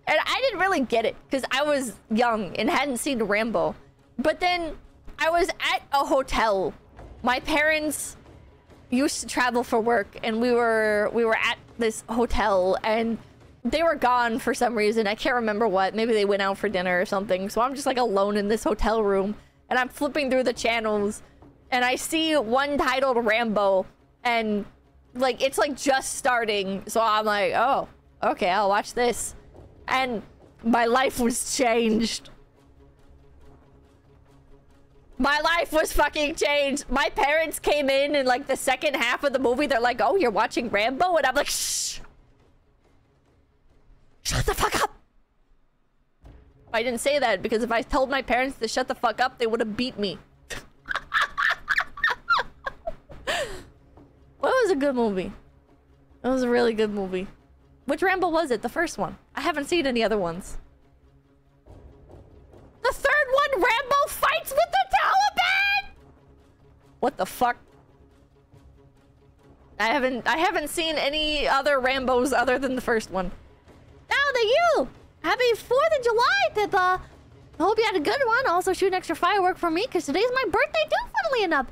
Speaker 2: And I didn't really get it because I was young and hadn't seen Rambo. But then I was at a hotel. My parents used to travel for work, and we were at this hotel, and they were gone for some reason. I can't remember what. Maybe they went out for dinner or something. So I'm just like alone in this hotel room, and I'm flipping through the channels, and I see one titled Rambo, and like it's like just starting. So I'm like, oh, okay, I'll watch this. And my life was changed. My life was fucking changed. My parents came in like the second half of the movie. They're like, oh, you're watching Rambo? And I'm like, shh. Shut the fuck up. I didn't say that because if I told my parents to shut the fuck up, they would have beat me. Well, it was a good movie. It was a really good movie. Which Rambo was it? The first one. I haven't seen any other ones. The third one, Rambo fights with the Taliban? What the fuck? I haven't seen any other Rambos other than the first one. Now to you! Happy 4th of July, Pippa! I hope you had a good one. Also, shoot an extra firework for me, because today's my birthday too, funnily enough.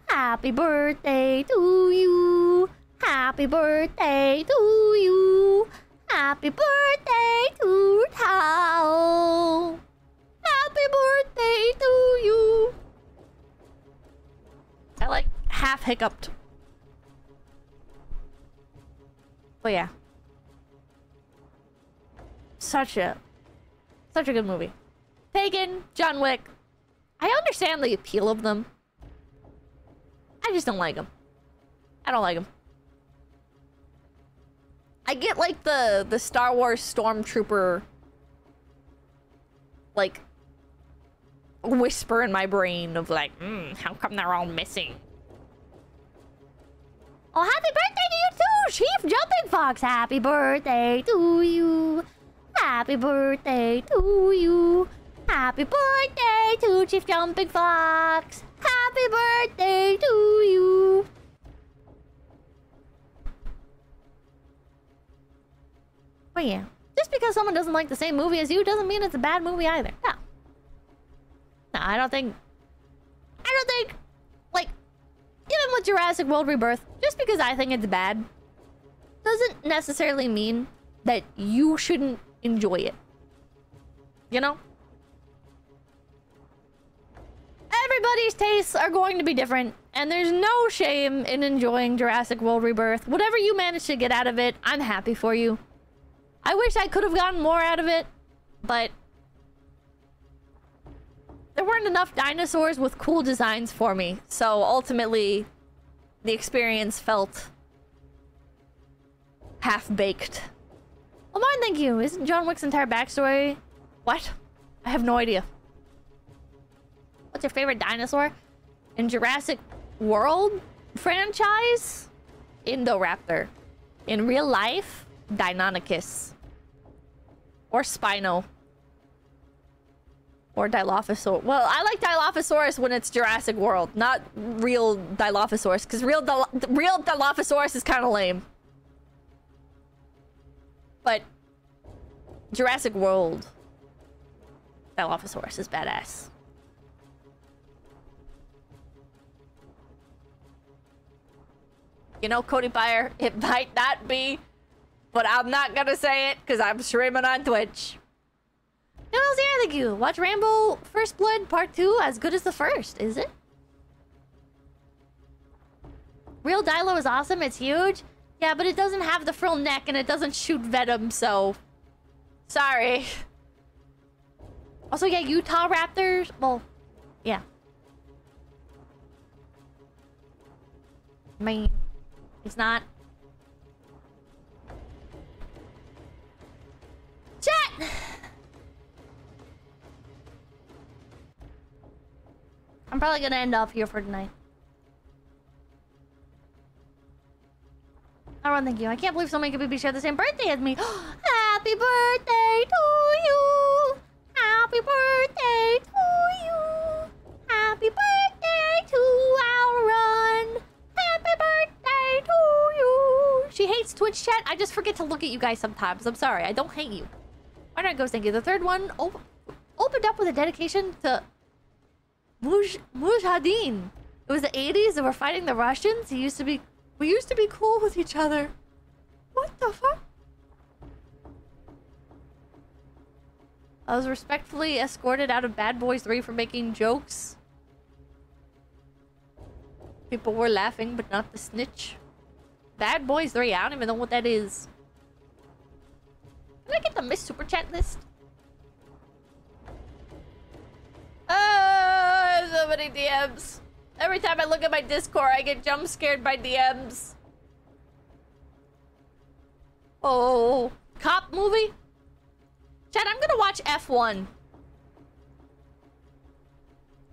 Speaker 2: Happy birthday to you. Happy birthday to you. Happy birthday to Tao. Happy birthday to you. I like half hiccuped. But yeah. Such a good movie. Taken, John Wick. I understand the appeal of them. I just don't like them. I don't like them. I get like the Star Wars Stormtrooper like whisper in my brain of like, how come they're all missing? Oh, happy birthday to you too, Chief Jumping Fox. Happy birthday to you. Happy birthday to you. Happy birthday to Chief Jumping Fox. Happy birthday to you. But yeah, just because someone doesn't like the same movie as you doesn't mean it's a bad movie either. No. No, I don't think, like, even with Jurassic World Rebirth, just because I think it's bad, doesn't necessarily mean that you shouldn't enjoy it. You know? Everybody's tastes are going to be different, and there's no shame in enjoying Jurassic World Rebirth. Whatever you manage to get out of it, I'm happy for you. I wish I could have gotten more out of it, but there weren't enough dinosaurs with cool designs for me, so ultimately the experience felt half-baked. Lamar, thank you. Isn't John Wick's entire backstory... What? I have no idea. What's your favorite dinosaur? In Jurassic World franchise? Indoraptor. In real life? Deinonychus. Or Spino. Or Dilophosaurus. Well, I like Dilophosaurus when it's Jurassic World, not real Dilophosaurus, because real Dilophosaurus is kind of lame. But Jurassic World Dilophosaurus is badass. You know, Cody Byer, it might not be, but I'm not gonna say it because I'm streaming on Twitch. Noodles here, thank you. Watch Rambo First Blood Part 2 as good as the first, is it? Real Dilo is awesome, it's huge. Yeah, but it doesn't have the frill neck and it doesn't shoot venom, so... Sorry. Also, yeah, Utah Raptors, well, yeah. I mean, it's not... Chat! I'm probably gonna end off here for tonight. Everyone, thank you. I can't believe so many people share the same birthday as me. Happy birthday to you! Happy birthday to you! Happy birthday to our run! Happy birthday to you! She hates Twitch chat. I just forget to look at you guys sometimes. I'm sorry. I don't hate you. Why not Ghost? Thank you. The third one opened up with a dedication to Mujahideen. It was the 80s. They were fighting the Russians. We used to be cool with each other. What the fuck? I was respectfully escorted out of Bad Boys 3 for making jokes. People were laughing, but not the snitch. Bad Boys 3, I don't even know what that is. Can I get the Miss Super Chat list? So many DMs. Every time I look at my Discord, I get jump scared by DMs. Oh, cop movie? Chat, I'm gonna watch F1.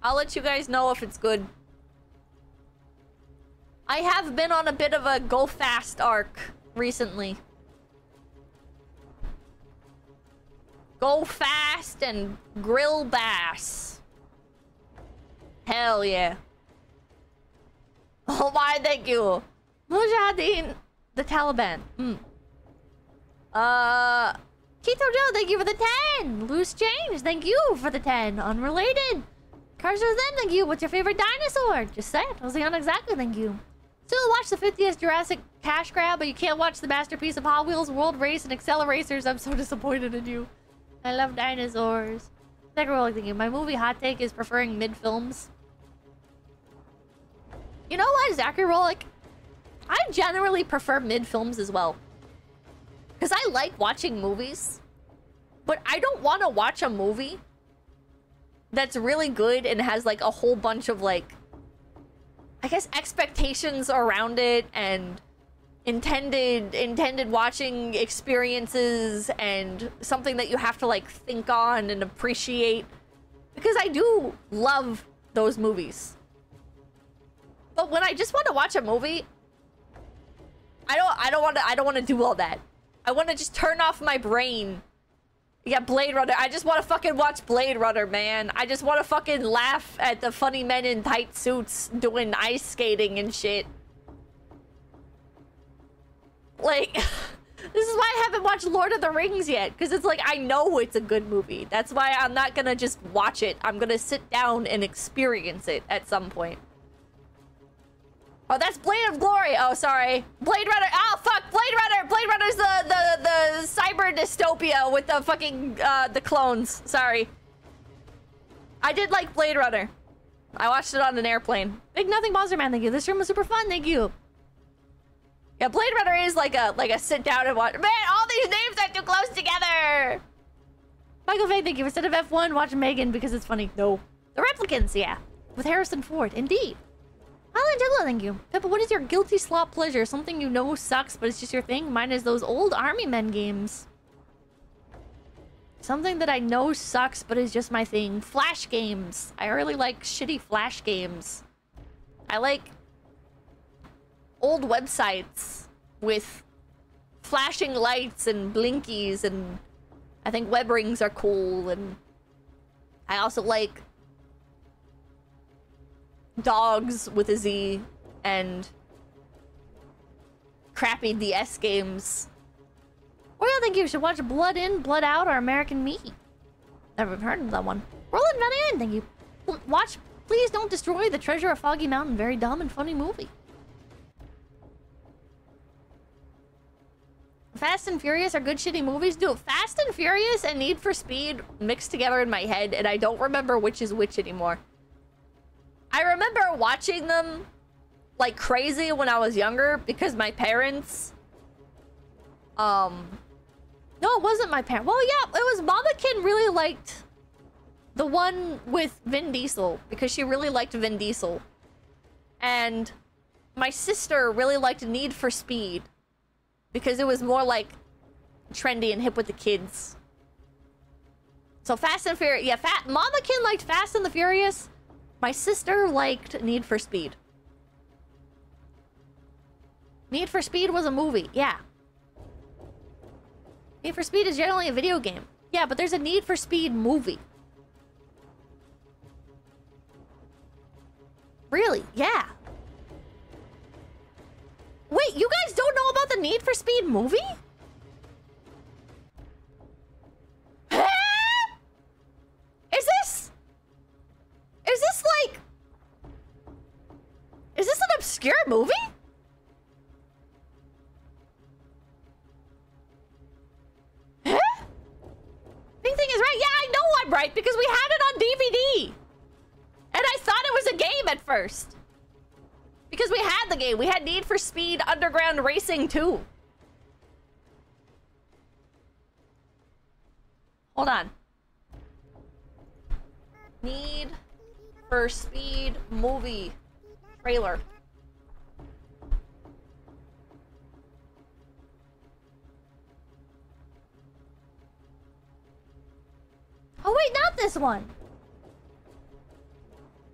Speaker 2: I'll let you guys know if it's good. I have been on a bit of a go fast arc recently. Go fast and grill bass. Hell yeah. Oh my, thank you. Mujahideen, the Taliban. Keto Joe, thank you for the 10. Loose Change, thank you for the 10. Unrelated. Carson Zen, thank you. What's your favorite dinosaur? Just say it. Oceana exactly, thank you. Still watch the 50th Jurassic Cash Grab, but you can't watch the masterpiece of Hot Wheels, World Race, and Acceleracers. I'm so disappointed in you. I love dinosaurs. Second roll, thank you. My movie hot take is preferring mid-films. You know what, Zachary Rolick? I generally prefer mid-films as well. Because I like watching movies. But I don't want to watch a movie that's really good and has like a whole bunch of like, I guess, expectations around it and intended watching experiences and something that you have to like think on and appreciate. Because I do love those movies. But when I just want to watch a movie, I don't want to do all that. I want to just turn off my brain. Yeah, Blade Runner. I just want to fucking watch Blade Runner, man. I just want to fucking laugh at the funny men in tight suits doing ice skating and shit. Like, this is why I haven't watched Lord of the Rings yet. Because it's like, I know it's a good movie. That's why I'm not gonna just watch it. I'm gonna sit down and experience it at some point. Oh, that's Blade of Glory. Oh, sorry. Blade Runner. Oh, fuck. Blade
Speaker 1: Blade Runner. Blade Runner's the cyber dystopia with the fucking the clones. Sorry. I did like Blade Runner. I watched it on an airplane. Big Nothing Monster Man, thank you. This room was super fun, thank you. Yeah, Blade Runner is like a sit down and watch. Man, all these names are too close together. Michael Faye, thank you. Instead of F1, watch Megan because it's funny. No. The Replicants, yeah. With Harrison Ford, indeed. Highland Jello, thank you. Peppa, what is your guilty slop pleasure? Something you know sucks, but it's just your thing? Mine is those old Army Men games. Something that I know sucks, but is just my thing. Flash games. I really like shitty Flash games. I like old websites with flashing lights and blinkies, and I think web rings are cool, and I also like dogs with a Z and crappy DS games. Well, I think you should watch Blood In, Blood Out, or American Me. Never heard of that one. Roland Van Ann, thank you. Watch Please Don't Destroy the Treasure of Foggy Mountain. Very dumb and funny movie. Fast and Furious are good shitty movies. Dude, Fast and Furious and Need for Speed mixed together in my head, and I don't remember which is which anymore. I remember watching them like crazy when I was younger because my parents... No, it wasn't my parents. Well, yeah, it was Mamakin really liked the one with Vin Diesel because she really liked Vin Diesel. And my sister really liked Need for Speed because it was more like trendy and hip with the kids. So Fast and Furious, yeah, Mamakin liked Fast and the Furious. My sister liked Need for Speed. Need for Speed was a movie, yeah. Need for Speed is generally a video game. Yeah, but there's a Need for Speed movie. Really? Yeah. Wait, you guys don't know about the Need for Speed movie? Is this an obscure movie? Huh? Big Thing is right. Yeah, I know I'm right because we had it on DVD. And I thought it was a game at first. Because we had the game. We had Need for Speed Underground Racing 2. Hold on. Need for Speed movie trailer. Oh wait, not this one.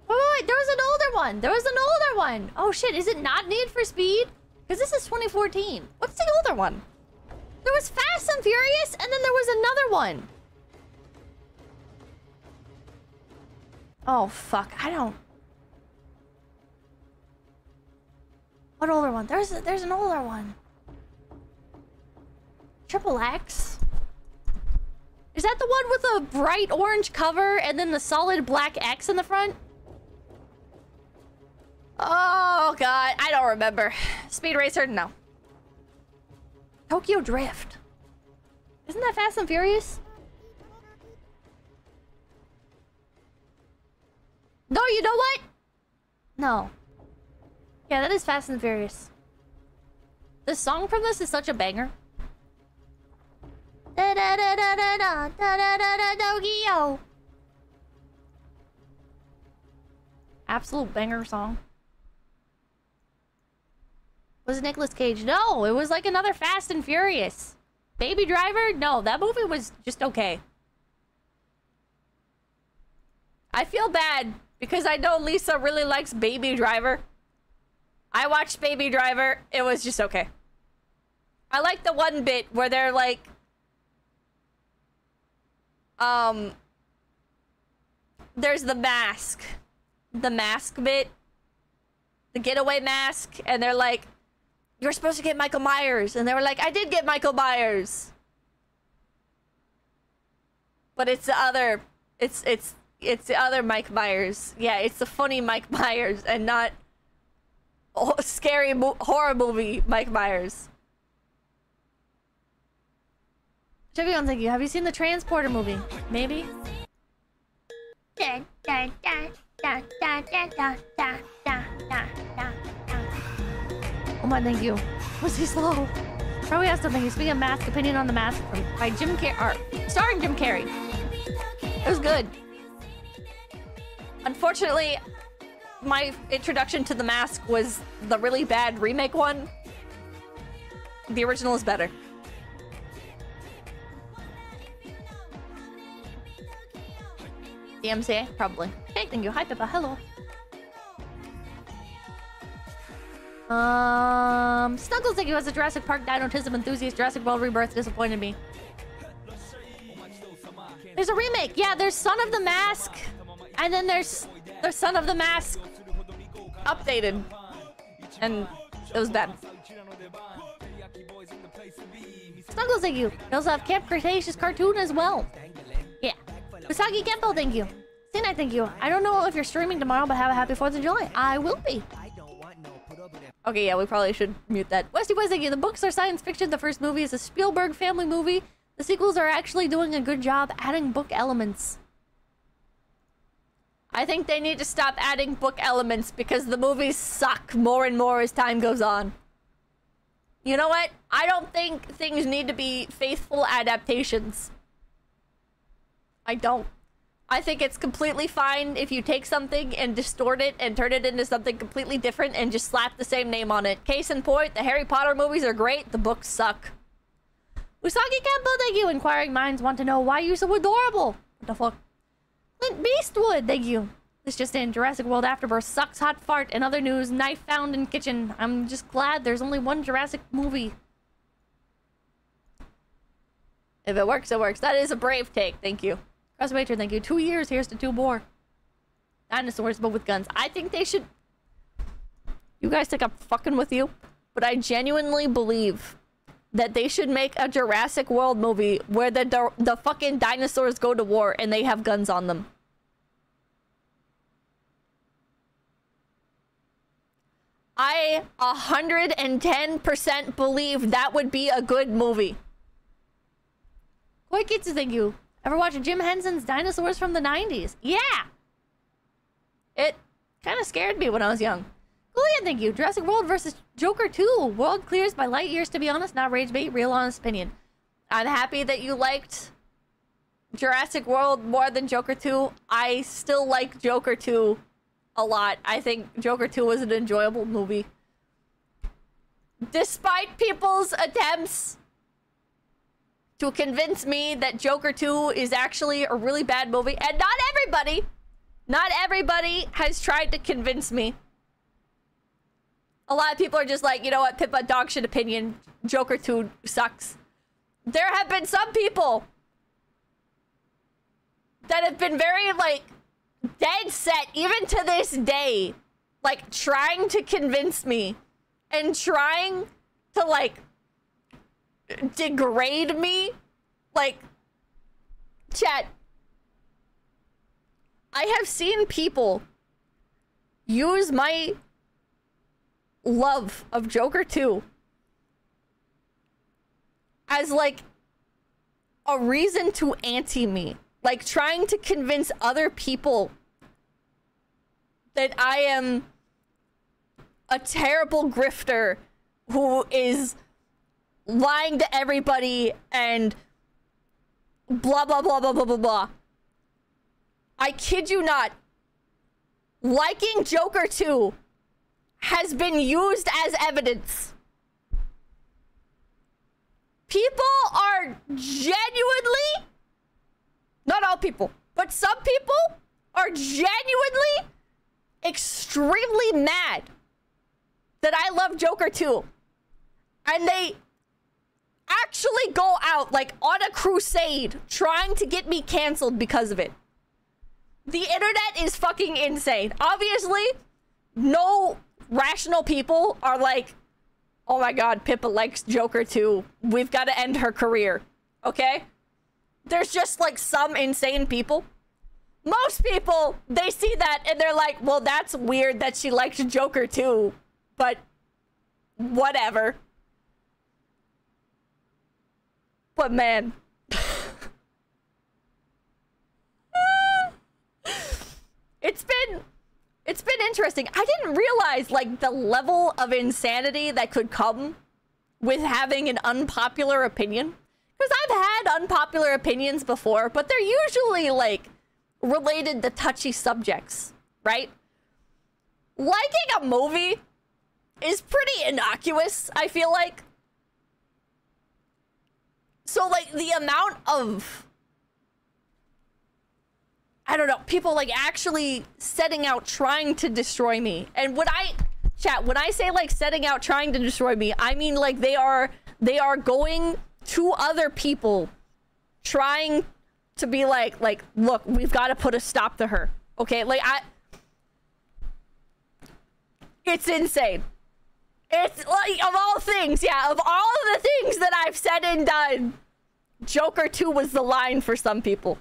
Speaker 1: Wait, there was an older one. There was an older one. Oh shit, is it not Need for Speed? Because this is 2014. What's the older one? There was Fast and Furious, and then there was another one. Oh fuck, I don't... What older one? There's an older one. Triple X? Is that the one with a bright orange cover and then the solid black X in the front? Oh god, I don't remember. Speed Racer? No. Tokyo Drift. Isn't that Fast and Furious? No, you know what? No. Yeah, that is Fast and Furious. The song from this is such a banger. Da da da da da da da da da da Tokyo. Absolute banger song. Was it Nicolas Cage? No, it was like another Fast and Furious. Baby Driver? No, that movie was just okay. I feel bad because I know Lisa really likes Baby Driver. I watched Baby Driver. It was just okay. I like the one bit where they're like... There's the mask. The mask bit. The getaway mask. And they're like, you're supposed to get Michael Myers. And they were like, I did get Michael Myers. But it's the other... It's the other Mike Myers. Yeah, it's the funny Mike Myers and not... scary horror movie Mike Myers. Trivion, thank you. Have you seen the Transporter movie? Maybe? Oh my, thank you. Was he slow? Probably has something. Speaking of Mask, opinion on the Mask by Jim Carrey, starring Jim Carrey. It was good. Unfortunately, my introduction to the Mask was the really bad remake one. The original is better. DMCA? Probably. Hey, thank you. Hi, Pippa. Hello. Snuggles, thank you. As a Jurassic Park Dinotism enthusiast, Jurassic World Rebirth disappointed me. There's a remake. Yeah, there's Son of the Mask. And then there's Son of the Mask updated. And it was bad. Snuggles, thank you. We also have Camp Cretaceous cartoon as well. Yeah. Usagi Kempo, thank you. Sinai, thank you. I don't know if you're streaming tomorrow, but have a happy 4th of July. I will be. Okay, yeah, we probably should mute that. Westy Boys, thank you. The books are science fiction. The first movie is a Spielberg family movie. The sequels are actually doing a good job adding book elements. I think they need to stop adding book elements because the movies suck more and more as time goes on. You know what? I don't think things need to be faithful adaptations. I don't. I think it's completely fine if you take something and distort it and turn it into something completely different and just slap the same name on it. Case in point, the Harry Potter movies are great, the books suck. Usagi Kempo, thank you. Inquiring minds want to know why you're so adorable. What the fuck? Clint Beastwood, thank you. This just in, Jurassic World Afterbirth sucks, hot fart. In other news, knife found in kitchen. I'm just glad there's only one Jurassic movie. If it works, it works. That is a brave take, thank you. Crossmater, thank you. 2 years, here's to 2 more. Dinosaurs, but with guns. I think they should... You guys think I'm fucking with you? But I genuinely believe that they should make a Jurassic World movie where the fucking dinosaurs go to war and they have guns on them. I 110% believe that would be a good movie. Koi Kitsu, thank you. Ever watch Jim Henson's Dinosaurs from the 90s? Yeah! It kind of scared me when I was young. Julian, thank you. Jurassic World versus Joker 2. World clears by light years, to be honest. Not rage bait, real honest opinion. I'm happy that you liked Jurassic World more than Joker 2. I still like Joker 2 a lot. I think Joker 2 was an enjoyable movie. Despite people's attempts to convince me that Joker 2 is actually a really bad movie. And not everybody has tried to convince me. A lot of people are just like, you know what, Pippa, dog shit opinion. Joker 2 sucks. There have been some people that have been very, like, dead set, even to this day, like, trying to convince me and trying to, like, degrade me. Like, chat, I have seen people use my love of Joker 2 as, like, a reason to anti me. Like, trying to convince other people that I am a terrible grifter who is lying to everybody and blah, blah, blah, blah, blah, blah, blah. I kid you not. Liking Joker 2 has been used as evidence. People are genuinely, not all people, but some people are genuinely extremely mad that I love Joker 2. And they actually go out, like, on a crusade trying to get me canceled because of it. The internet is fucking insane. Obviously, no rational people are like, oh my god, Pippa likes Joker 2. We've got to end her career. Okay? There's just, like, some insane people. Most people, they see that and they're like, well, that's weird that she likes Joker 2. But whatever. But man,
Speaker 2: It's been interesting. I didn't realize, like, the level of insanity that could come with having an unpopular opinion. Because I've had unpopular opinions before, but they're usually, like, related to touchy subjects, right? Liking a movie is pretty innocuous, I feel like. So, like, the amount of, I don't know, people, like, actually setting out trying to destroy me. And when I say, like, setting out trying to destroy me, I mean, like, they are going to other people trying to be like, look, we've got to put a stop to her. Okay? Like, it's insane. It's, like, of all things, yeah, of all of the things that I've said and done, Joker 2 was the line for some people.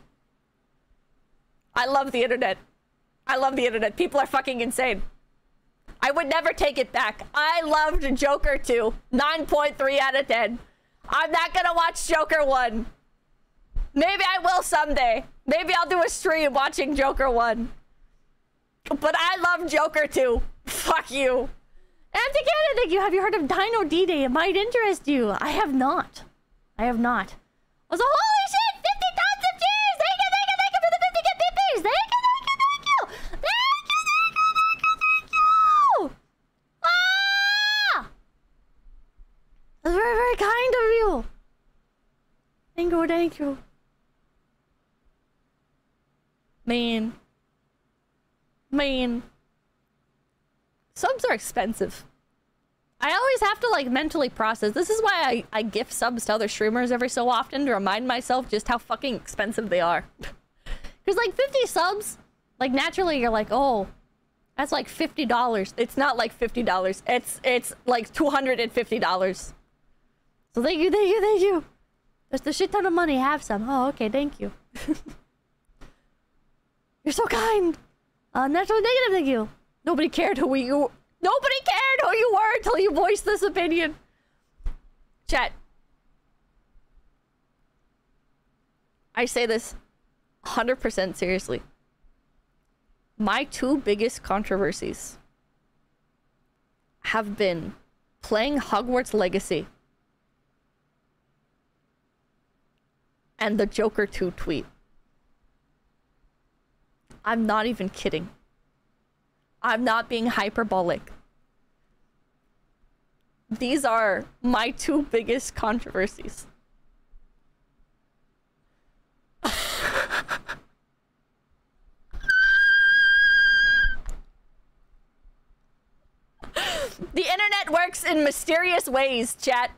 Speaker 2: I love the internet. I love the internet. People are fucking insane. I would never take it back. I loved Joker 2. 9.3 out of 10. I'm not gonna watch Joker 1. Maybe I will someday. Maybe I'll do a stream watching Joker 1. But I love Joker 2. Fuck you. And to get it, thank you. Have you heard of Dino D-Day? It might interest you. I have not. I have not. I was like, holy shit! 50 tons of cheers! Thank you for the 50 get pippies! Thank you! Ah! That's very, very kind of you. Thank you. Man. Subs are expensive. I always have to, like, mentally process. This is why I gift subs to other streamers every so often to remind myself just how fucking expensive they are. Because, like, 50 subs, like, naturally you're like, oh, that's like $50. It's not like $50. It's like $250. So thank you. That's a shit ton of money. Have some. Oh, okay, thank you. You're so kind. Naturally negative, thank you. Nobody cared who you were until you voiced this opinion. Chat. I say this 100% seriously. My two biggest controversies have been playing Hogwarts Legacy and the Joker 2 tweet. I'm not even kidding. I'm not being hyperbolic. These are my two biggest controversies. The internet works in mysterious ways, chat.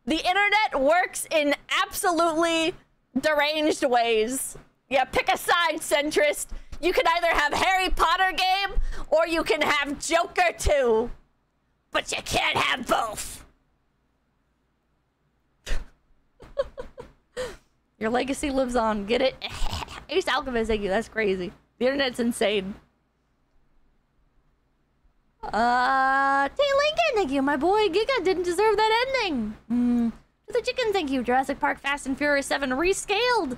Speaker 2: The internet works in absolutely deranged ways. Yeah, pick a side, centrist. You can either have Harry Potter game or you can have Joker 2. But you can't have both. Your legacy lives on. Get it? 𝐒𝐤𝐢𝐚𝐥, thank you. That's crazy. The internet's insane. Tay Lincoln, thank you. My boy Giga didn't deserve that ending. To the chicken, thank you. Jurassic Park Fast and Furious 7 rescaled.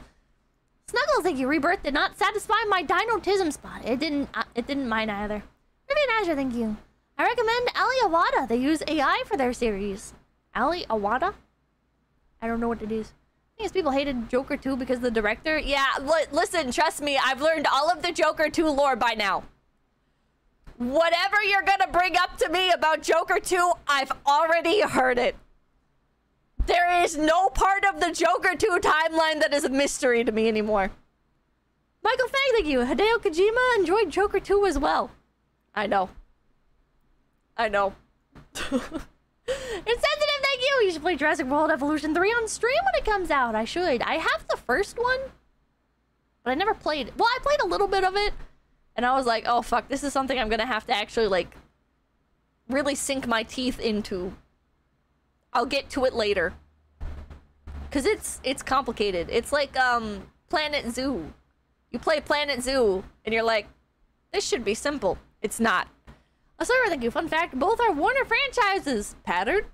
Speaker 2: Snuggles, thank you. Rebirth did not satisfy my dinotism spot. It didn't mine either. Vivian Azure, thank you. I recommend Ali Awada. They use AI for their series. Ali Awada? I don't know what it is. I guess people hated Joker 2 because of the director. Yeah, listen, trust me. I've learned all of the Joker 2 lore by now. Whatever you're gonna bring up to me about Joker 2, I've already heard it. There is no part of the Joker 2 timeline that is a mystery to me anymore. Michael Fang, thank you. Hideo Kojima enjoyed Joker 2 as well. I know. Insensitive, thank you. You should play Jurassic World Evolution 3 on stream when it comes out. I should. I have the first one, but I never played it. Well, I played a little bit of it, and I was like, oh, fuck. This is something I'm gonna have to actually, like, really sink my teeth into. I'll get to it later. Because it's complicated. It's like, Planet Zoo. You play Planet Zoo, and you're like, this should be simple. It's not. Sorry, thank you. Fun fact, both are Warner franchises. Pattern.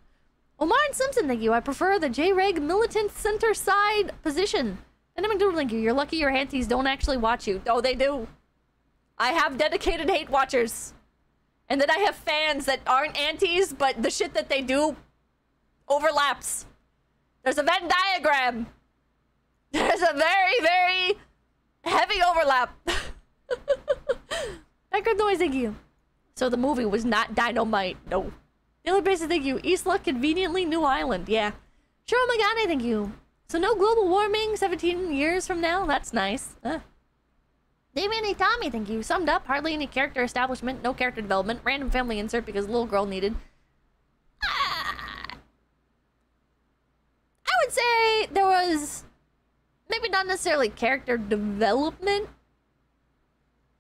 Speaker 2: Omar and Simpson, thank you. I prefer the J-Reg militant center side position. And I'm doing thank you. You're lucky your aunties don't actually watch you. Oh, they do.
Speaker 1: I have dedicated hate watchers. And then I have fans that aren't antis, but the shit that they do overlaps. There's a Venn diagram. There's a very, very heavy overlap. Background noise, thank you. So the movie was not Dynamite, no. Daily Basis, thank you. Isla, conveniently New Island, yeah. Shiro Magane, thank you. So no global warming 17 years from now? That's nice. Damien Itami, thank you. Summed up, hardly any character establishment, no character development, random family insert because little girl needed. I would say there was maybe not necessarily character development,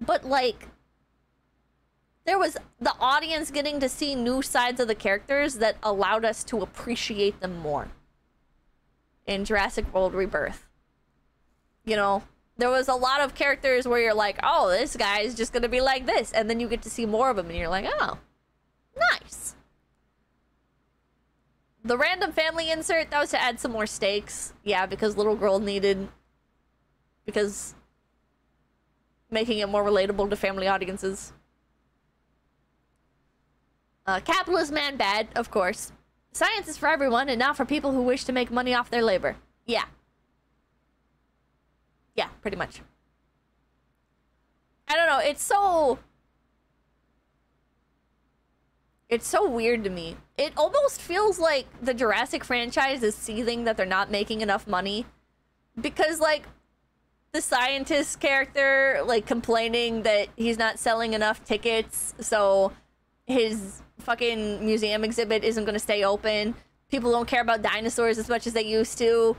Speaker 1: but like there was the audience getting to see new sides of the characters that allowed us to appreciate them more. In Jurassic World Rebirth, you know, there was a lot of characters where you're like, oh, this guy's just gonna be like this, and then you get to see more of him and you're like, oh, nice. The random family insert, that was to add some more stakes. Yeah, because little girl needed, because making it more relatable to family audiences. Capitalist man bad, of course. Science is for everyone and not for people who wish to make money off their labor. Yeah. Yeah, pretty much. I don't know, it's so weird to me. It almost feels like the Jurassic franchise is seething that they're not making enough money. Because, like, the scientist character, like, complaining that he's not selling enough tickets, so his fucking museum exhibit isn't going to stay open. People don't care about dinosaurs as much as they used to.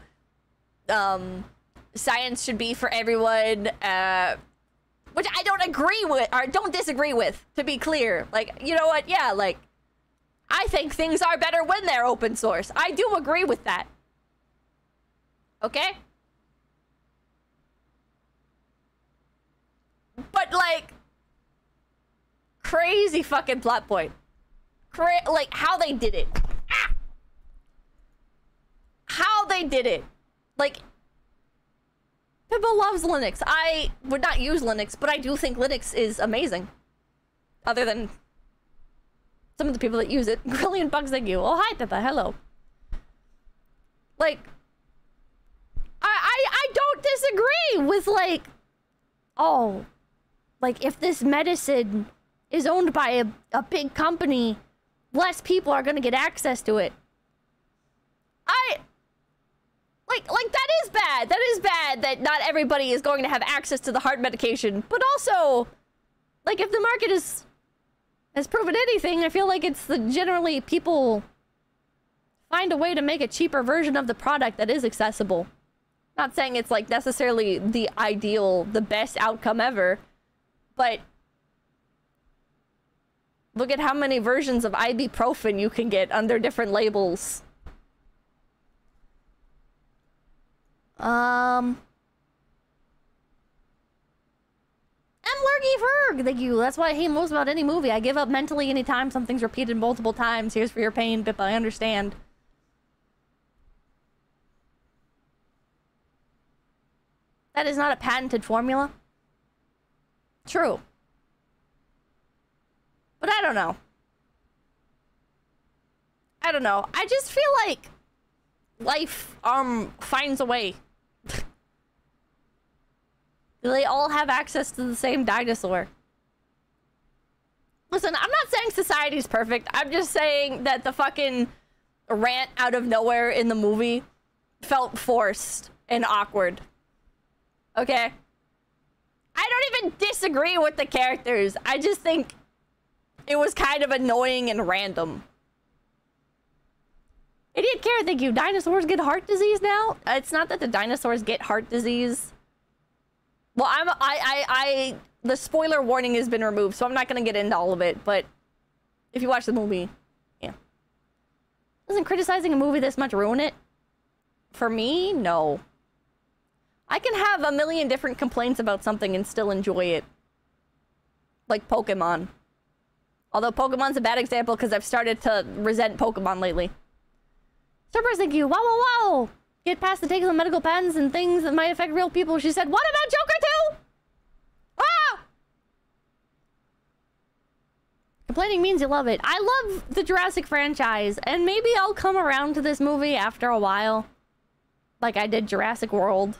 Speaker 1: Science should be for everyone, which I don't agree with, or don't disagree with, to be clear. Like, you know what? Yeah, like, I think things are better when they're open source. I do agree with that. Okay? But, like, crazy fucking plot point. Like, how they did it. Ah! How they did it. Like, Pippo loves Linux. I would not use Linux, but I do think Linux is amazing. Other than some of the people that use it. Brilliant bugs, thank you. Oh, hi, Pippa. Hello. Like, I don't disagree with, like, oh, like, if this medicine is owned by a big company, less people are gonna get access to it. Like, that is bad. That is bad that not everybody is going to have access to the heart medication. But also, like, if the market has proven anything, I feel like it's generally people find a way to make a cheaper version of the product that is accessible. Not saying it's, like, necessarily the ideal, the best outcome ever, but look at how many versions of ibuprofen you can get under different labels. M. Lurgy Ferg, thank you. That's what I hate most about any movie. I give up mentally anytime something's repeated multiple times. Here's for your pain, Pippa. I understand. That is not a patented formula. True. But I don't know. I don't know. I just feel like life finds a way. They all have access to the same dinosaur. Listen, I'm not saying society's perfect. I'm just saying that the fucking rant out of nowhere in the movie felt forced and awkward. Okay? I don't even disagree with the characters. I just think it was kind of annoying and random. Idiot Carrot, thank you. Dinosaurs get heart disease now? It's not that the dinosaurs get heart disease. Well, the spoiler warning has been removed, so I'm not gonna get into all of it, but if you watch the movie, yeah. Doesn't criticizing a movie this much ruin it? For me, no. I can have a million different complaints about something and still enjoy it. Like Pokemon. Although Pokemon's a bad example because I've started to resent Pokemon lately. Surprise, thank you. Wow, wow, wow. Get past the takes on medical patents and things that might affect real people. She said, what about Joker 2? Ah! Complaining means you love it. I love the Jurassic franchise, and maybe I'll come around to this movie after a while. Like I did Jurassic World.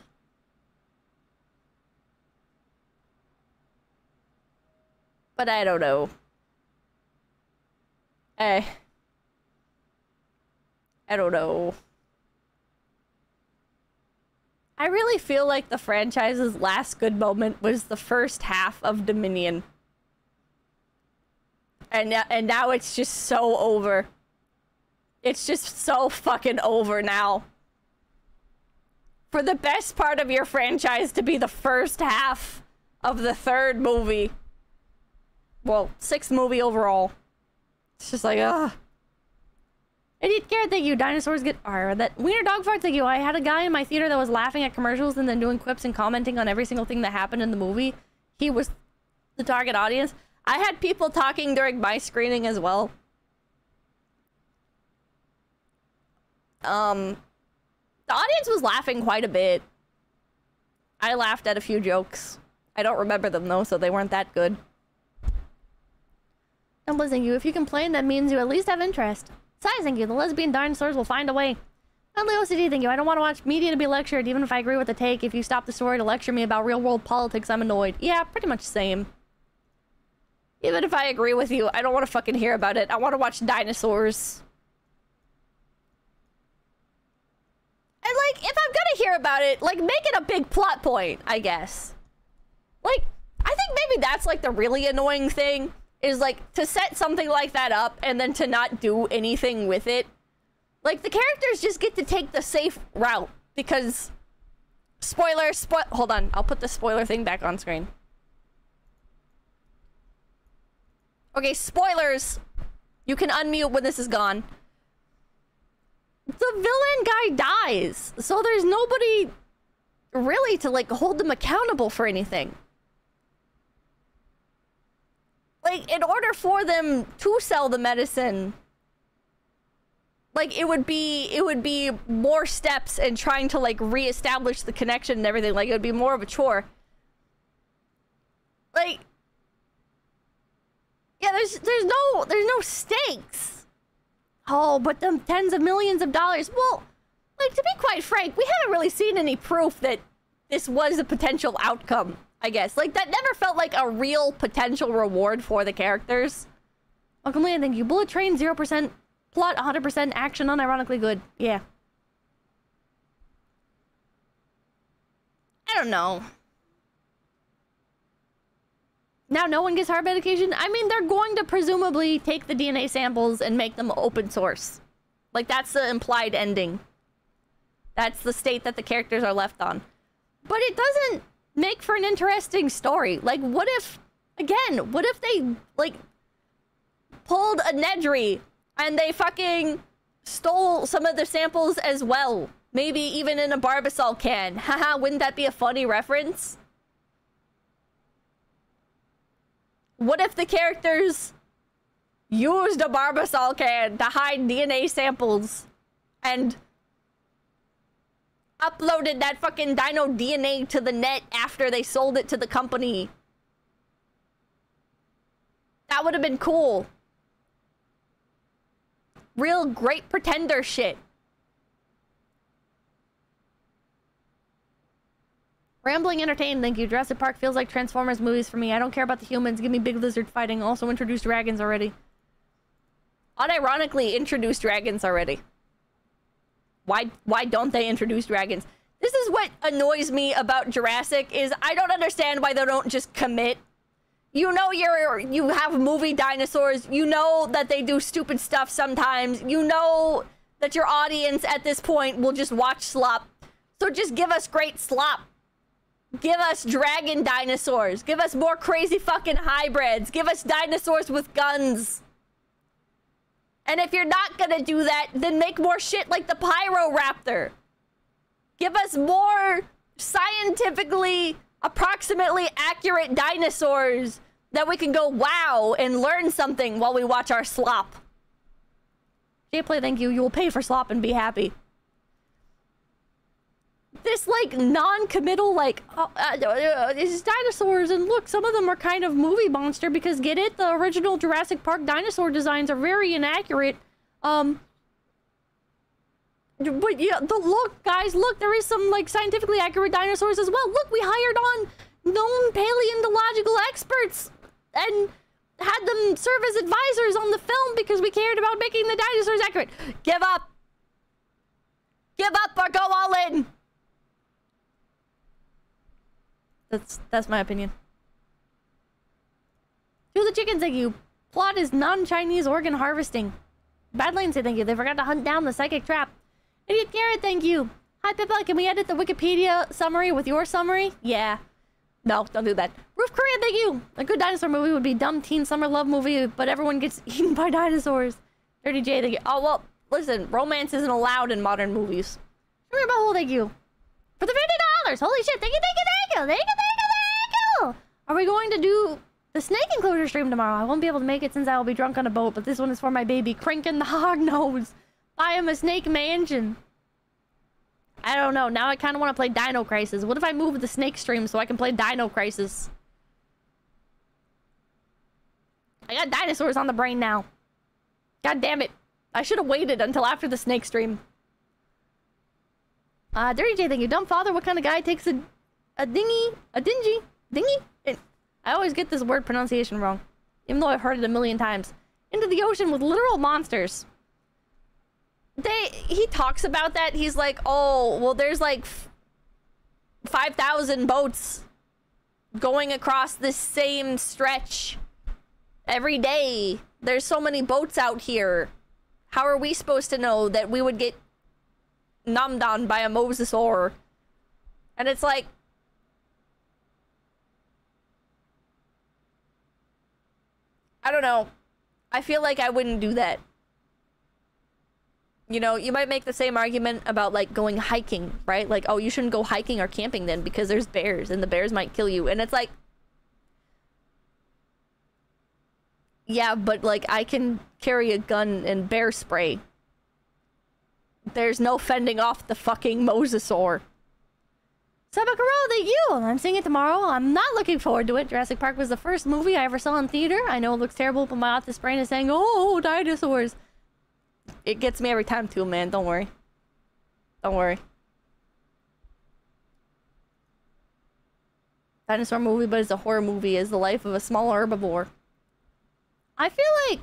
Speaker 1: But I don't know. I don't know. I really feel like the franchise's last good moment was the first half of Dominion. And now it's just so over. It's just so fucking over now. For the best part of your franchise to be the first half of the third movie. Well, sixth movie overall. It's just like, ugh. Idiot Garrett, thank you. Dinosaurs get... that Wiener Dog Fart, thank you. I had a guy in my theater that was laughing at commercials and then doing quips and commenting on every single thing that happened in the movie. He was the target audience. I had people talking during my screening as well. The audience was laughing quite a bit. I laughed at a few jokes. I don't remember them though, so they weren't that good. I'm listening to you. If you complain, that means you at least have interest. Size, thank you. The lesbian dinosaurs will find a way. Only OCD, thank you. I don't want to watch media to be lectured, even if I agree with the take. If you stop the story to lecture me about real-world politics, I'm annoyed. Yeah, pretty much same. Even if I agree with you, I don't want to fucking hear about it. I want to watch dinosaurs. And, like, if I'm gonna hear about it, like, make it a big plot point, I guess. Like, I think maybe that's, like, the really annoying thing. Is, like, to set something like that up and then to not do anything with it. Like, the characters just get to take the safe route. Because... Hold on. I'll put the spoiler thing back on screen. Okay, spoilers. You can unmute when this is gone. The villain guy dies. So there's nobody really to, like, hold them accountable for anything. Like, in order for them to sell the medicine, like, it would be more steps in trying to, like, reestablish the connection and everything. Like, it would be more of a chore. Like, yeah, there's no stakes. Oh, but them tens of millions of dollars. Well, like, to be quite frank, we haven't really seen any proof that this was a potential outcome. I guess. Like, that never felt like a real potential reward for the characters. Welcome, Leon. Thank you. Bullet Train, 0% plot, 100% action, unironically good. Yeah. I don't know. Now no one gets heart medication? I mean, they're going to presumably take the DNA samples and make them open source. Like, that's the implied ending. That's the state that the characters are left on. But it doesn't make for an interesting story. Like, what if, again, what if they, like, pulled a Nedry and they fucking stole some of the samples as well? Maybe even in a Barbasol can. Haha, wouldn't that be a funny reference? What if the characters used a Barbasol can to hide DNA samples and uploaded that fucking dino DNA to the net after they sold it to the company? That would have been cool. Real Great Pretender shit. Rambling Entertained, thank you. Jurassic Park feels like Transformers movies for me. I don't care about the humans. Give me big lizard fighting. Also introduced dragons already. Unironically introduced dragons already. Why don't they introduce dragons? This is what annoys me about Jurassic, is I don't understand why they don't just commit. You know you have movie dinosaurs. You know that they do stupid stuff sometimes. You know that your audience at this point will just watch slop. So just give us great slop. Give us dragon dinosaurs. Give us more crazy fucking hybrids. Give us dinosaurs with guns. And if you're not gonna do that, then make more shit like the Pyroraptor. Give us more scientifically, approximately accurate dinosaurs that we can go wow and learn something while we watch our slop. Jplay, thank you. You will pay for slop and be happy.
Speaker 2: this like non-committal like this is dinosaurs, and look, some of them are kind of movie monster because get it, the original Jurassic Park dinosaur designs are very inaccurate. But yeah, look guys, look, there is some like scientifically accurate dinosaurs as well. Look, we hired on known paleontological experts and had them serve as advisors on the film because we cared about making the dinosaurs accurate. Give up. Give up or go all in. That's my opinion. Do the chicken, thank you. Plot is non-Chinese organ harvesting. Badlands, thank you. They forgot to hunt down the psychic trap. Idiot Garrett, thank you. Hi Pippa, can we edit the Wikipedia summary with your summary? Yeah. No, don't do that. Roof Korea, thank you. A good dinosaur movie would be dumb teen summer love movie, but everyone gets eaten by dinosaurs. Dirty J, thank you. Oh, well, listen, romance isn't allowed in modern movies. Sugar Bubble, thank you. For the $50! Holy shit, thank you, thank you, thank you! Thank you, thank you, thank you! Are we going to do the snake enclosure stream tomorrow? I won't be able to make it since I will be drunk on a boat, but this one is for my baby, Crinkin' the Hognose. I am a snake mansion. I don't know, now I kind of want to play Dino Crisis. What if I move the snake stream so I can play Dino Crisis? I got dinosaurs on the brain now. God damn it. I should have waited until after the snake stream. Dirty J, thank you. Dumb father, what kind of guy takes a dingy? I always get this word pronunciation wrong, even though I've heard it a million times. Into the ocean with literal monsters. He talks about that. He's like, oh, well, there's like 5,000 boats going across this same stretch every day. There's so many boats out here. How are we supposed to know that we would get nommed on by a mosasaur? And it's like, I don't know. I feel like I wouldn't do that. You know, you might make the same argument about like going hiking, right? Like, oh, you shouldn't go hiking or camping then because there's bears and the bears might kill you. And it's like, yeah, but like I can carry a gun and bear spray. There's no fending off the fucking mosasaur. Sabakaro, thank you! I'm seeing it tomorrow. I'm not looking forward to it. Jurassic Park was the first movie I ever saw in theater. I know it looks terrible, but my autistic brain is saying, oh, dinosaurs. It gets me every time too, man. Don't worry. Don't worry. Dinosaur movie, but it's a horror movie. Is the life of a small herbivore. I feel like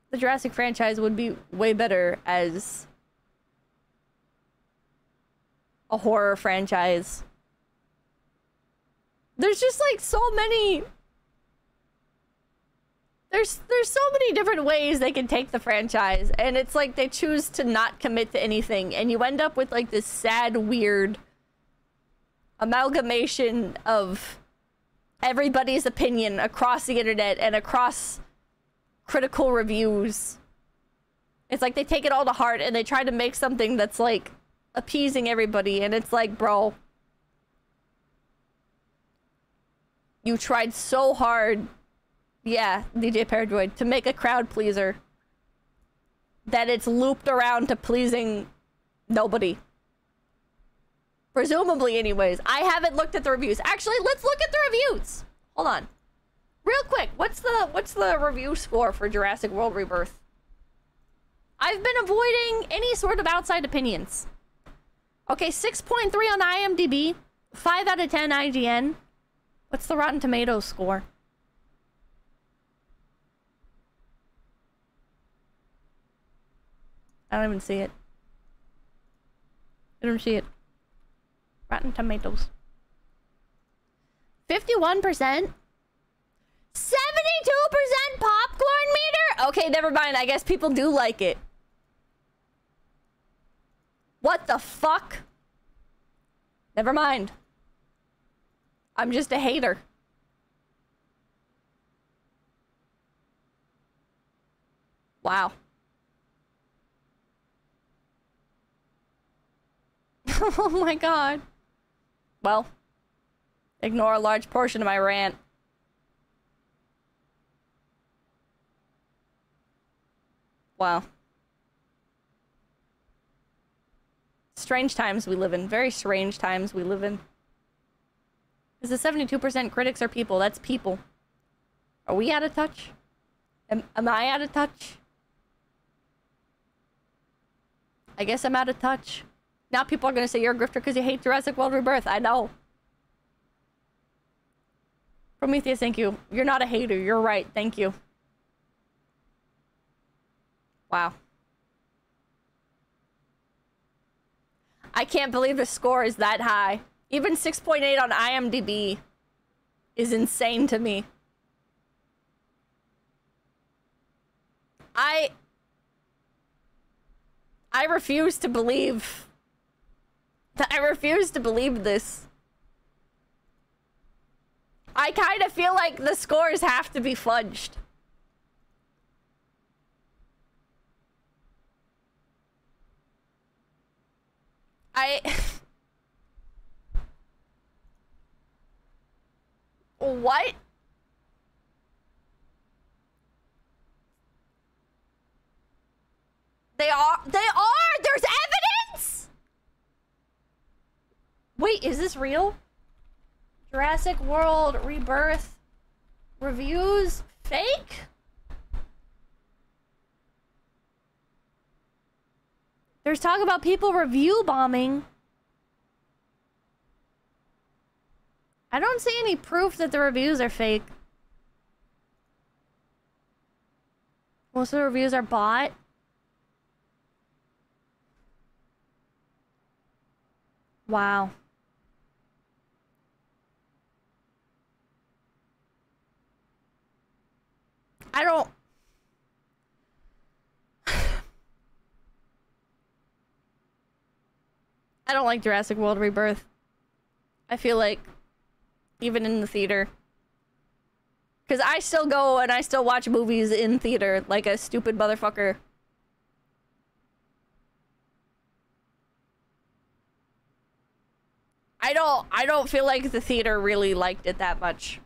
Speaker 2: the Jurassic franchise would be way better as a horror franchise. There's just like so many... There's so many different ways they can take the franchise, and it's like they choose to not commit to anything, and you end up with like this sad, weird amalgamation of everybody's opinion across the internet and across critical reviews. It's like they take it all to heart and they try to make something that's like appeasing everybody, and it's like, bro, you tried so hard, yeah, DJ Paradroid, to make a crowd pleaser that it's looped around to pleasing nobody. Presumably, anyways. I haven't looked at the reviews. Actually, let's look at the reviews. Hold on. Real quick, what's the review score for Jurassic World Rebirth? I've been avoiding any sort of outside opinions. Okay, 6.3 on IMDb, 5 out of 10 IGN. What's the Rotten Tomatoes score? I don't even see it. I don't see it. Rotten Tomatoes. 51%? 72% popcorn meter? Okay, never mind. I guess people do like it. What the fuck? Never mind. I'm just a hater. Wow. Oh my god. Well, ignore a large portion of my rant. Wow. Strange times we live in. Very strange times we live in. Because the 72% critics are people. That's people. Are we out of touch? Am I out of touch? I guess I'm out of touch. Now people are gonna say you're a grifter because you hate Jurassic World Rebirth. I know. Prometheus, thank you. You're not a hater. You're right. Thank you. Wow. I can't believe the score is that high. Even 6.8 on IMDb is insane to me. I refuse to believe. I refuse to believe this. I kind of feel like the scores have to be fudged. What? They are! There's evidence! Wait, is this real? Jurassic World Rebirth reviews fake? There's talk about people review bombing. I don't see any proof that the reviews are fake. Most of the reviews are bot. Wow. I don't like Jurassic World Rebirth. I feel like even in the theater. Because I still go and I still watch movies in theater like a stupid motherfucker. I don't feel like the theater really liked it that much.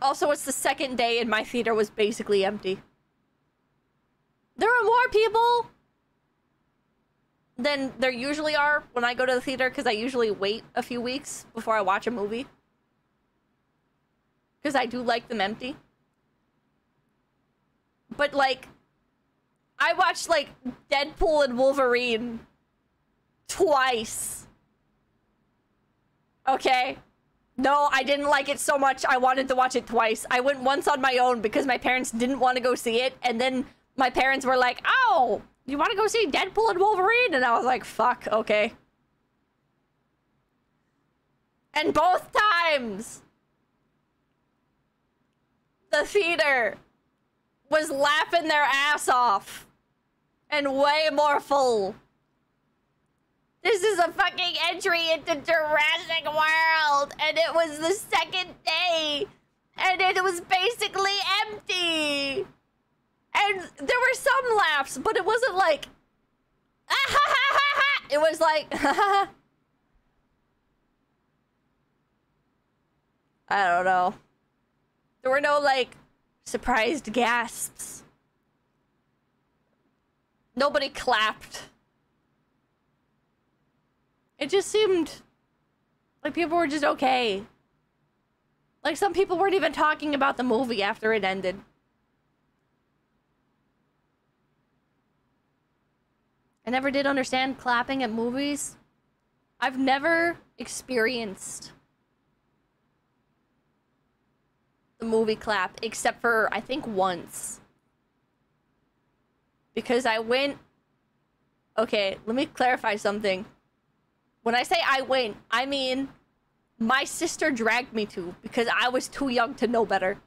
Speaker 2: Also, it's the second day and my theater was basically empty. There are more people than there usually are when I go to the theater because I usually wait a few weeks before I watch a movie. Because I do like them empty. But, like, I watched, like, Deadpool and Wolverine twice. Okay? No, I didn't like it so much. I wanted to watch it twice. I went once on my own because my parents didn't want to go see it. And then my parents were like, oh, you want to go see Deadpool and Wolverine? And I was like, fuck, okay. And both times, the theater was laughing their ass off. And way more full. This is a fucking entry into Jurassic World. And it was the second day. And it was basically empty. And there were some laughs, but it wasn't like, ah, ha, ha, ha, ha. It was like, ha, ha, ha. I don't know. There were no, like, surprised gasps. Nobody clapped. It just seemed like people were just okay. Like, some people weren't even talking about the movie after it ended. I never did understand clapping at movies. I've never experienced the movie clap, except for, I think, once. Because I went... Okay, let me clarify something. When I say I went, I mean my sister dragged me to, because I was too young to know better.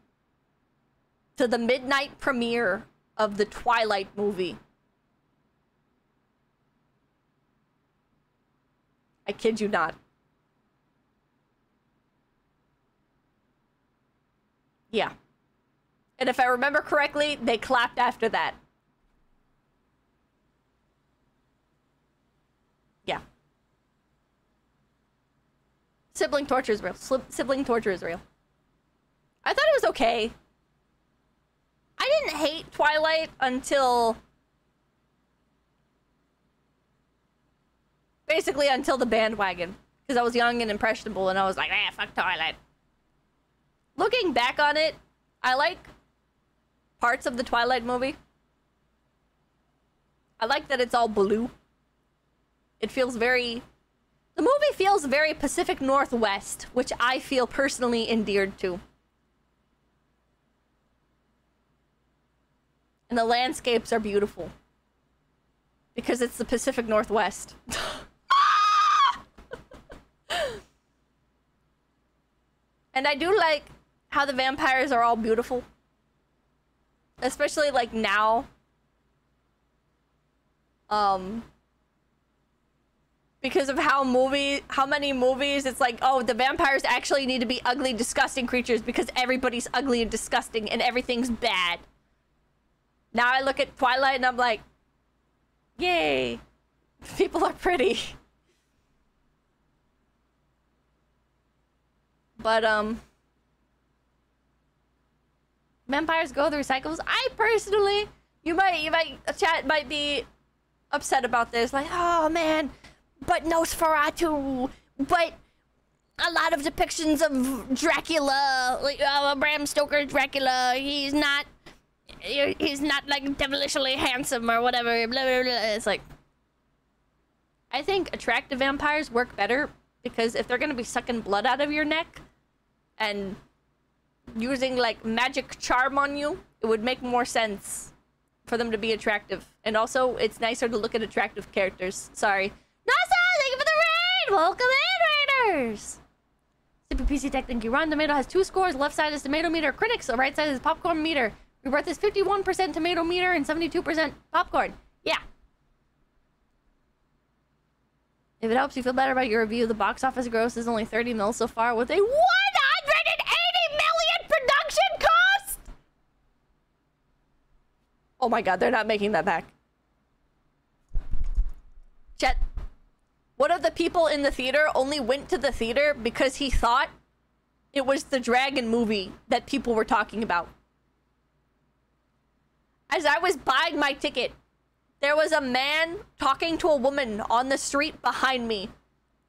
Speaker 2: To the midnight premiere of the Twilight movie. I kid you not. Yeah. And if I remember correctly, they clapped after that. Yeah. Sibling torture is real. Sibling torture is real. I thought it was okay. I didn't hate Twilight until
Speaker 1: Basically until the bandwagon. Because I was young and impressionable and I was like, ah, fuck Twilight. Looking back on it, I like parts of the Twilight movie. I like that it's all blue. It feels very... The movie feels very Pacific Northwest, which I feel personally endeared to. And the landscapes are beautiful. Because it's the Pacific Northwest. And I do like how the vampires are all beautiful. Especially like now. Because of how many movies it's like, oh, the vampires actually need to be ugly, disgusting creatures because everybody's ugly and disgusting and everything's bad. Now I look at Twilight and I'm like, yay, people are pretty. But vampires go through cycles. I personally, chat might be upset about this, like, oh man, but Nosferatu, but a lot of depictions of Dracula, like Bram Stoker's Dracula, he's not like devilishly handsome or whatever, blah, blah, blah. It's like, I think attractive vampires work better because if they're gonna be sucking blood out of your neck and using like magic charm on you, it would make more sense for them to be attractive. And also, it's nicer to look at attractive characters. Sorry. Nasa, thank you for the raid! Welcome in, Raiders! Sippy PC Tech, thank you. Rotten Tomato has 2 scores. Left side is tomato meter. Critics, the right side is popcorn meter. Rebirth is 51% tomato meter and 72% popcorn. Yeah. If it helps you feel better about your review, the box office gross is only 30 mil so far with a 180 million production cost! Oh my god, they're not making that back. Chet, one of the people in the theater only went to the theater because he thought it was the dragon movie that people were talking about. As I was buying my ticket, there was a man talking to a woman on the street behind me,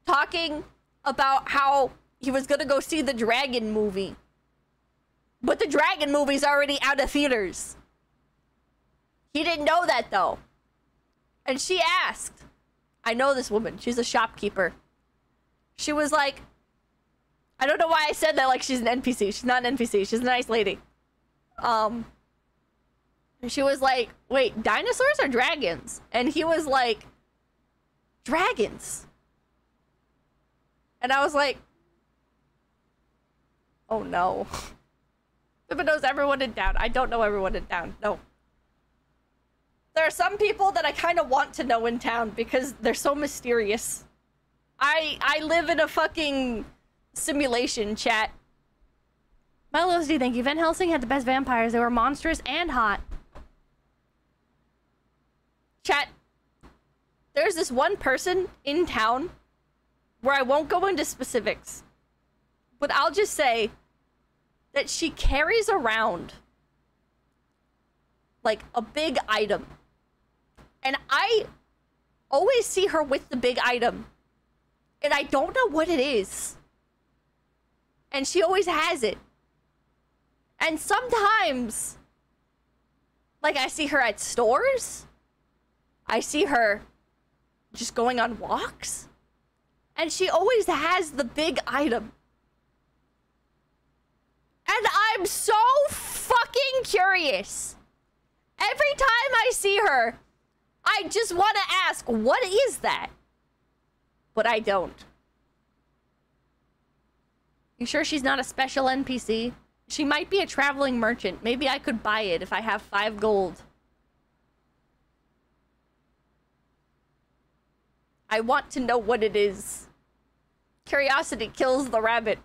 Speaker 1: talking about how he was gonna go see the dragon movie. But the dragon movie's already out of theaters. He didn't know that though. And she asked, I know this woman, she's a shopkeeper. She was like, I don't know why I said that like she's an NPC. She's not an NPC, she's a nice lady. She was like, wait, dinosaurs or dragons? And he was like, dragons. And I was like, oh no. Pippa knows everyone in town. I don't know everyone in town, no. There are some people that I kind of want to know in town because they're so mysterious. I live in a fucking simulation, chat. Milos D, thank you. Van Helsing had the best vampires. They were monstrous and hot. Chat, there's this one person in town where I won't go into specifics, but I'll just say that she carries around like a big item. And I always see her with the big item. And I don't know what it is. And she always has it. And sometimes, like, I see her at stores. I see her just going on walks. And she always has the big item. And I'm so fucking curious. Every time I see her, I just want to ask, what is that? But I don't. You sure she's not a special NPC? She might be a traveling merchant. Maybe I could buy it if I have 5 gold. I want to know what it is. Curiosity kills the rabbit.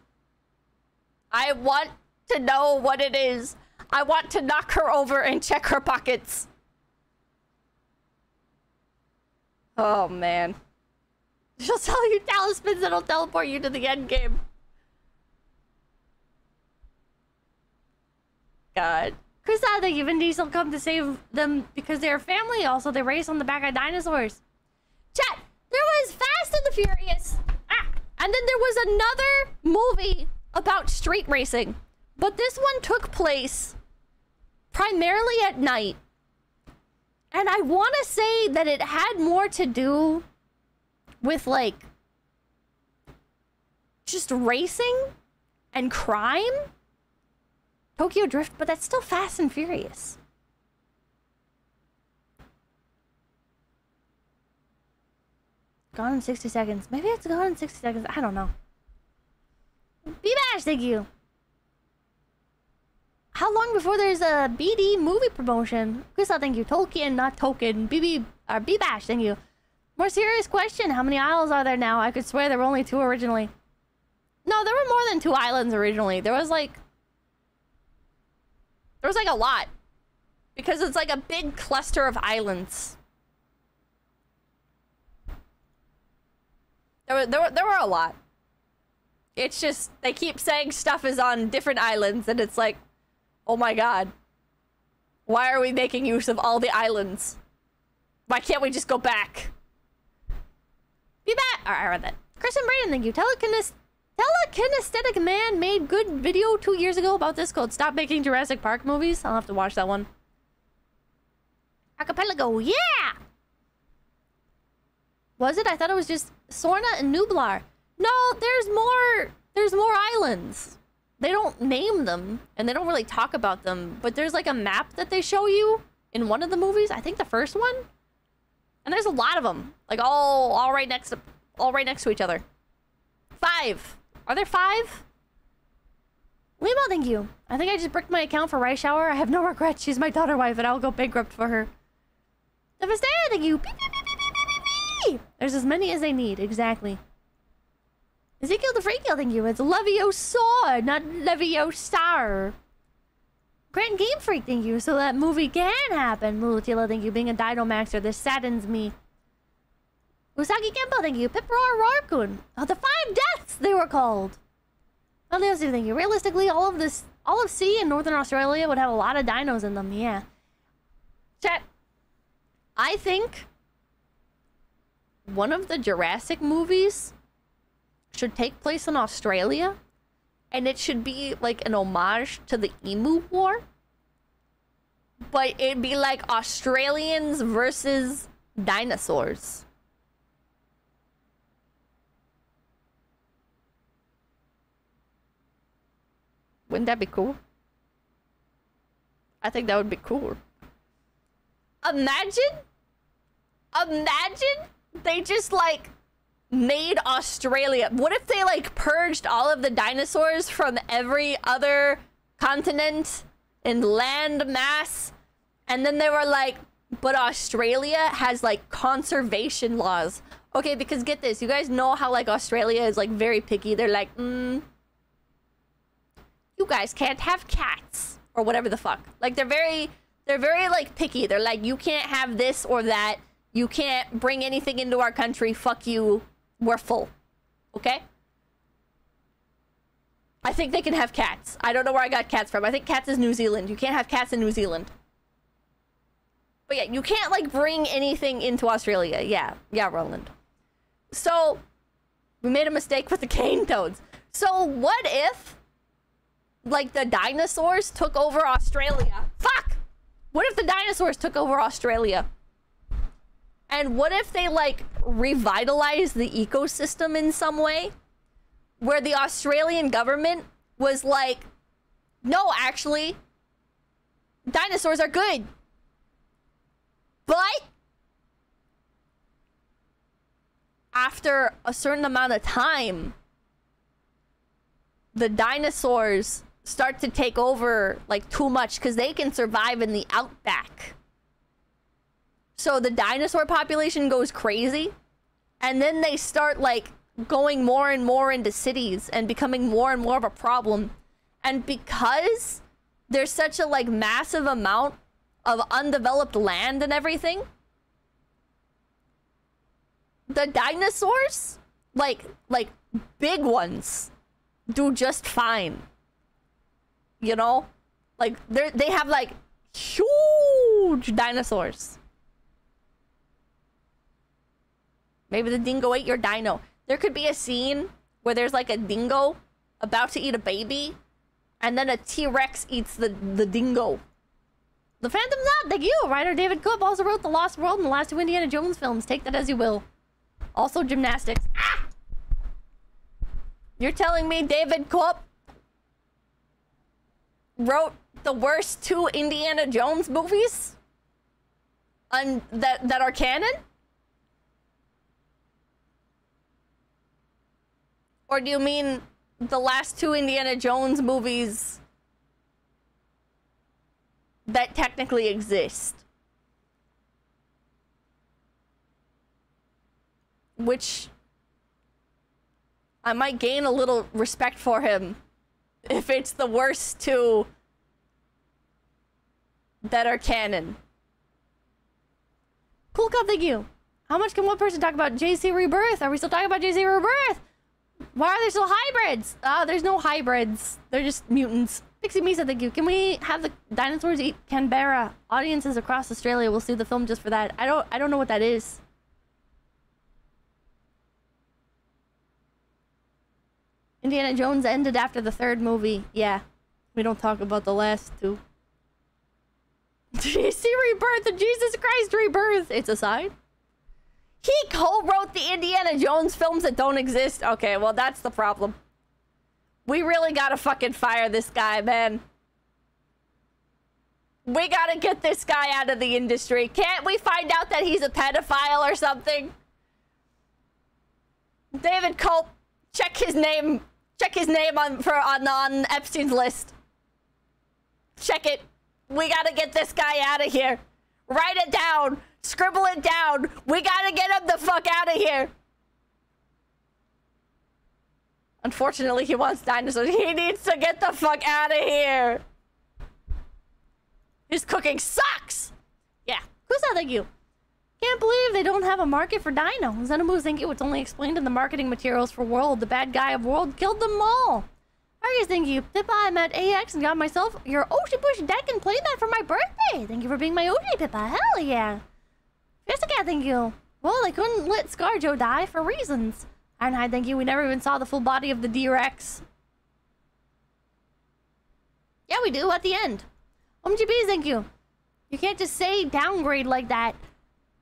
Speaker 1: I want to know what it is. I want to knock her over and check her pockets. Oh, man. She'll sell you talismans that'll teleport you to the end game. God. Chris said that even Diesel come to save them because they're family. Also, they race on the back of dinosaurs. Chat, there was Fast Furious. Ah! And then there was another movie about street racing. But this one took place primarily at night. And I want to say that it had more to do with, like, just racing and crime. Tokyo Drift, but that's still Fast and Furious. Gone in 60 seconds. Maybe it's gone in 60 seconds. I don't know. B-Bash, thank you. How long before there's a BD movie promotion? Krista, thank you. Tolkien, not token. B-Bash, thank you. More serious question. How many isles are there now? I could swear there were only 2 originally. No, there were more than 2 islands originally. There was like a lot. Because it's like a big cluster of islands. There were a lot. It's just, they keep saying stuff is on different islands, and it's like, oh my god. Why are we making use of all the islands? Why can't we just go back? Be back! Alright, I read that. Christian Braden, thank you. Telekinesthetic Man made good video 2 years ago about this called Stop Making Jurassic Park Movies. I'll have to watch that one. Archipelago, yeah! Was it? I thought it was just Sorna and Nublar. No, there's more islands. They don't name them, and they don't really talk about them, but there's like a map that they show you in one of the movies. I think the first one. And there's a lot of them. Like all right next to each other. 5. Are there 5? Limo, thank you. I think I just bricked my account for Rice Shower. I have no regrets. She's my daughter wife, and I'll go bankrupt for her. Devastator, thank you. Beep, beep, beep, beep, beep, beep. There's as many as they need, exactly. Ezekiel the Freakiel, thank you. It's Leviosaur, not Leviosar. Grant Game Freak, thank you. So that movie can happen. Mulutila, thank you. Being a Dinomaxer, this saddens me. Usagi Kempo, thank you. Piproar Rorkun. Oh, the 5 deaths they were called. Eliosu, thank you. Realistically, all of sea in Northern Australia would have a lot of dinos in them, yeah. Chat. I think one of the Jurassic movies should take place in Australia, and it should be like an homage to the Emu War, but it'd be like Australians versus dinosaurs. Wouldn't that be cool? I think that would be cool. Imagine they just like made Australia. What if they like purged all of the dinosaurs from every other continent and land mass, and then they were like, but Australia has like conservation laws. Okay, because get this, you guys know how like Australia is like very picky. They're like, you guys can't have cats or whatever the fuck. Like they're very like picky. They're like, you can't have this or that. You can't bring anything into our country. Fuck you. We're full. Okay? I think they can have cats. I don't know where I got cats from. I think cats is New Zealand. You can't have cats in New Zealand. But yeah, you can't like bring anything into Australia. Yeah, Roland. So we made a mistake with the cane toads. So what if like the dinosaurs took over Australia? Fuck! What if the dinosaurs took over Australia? And what if they like revitalize the ecosystem in some way? Where the Australian government was like, no, actually, dinosaurs are good. But after a certain amount of time, the dinosaurs start to take over like too much because they can survive in the outback. So the dinosaur population goes crazy, and then they start like going more and more into cities and becoming more and more of a problem. And because there's such a like massive amount of undeveloped land and everything, the dinosaurs, like big ones, do just fine. You know? Like they have like huge dinosaurs. Maybe the dingo ate your dino. There could be a scene where there's like a dingo about to eat a baby, and then a T-Rex eats the dingo. The Phantom's Up, thank you! Writer David Kopp also wrote The Lost World and the last two Indiana Jones films. Take that as you will. Also gymnastics. Ah! You're telling me David Kopp wrote the worst two Indiana Jones movies? That are canon? Or do you mean the last two Indiana Jones movies that technically exist? Which I might gain a little respect for him if it's the worst two that are canon. Cool Cup, thank you. How much can one person talk about JC Rebirth? Are we still talking about JC Rebirth? Why are there still hybrids? There's no hybrids. They're just mutants. Pixie Misa, thank you. Can we have the dinosaurs eat Canberra? Audiences across Australia will see the film just for that. I don't know what that is. Indiana Jones ended after the third movie. Yeah. We don't talk about the last two. JC Rebirth and Jesus Christ Rebirth. It's a sign. He co-wrote the Indiana Jones films that don't exist. Okay, well, that's the problem. We really gotta fucking fire this guy, man. We gotta get this guy out of the industry. Can't we find out that he's a pedophile or something? David Culp, check his name. Check his name on Epstein's list. Check it. We gotta get this guy out of here. Write it down. Scribble it down. We gotta get him the fuck out of here. Unfortunately, he wants dinosaurs. He needs to get the fuck out of here. His cooking sucks. Yeah. Who's that? Thank you. Can't believe they don't have a market for dino. Xenobu, thank you. It's only explained in the marketing materials for World. The bad guy of World killed them all. Arius, thank you. Pippa, I'm at AX and got myself your Oshi Push deck and played that for my birthday. Thank you for being my Oshi, Pippa. Hell yeah. Jessica, thank you. Well, they couldn't let ScarJo die for reasons. Ironhide, thank you. We never even saw the full body of the D-Rex. Yeah, we do at the end. OMGB, thank you. You can't just say downgrade like that.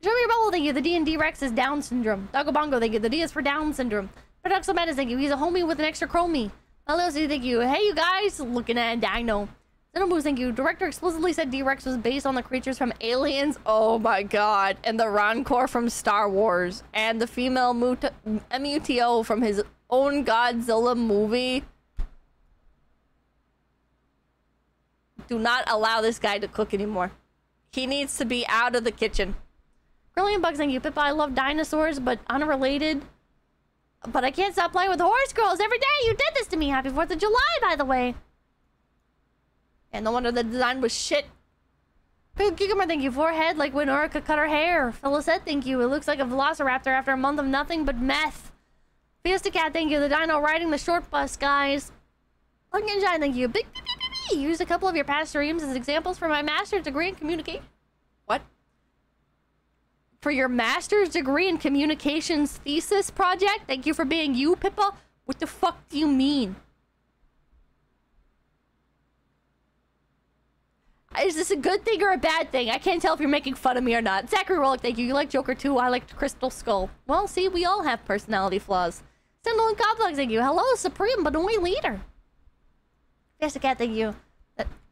Speaker 1: Show me your bubble, thank you. The D and D-Rex is Down syndrome. Dogobongo, thank you. The D is for Down syndrome. Produxometas, thank you. He's a homie with an extra chromie. Alosi, thank you. Hey, you guys. Looking at Dino. Xenobu, thank you. Director explicitly said D-Rex was based on the creatures from Aliens. Oh my god. And the Rancor from Star Wars. And the female MUTO from his own Godzilla movie. Do not allow this guy to cook anymore. He needs to be out of the kitchen. Brilliant Bugs, thank you. Pippa, I love dinosaurs, but unrelated. But I can't stop playing with horse girls every day. You did this to me. Happy 4th of July, by the way. And no wonder the design was shit. Cucumber, thank you. Forehead, like when Uruka cut her hair. Phyllis said, thank you. It looks like a velociraptor after a month of nothing but meth. Fiesta Cat, thank you. The dino riding the short bus, guys. Pumpkin Shine, thank you. Big Used a couple of your past streams as examples for my master's degree in communication. What? For your master's degree in communications thesis project? Thank you for being you, Pippa. What the fuck do you mean? Is this a good thing or a bad thing? I can't tell if you're making fun of me or not. Zachary Rollick, thank you. You like Joker too. I liked Crystal Skull. Well, see, we all have personality flaws. Sindel and Coblogs, thank you. Hello, Supreme but only leader. Yes, Cat, thank you.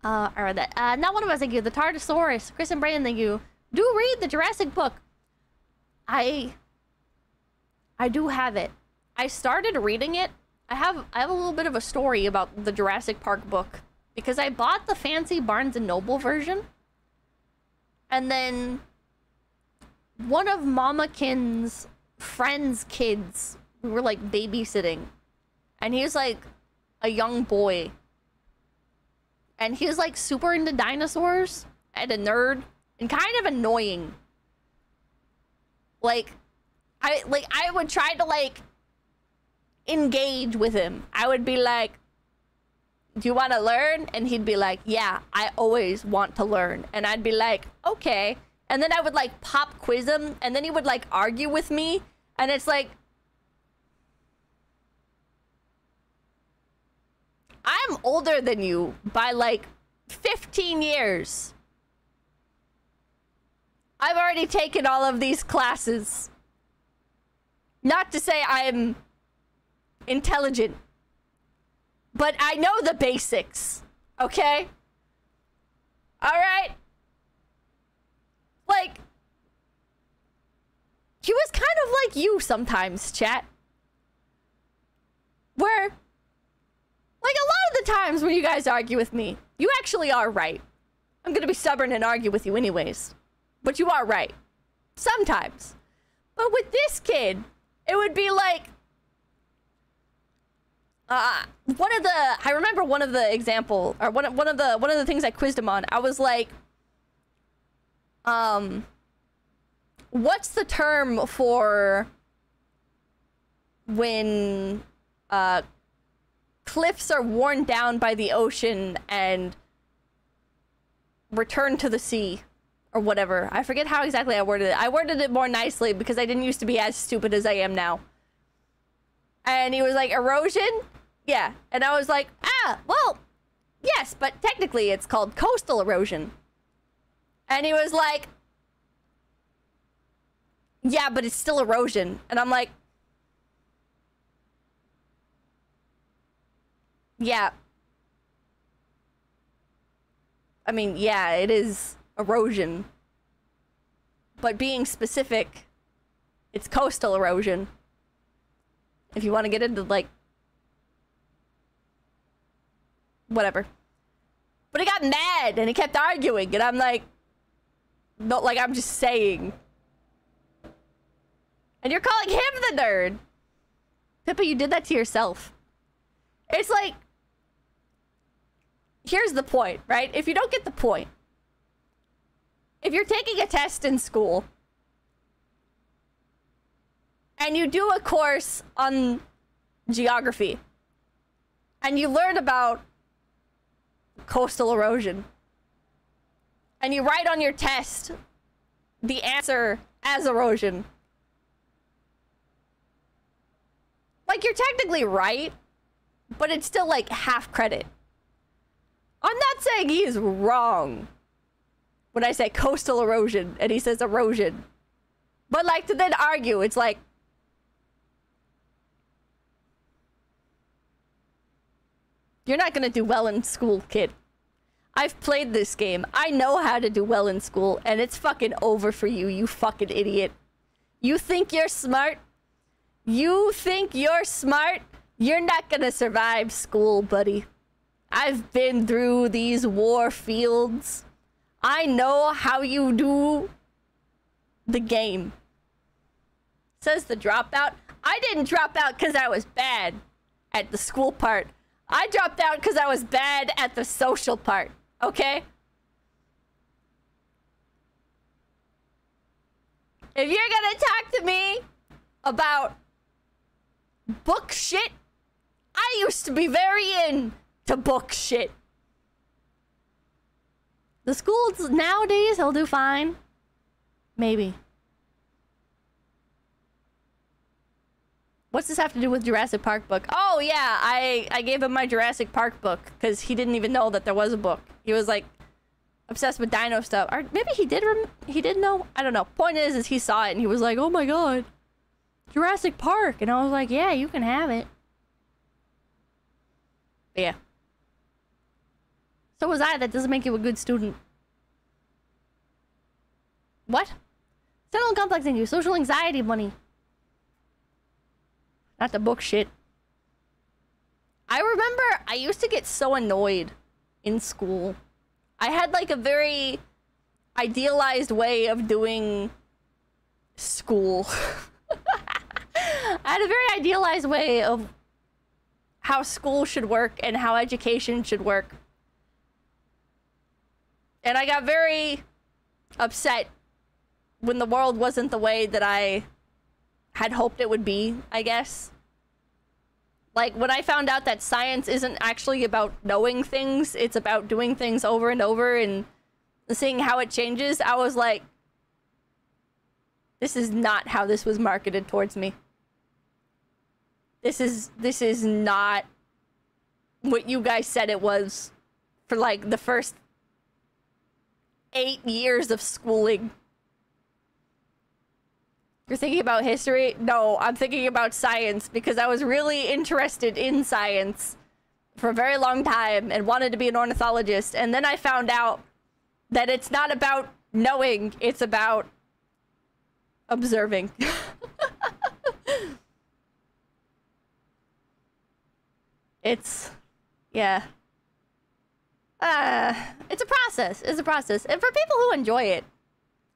Speaker 1: Not one of us, thank you. The Tardosaurus. Chris and Brandon, thank you. Do read the Jurassic book. I do have it. I started reading it. I have a little bit of a story about the Jurassic Park book. Because I bought the fancy Barnes & Noble version. And then one of Mamakin's friend's kids, we were like babysitting. And he was like a young boy. And he was like super into dinosaurs and a nerd and kind of annoying. I would try to like engage with him. I would be like, do you want to learn? And he'd be like, yeah, I always want to learn. And I'd be like, okay. And then I would like pop quiz him, and then he would like argue with me,
Speaker 2: And it's like, I'm older than you by like 15 years. I've already taken all of these classes. Not to say I'm intelligent, but I know the basics, okay? All right? Like, he was kind of like you sometimes, chat. Where, like, a lot of the times when you guys argue with me, you actually are right. I'm gonna be stubborn and argue with you anyways. But you are right. Sometimes. But with this kid, it would be like... I remember one of the example, or one of the things I quizzed him on. I was like, what's the term for when cliffs are worn down by the ocean and return to the sea, or whatever? I forget how exactly I worded it. I worded it more nicely because I didn't used to be as stupid as I am now. And he was like, erosion? Yeah. And I was like, well, yes, but technically it's called coastal erosion. And he was like, yeah, but it's still erosion. And I'm like, yeah. I mean, yeah, it is erosion. But being specific, it's coastal erosion. If you want to get into, like, whatever. But he got mad and he kept arguing, and I'm like, not like I'm just saying. And you're calling him the nerd. Pippa, you did that to yourself. It's like, here's the point, right? If you don't get the point, if you're taking a test in school and you do a course on geography and you learn about coastal erosion and you write on your test the answer as erosion, like, you're technically right, but it's still like half credit. I'm not saying he is wrong when I say coastal erosion and he says erosion. But, like, to then argue, it's like, you're not gonna do well in school, kid. I've played this game. I know how to do well in school, and it's fucking over for you, you fucking idiot. You think you're smart? You think you're smart? You're not gonna survive school, buddy. I've been through these war fields. I know how you do the game. Says the dropout. I didn't drop out because I was bad at the school part. I dropped out because I was bad at the social part, okay? If you're gonna talk to me about book shit, I used to be very into book shit. The schools nowadays, he'll do fine. Maybe. What's this have to do with Jurassic Park book? Oh, yeah, I gave him my Jurassic Park book because he didn't even know that there was a book. He was, like, obsessed with dino stuff. Or maybe he did know? I don't know. Point is he saw it and he was like, oh my god, Jurassic Park. And I was like, yeah, you can have it. But yeah. So was I. That doesn't make you a good student. What? Central complexing you. Social anxiety money. Not the book shit. I remember I used to get so annoyed in school. I had like a very idealized way of doing school. I had a very idealized way of how school should work and how education should work. And I got very upset when the world wasn't the way that I had hoped it would be, I guess. Like, when I found out that science isn't actually about knowing things, it's about doing things over and over and seeing how it changes, I was like, This is not how this was marketed towards me. This is not what you guys said it was for like the first 8 years of schooling. You're thinking about history? No, I'm thinking about science because I was really interested in science for a very long time and wanted to be an ornithologist. And then I found out that it's not about knowing, it's about observing. Yeah. It's a process. It's a process. And for people who enjoy it,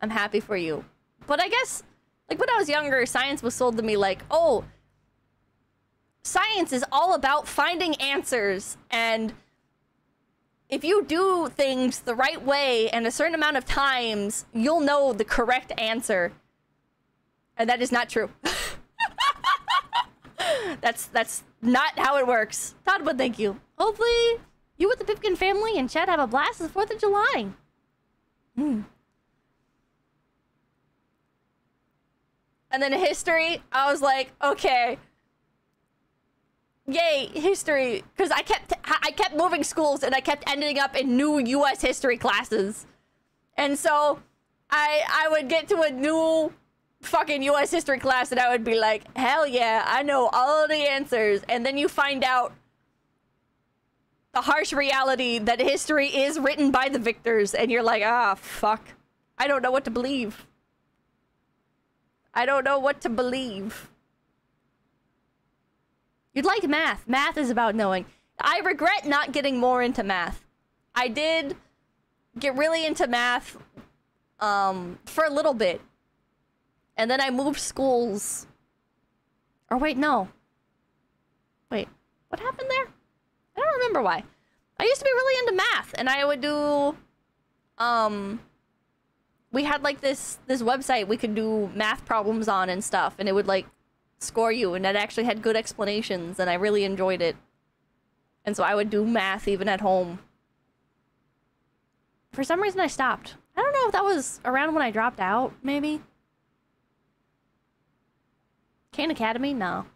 Speaker 2: I'm happy for you. But I guess, like, when I was younger, science was sold to me like, oh, science is all about finding answers. And if you do things the right way and a certain amount of times, you'll know the correct answer. And that is not true. That's not how it works. Todd, thank you. Hopefully, you with the Pipkin family and Chad have a blast the 4th of July. And then history, I was like, okay. Yay, history. Because I kept moving schools and I kept ending up in new US history classes. And so I would get to a new fucking US history class and I would be like, hell yeah, I know all the answers. And then you find out the harsh reality that history is written by the victors, and you're like, ah, fuck. I don't know what to believe. I don't know what to believe. You'd like math. Math is about knowing. I regret not getting more into math. I did get really into math for a little bit. And then I moved schools. Or wait, no. Wait, what happened there? I don't remember why. I used to be really into math, and I would do, we had like this website we could do math problems on and stuff, and it would like score you, and it actually had good explanations, and I really enjoyed it. And so I would do math even at home. For some reason I stopped. I don't know if that was around when I dropped out, maybe? Kane Academy? No.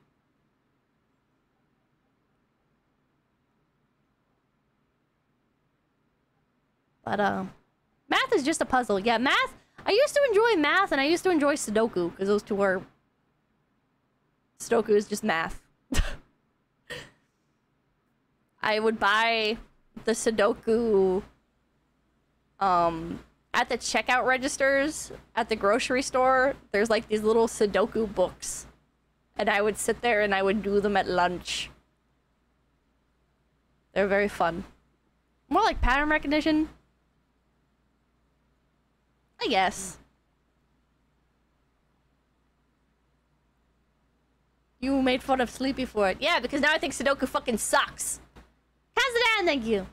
Speaker 2: But, math is just a puzzle. Yeah, math. I used to enjoy math, and I used to enjoy Sudoku, because those two were... Sudoku is just math. I would buy the Sudoku, at the checkout registers at the grocery store. There's, like, these little Sudoku books. And I would sit there and I would do them at lunch. They're very fun. More like pattern recognition. I guess. You made fun of Sleepy for it. Yeah, because now I think Sudoku fucking sucks. Kazadan, thank you.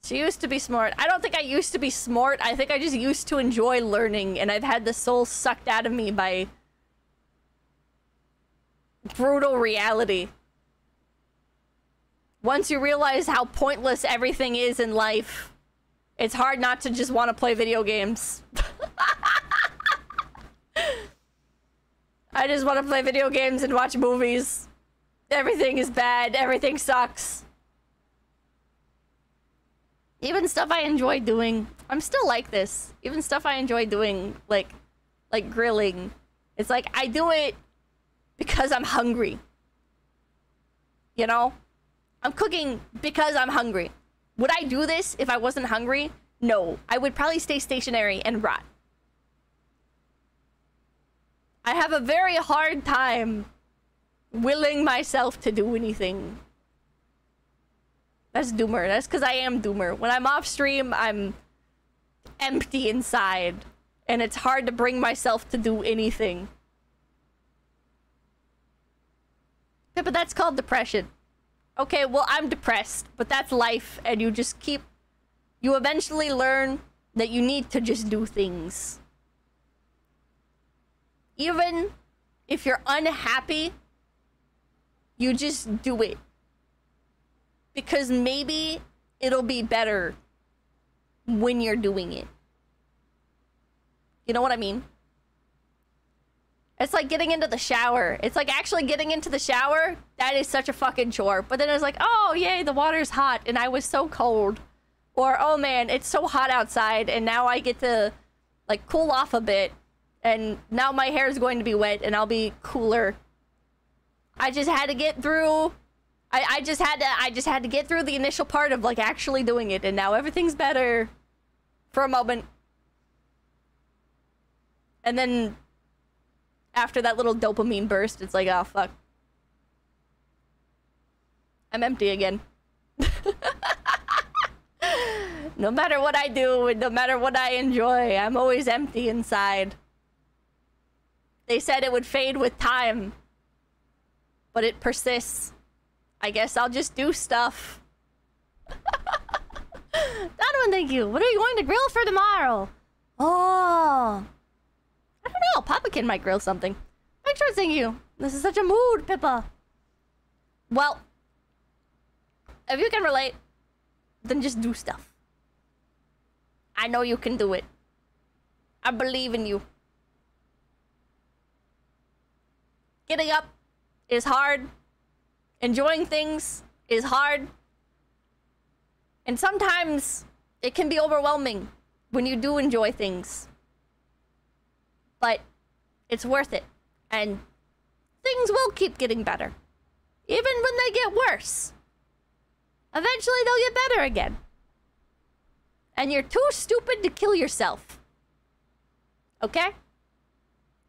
Speaker 2: She used to be smart. I don't think I used to be smart. I think I just used to enjoy learning, and I've had the soul sucked out of me by brutal reality. Once you realize how pointless everything is in life, it's hard not to just want to play video games. I just want to play video games and watch movies. Everything is bad. Everything sucks. Even stuff I enjoy doing. I'm still like this. Even stuff I enjoy doing, like grilling. It's like, I do it because I'm hungry. You know? I'm cooking because I'm hungry. Would I do this if I wasn't hungry? No. I would probably stay stationary and rot. I have a very hard time willing myself to do anything. That's doomer. That's because I am doomer. When I'm off stream, I'm empty inside. And it's hard to bring myself to do anything. Yeah, but that's called depression. Okay, well, I'm depressed, but that's life, and you just keep... You eventually learn that you need to just do things. Even if you're unhappy, you just do it. Because maybe it'll be better when you're doing it. You know what I mean?
Speaker 1: It's like getting into the shower. It's like actually getting into the shower. That is such a fucking chore. But then it's like, oh, yay, the water's hot and I was so cold. Or, oh man, it's so hot outside and now I get to, like, cool off a bit. And now my hair is going to be wet and I'll be cooler. I just had to get through... I just had to get through the initial part of, like, actually doing it. And now everything's better. For a moment. And then... after that little dopamine burst, it's like, oh, fuck. I'm empty again. No matter what I do, and no matter what I enjoy, I'm always empty inside. They said it would fade with time. But it persists. I guess I'll just do stuff. Donovan, thank you. What are you going to grill for tomorrow? Oh... I don't know. Papakin might grill something. Thanks for seeing you. This is such a mood, Pippa. Well, if you can relate, then just do stuff. I know you can do it. I believe in you. Getting up is hard. Enjoying things is hard. And sometimes it can be overwhelming when you do enjoy things. But it's worth it. And things will keep getting better. Even when they get worse. Eventually they'll get better again. And you're too stupid to kill yourself. Okay?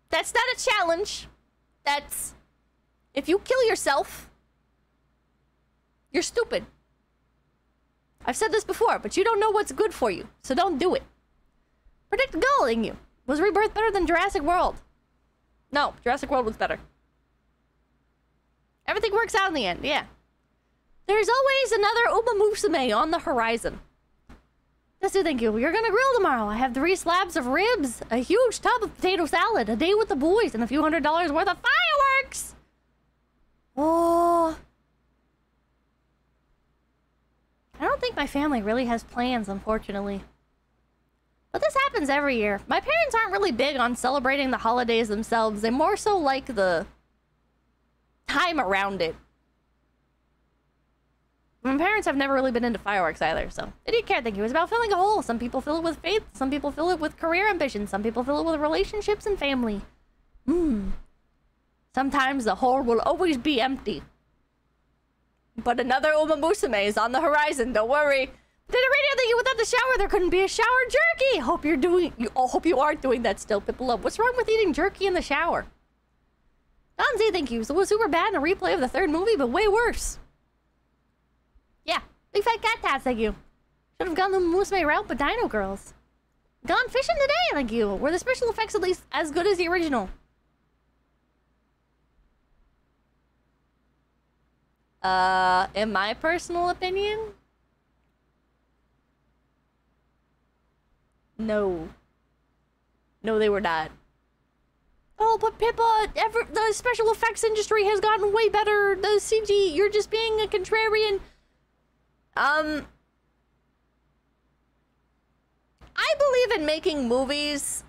Speaker 1: That's not a challenge. That's... if you kill yourself, you're stupid. I've said this before, but you don't know what's good for you. So don't do it. Predictability you. Was Rebirth better than Jurassic World? No, Jurassic World was better. Everything works out in the end, yeah. There's always another Uma Musume on the horizon. Yes, thank you. You're gonna grill tomorrow. I have 3 slabs of ribs, a huge tub of potato salad, a day with the boys, and a few $100 worth of fireworks! Oh... I don't think my family really has plans, unfortunately. But this happens every year. My parents aren't really big on celebrating the holidays themselves. They more so like the time around it. My parents have never really been into fireworks either, so they didn't care. Thank you. It was about filling a hole. Some people fill it with faith. Some people fill it with career ambition. Some people fill it with relationships and family. Sometimes the hole will always be empty. But another Uma Musume is on the horizon. Don't worry. Did a radio that you without the shower, there couldn't be a shower jerky. Hope you're doing. Hope you are doing that still, Pippa Love. What's wrong with eating jerky in the shower? Don Z, thank you. So it was super bad in a replay of the 3rd movie, but way worse. Yeah, big fat cat tats, thank you. Should have gone the Musume route, but Dino Girls. Gone fishing today, thank you. Were the special effects at least as good as the original? In my personal opinion. No. No, they were not. Oh, but Pippa, the special effects industry has gotten way better. The CG, you're just being a contrarian. I believe in making movies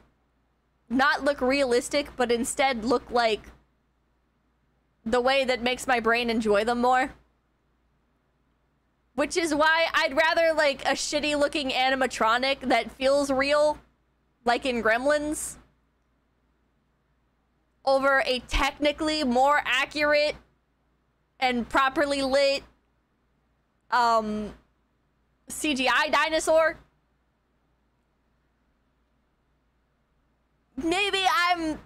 Speaker 1: not look realistic, but instead look like the way that makes my brain enjoy them more. Which is why I'd rather, like, a shitty-looking animatronic that feels real, like in Gremlins, over a technically more accurate and properly lit CGI dinosaur. Maybe I'm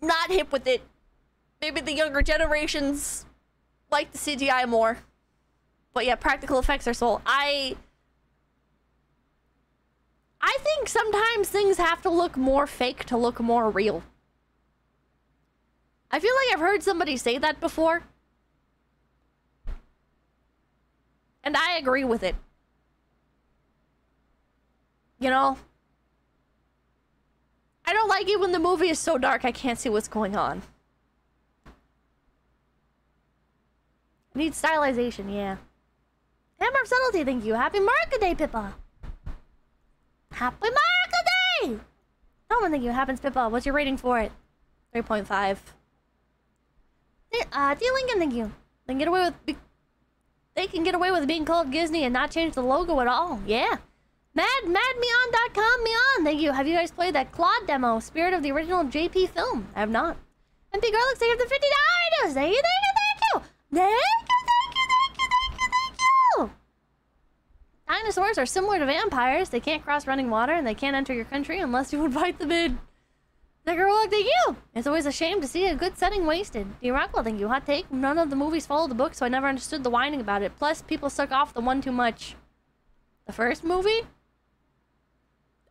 Speaker 1: not hip with it. Maybe the younger generations like the CGI more. But yeah, practical effects are soul. I think sometimes things have to look more fake to look more real. I feel like I've heard somebody say that before. And I agree with it. You know? I don't like it when the movie is so dark I can't see what's going on. I need stylization, yeah. Hammer of Subtlety, thank you. Happy Market Day, Pippa. Happy Market Day! Don't think you happens, Pippa. What's your rating for it? 3.5. D-Lincoln, thank you. They can get away with being called Disney and not change the logo at all. Yeah. Madmeon.com, Meon, thank you. Have you guys played that Claude demo, Spirit of the original JP film? I have not. MP Garlic, thank you for the $50. Thank you, thank you, thank you. Thank you, thank you, thank you, thank you, thank you. Dinosaurs are similar to vampires. They can't cross running water and they can't enter your country unless you invite them in. Thank you. It's always a shame to see a good setting wasted. D-Rockwell, thank you. Hot take. None of the movies follow the book, so I never understood the whining about it. Plus, people suck off the one too much. The first movie?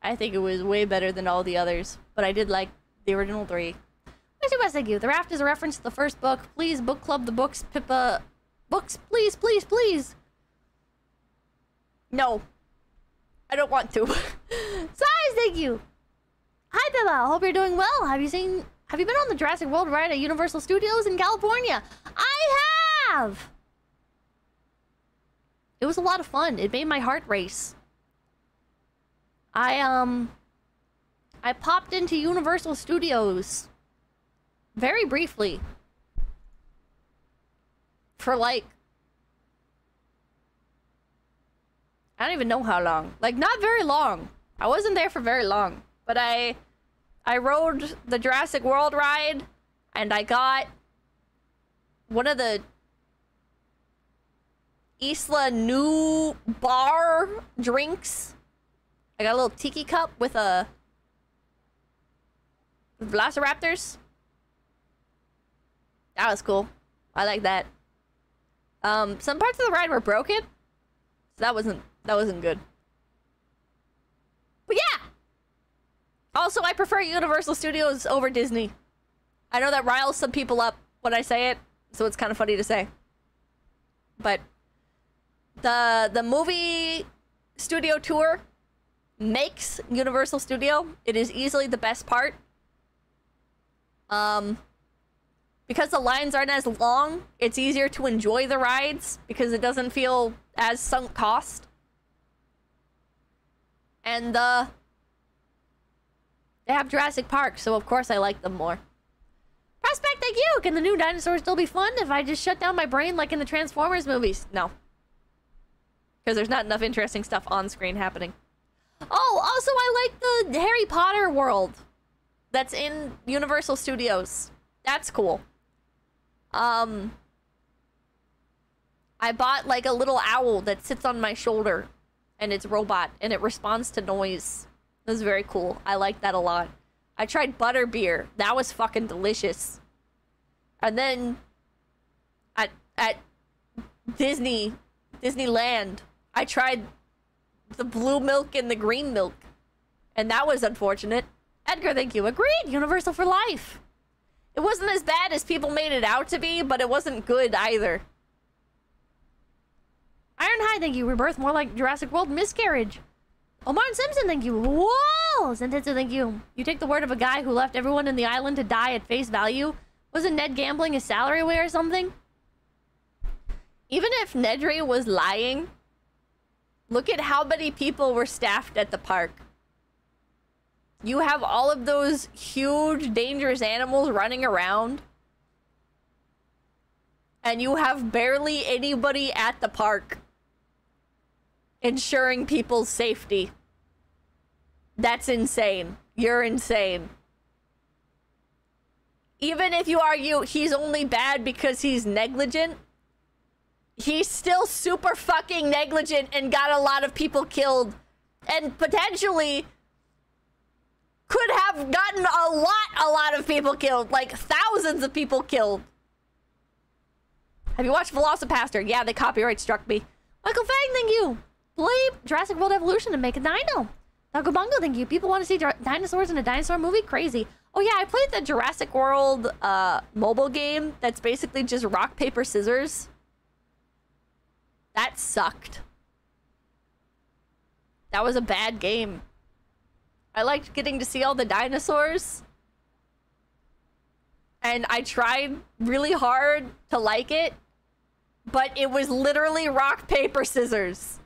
Speaker 1: I think it was way better than all the others, but I did like the original 3. Thank you. The Raft is a reference to the first book. Please book club the books, Pippa. Books, please, please, please. No. I don't want to. Size, thank you. Hi, Pippa. Hope you're doing well. Have you been on the Jurassic World ride at Universal Studios in California? I have. It was a lot of fun. It made my heart race. I popped into Universal Studios very briefly for like, I don't even know how long. Like, not very long. I wasn't there for very long, but I rode the Jurassic World ride and I got one of the Isla New bar drinks. I got a little tiki cup with a velociraptors. That was cool. I like that. Some parts of the ride were broken, so that wasn't good. But yeah. Also, I prefer Universal Studios over Disney. I know that riles some people up when I say it, so it's kind of funny to say. But the movie studio tour makes Universal Studio. It is easily the best part. Because the lines aren't as long, it's easier to enjoy the rides because it doesn't feel as sunk cost. And they have Jurassic Park, so of course I like them more. Prospect, thank you! Can the new dinosaurs still be fun if I just shut down my brain like in the Transformers movies? No. Because there's not enough interesting stuff on screen happening. Oh, also I like the Harry Potter world that's in Universal Studios. That's cool. I bought like a little owl that sits on my shoulder and it's robot and it responds to noise. That's very cool. I like that a lot. I tried butterbeer. That was fucking delicious. And then at Disneyland, I tried the blue milk and the green milk. And that was unfortunate. Edgar, thank you. Agreed. Universal for life. It wasn't as bad as people made it out to be, but it wasn't good either. Iron High, thank you. Rebirth, more like Jurassic World miscarriage. Omar Simpson, thank you. Whoa! Sentetsu, thank you. You take the word of a guy who left everyone in the island to die at face value. Wasn't Ned gambling his salary away or something? Even if Nedry was lying, look at how many people were staffed at the park. You have all of those huge, dangerous animals running around. And you have barely anybody at the park ensuring people's safety. That's insane. You're insane. Even if you argue he's only bad because he's negligent, he's still super fucking negligent and got a lot of people killed. And potentially could have gotten a lot of people killed. Like thousands of people killed. Have you watched Velocipaster? Yeah, the copyright struck me. Michael Fang, thank you. Play Jurassic World Evolution and make a dino. Taco Bungo, thank you. People want to see dinosaurs in a dinosaur movie? Crazy. Oh yeah, I played the Jurassic World mobile game that's basically just rock, paper, scissors. That sucked. That was a bad game. I liked getting to see all the dinosaurs. And I tried really hard to like it. But it was literally rock, paper, scissors.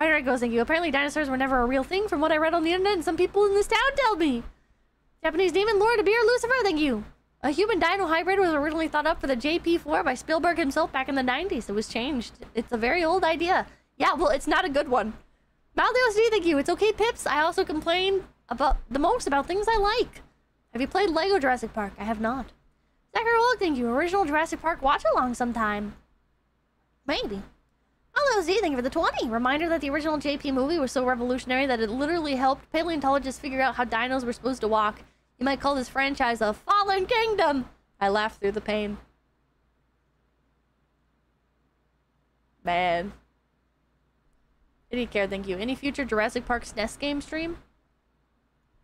Speaker 1: Alright, goes, thank you. Apparently dinosaurs were never a real thing from what I read on the internet and some people in this town tell me. Japanese demon lord Abir Lucifer, thank you. A human dino hybrid was originally thought up for the JP4 by Spielberg himself back in the 90s. It was changed. It's a very old idea. Yeah, well, it's not a good one. Maldios D, thank you. It's okay, Pips. I also complain about the most about things I like. Have you played Lego Jurassic Park? I have not. Zachary Wolk, thank you. Original Jurassic Park watch along sometime. Maybe. Maldios D, thank you for the 20. Reminder that the original JP movie was so revolutionary that it literally helped paleontologists figure out how dinos were supposed to walk. You might call this franchise a fallen kingdom. I laughed through the pain. Man. Didn't care, thank you. Any future Jurassic Park SNES game stream?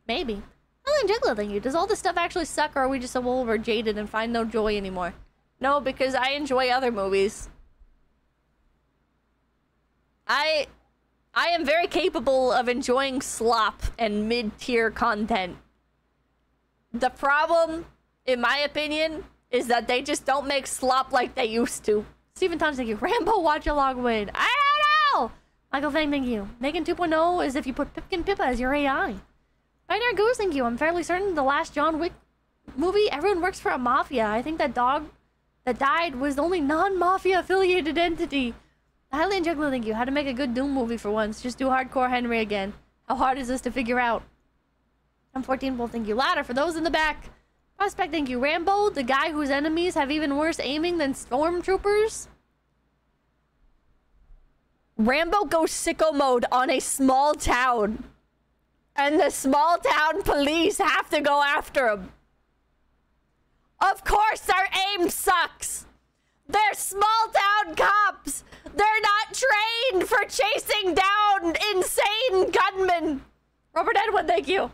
Speaker 1: Maybe. Alan Jiggler, thank you. Does all this stuff actually suck, or are we just so old or jaded and find no joy anymore? No, because I enjoy other movies. I am very capable of enjoying slop and mid-tier content. The problem, in my opinion, is that they just don't make slop like they used to. Stephen Thompson, thank you. Rambo watch along with. I don't know! Michael Fang, thank you. Megan 2.0 is if you put Pipkin Pippa as your AI. Binary Goose, thank you. I'm fairly certain the last John Wick movie, everyone works for a mafia. I think that dog that died was the only non-mafia affiliated entity. Highland Juggler, thank you. How to make a good Doom movie for once. Just do Hardcore Henry again. How hard is this to figure out? I'm 14 Bull, thank you. Ladder, for those in the back. Prospect, thank you. Rambo, the guy whose enemies have even worse aiming than stormtroopers. Rambo goes sicko mode on a small town. And the small town police have to go after him. Of course their aim sucks. They're small town cops. They're not trained for chasing down insane gunmen. Robert Edwin, thank you.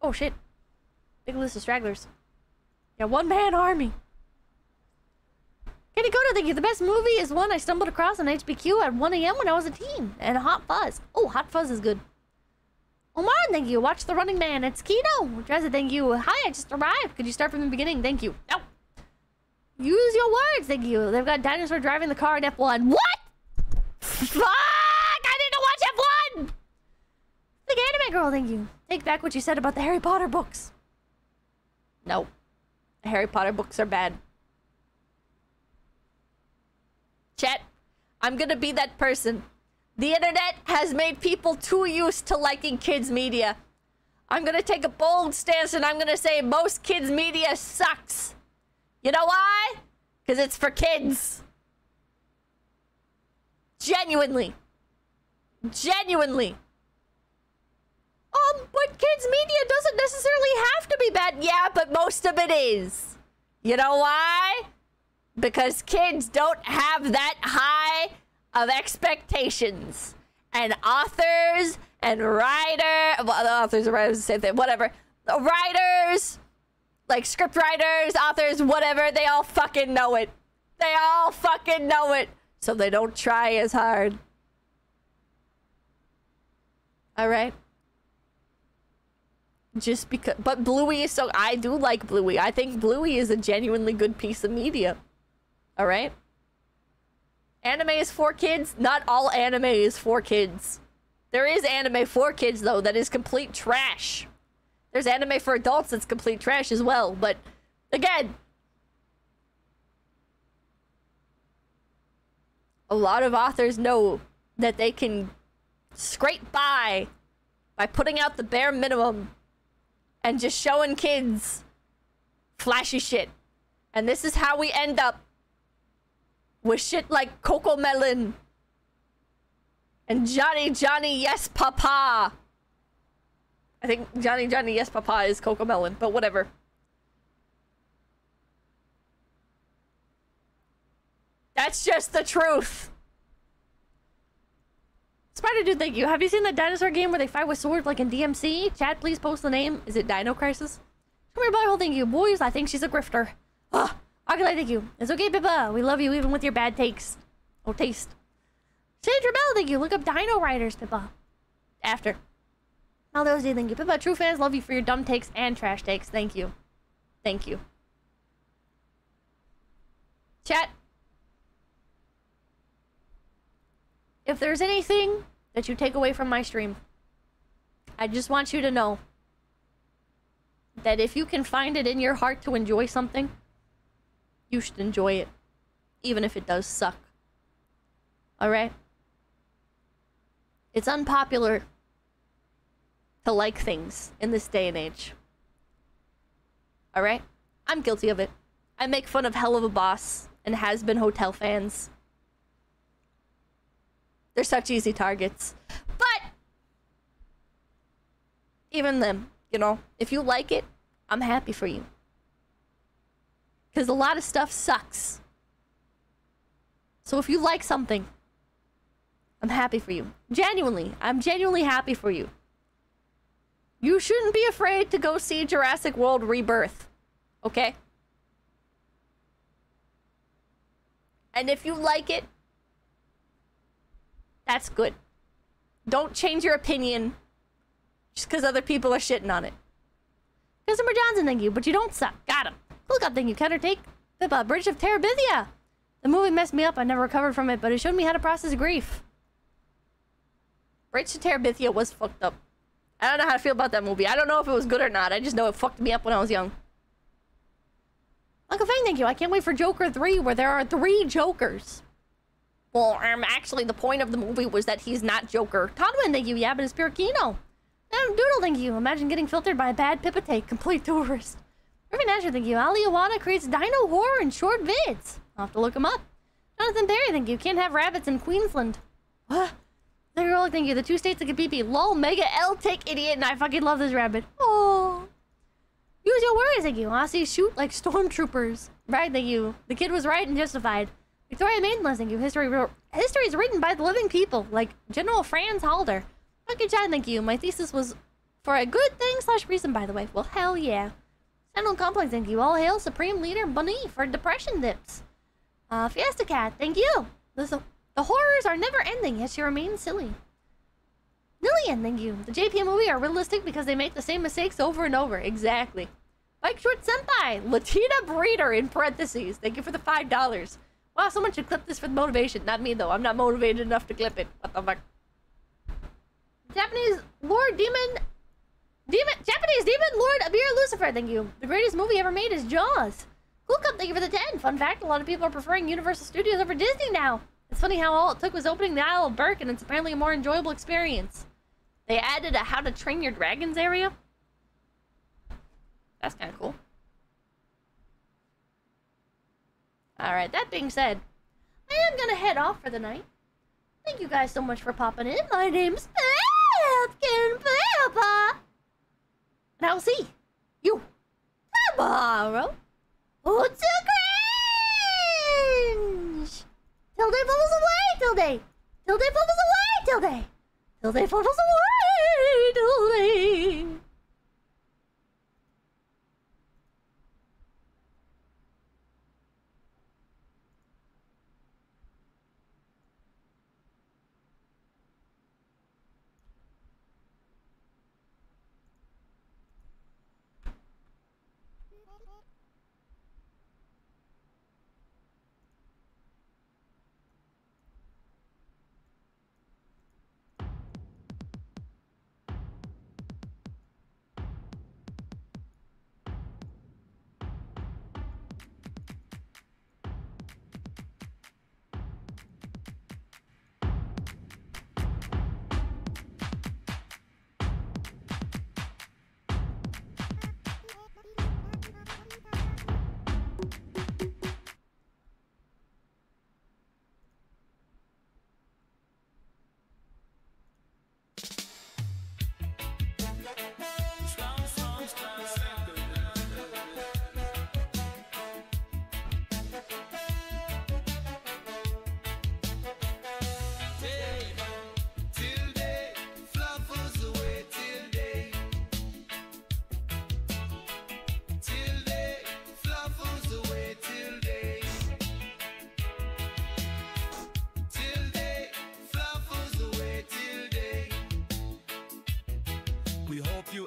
Speaker 1: Oh shit. Big list of stragglers. Yeah, one-man army. Kenny Koda, thank you. The best movie is one I stumbled across on HBQ at 1 a.m. when I was a teen. And Hot Fuzz. Oh, Hot Fuzz is good. Omar, thank you. Watch The Running Man. It's Kino. Dreza, thank you. Hi, I just arrived. Could you start from the beginning? Thank you. No. Use your words. Thank you. They've got dinosaur driving the car in F1. What? Fuck! I need to watch F1! Big anime girl, thank you. Take back what you said about the Harry Potter books. No. The Harry Potter books are bad. Chat, I'm gonna be that person. The internet has made people too used to liking kids' media. I'm gonna take a bold stance and I'm gonna say most kids' media sucks. You know why? Because it's for kids. Genuinely. Genuinely. But kids' media doesn't necessarily have to be bad. Yeah, but most of it is. You know why? Because kids don't have that high of expectations. And authors and writers, well, the authors and writers, the same thing, whatever. The writers, like script writers, authors, whatever, they all fucking know it. They all fucking know it. So they don't try as hard. Alright? Just because, but Bluey is so, I do like Bluey. I think Bluey is a genuinely good piece of media. Alright? Anime is for kids. Not all anime is for kids. There is anime for kids, though, that is complete trash. There's anime for adults that's complete trash as well, but again, a lot of authors know that they can scrape by putting out the bare minimum and just showing kids flashy shit. And this is how we end up with shit like Coco Melon and Johnny Yes Papa. I think Johnny Yes Papa is Coco Melon, but whatever. That's just the truth. Spider Dude, thank you. Have you seen that dinosaur game where they fight with swords like in DMC? Chat, please post the name. Is it Dino Crisis? Come here, Butthole, thank you. Boys, I think she's a grifter. Ugh. Argalite, thank you. It's okay, Pippa. We love you even with your bad takes. Or taste. Sage Rebel, thank you. Look up Dino Riders, Pippa. After. Maldozy, thank you. Pippa, true fans love you for your dumb takes and trash takes. Thank you. Thank you. Chat. If there's anything that you take away from my stream, I just want you to know that if you can find it in your heart to enjoy something, you should enjoy it, even if it does suck. Alright? It's unpopular to like things in this day and age. Alright? I'm guilty of it. I make fun of 𝐒𝐿𝐴 and has-been hotel fans. They're such easy targets. But even them, you know, if you like it, I'm happy for you. Because a lot of stuff sucks. So if you like something, I'm happy for you. Genuinely. I'm genuinely happy for you. You shouldn't be afraid to go see Jurassic World Rebirth. Okay? And if you like it, that's good. Don't change your opinion just because other people are shitting on it. Customer Johnson, thank you, but you don't suck. Got him. Look up, thank you. Counter take the Bridge of 𝐒𝐴𝐵𝐵𝐵𝐵𝐵𝐵𝐵. The movie messed me up. I never recovered from it, but it showed me how to process grief. Bridge to 𝐒𝐴𝐵𝐵𝐵𝐵𝐵 was fucked up. I don't know how to feel about that movie. I don't know if it was good or not. I just know it fucked me up when I was young. Uncle Fang, thank you. I can't wait for Joker 3, where there are 3 Jokers. Well, actually, the point of the movie was that he's not Joker. Todwin, thank you. Yeah, but it's Pirkino. Doodle, thank you. Imagine getting filtered by a bad pipite. Complete tourist. Irving Asher, thank you. Ali Iwata creates dino horror in short vids. I'll have to look him up. Jonathan Perry, thank you. Can't have rabbits in Queensland. What? Thank you. The 2 states that can pee. Lol, mega L tick idiot, and I fucking love this rabbit. Oh. Use your words, thank you. Aussie shoot like stormtroopers. Right, thank you. The kid was right and justified. Victoria Maidenless, thank you. History is written by the living people, like General Franz Halder. Fucking John, thank you. My thesis was for a good thing / reason, by the way. Well, hell yeah. Sentinel Complex, thank you. All hail Supreme Leader Bunny for depression dips. Fiesta Cat, thank you. The horrors are never ending, yet she remains silly. Lillian, thank you. The JP movie are realistic because they make the same mistakes over and over. Exactly. Mike Short Senpai, Latina Breeder in parentheses. Thank you for the $5. Wow, someone should clip this for the motivation. Not me, though. I'm not motivated enough to clip it. What the fuck? Japanese Lord Japanese Demon Lord Abir Lucifer, thank you. The greatest movie ever made is Jaws. Cool Cup, thank you for the 10. Fun fact, a lot of people are preferring Universal Studios over Disney now. It's funny how all it took was opening the Isle of Berk, and it's apparently a more enjoyable experience. They added a How to Train Your Dragons area. That's kind of cool. Alright, that being said, I am gonna head off for the night. Thank you guys so much for popping in. My name's Pumpkin Peppa. And I'll see you tomorrow. What's a cringe? Till day falls away, till day. Till day falls away, till day. Till day falls away, till day.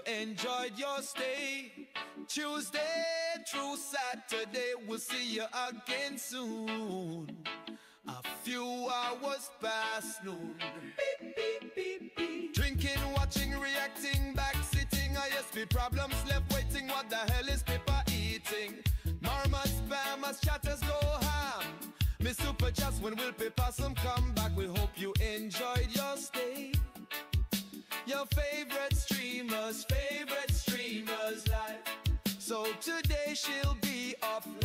Speaker 3: Enjoyed your stay. Tuesday through Saturday. We'll see you again soon. A few hours past noon. Beep, beep, beep, beep. Drinking, watching, reacting, back sitting. ISP problems left waiting. What the hell is people eating? Murmurs, spammers, chatters go ham. Me super just when will paper some come back. We hope you enjoyed your stay. Your favorite streamers live. So today she'll be offline.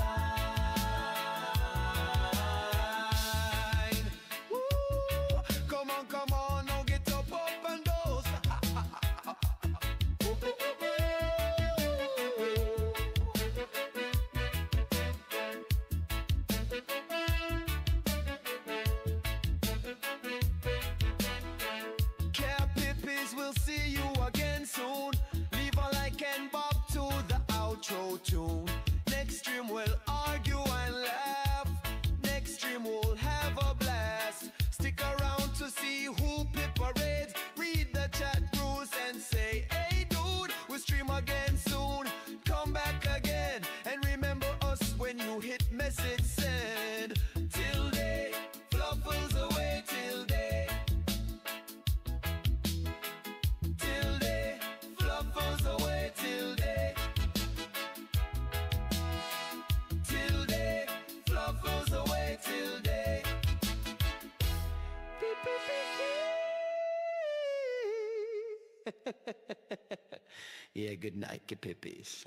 Speaker 3: Woo! Come on, now get up and dose. Care Pippies, we'll see you again soon. Leave a like and bob to the outro tune. Next stream we'll argue and laugh. Next stream we'll have a blast. Stick around to see who Pip parades. Read the chat rules and say, hey dude, we'll stream again soon. Come back again and remember us when you hit message send. Till day, fluffles away till day. Till day, fluffles away till day. Till day, fluffles away till day. Beep, beep, beep, beep. Yeah, good night, Pippies.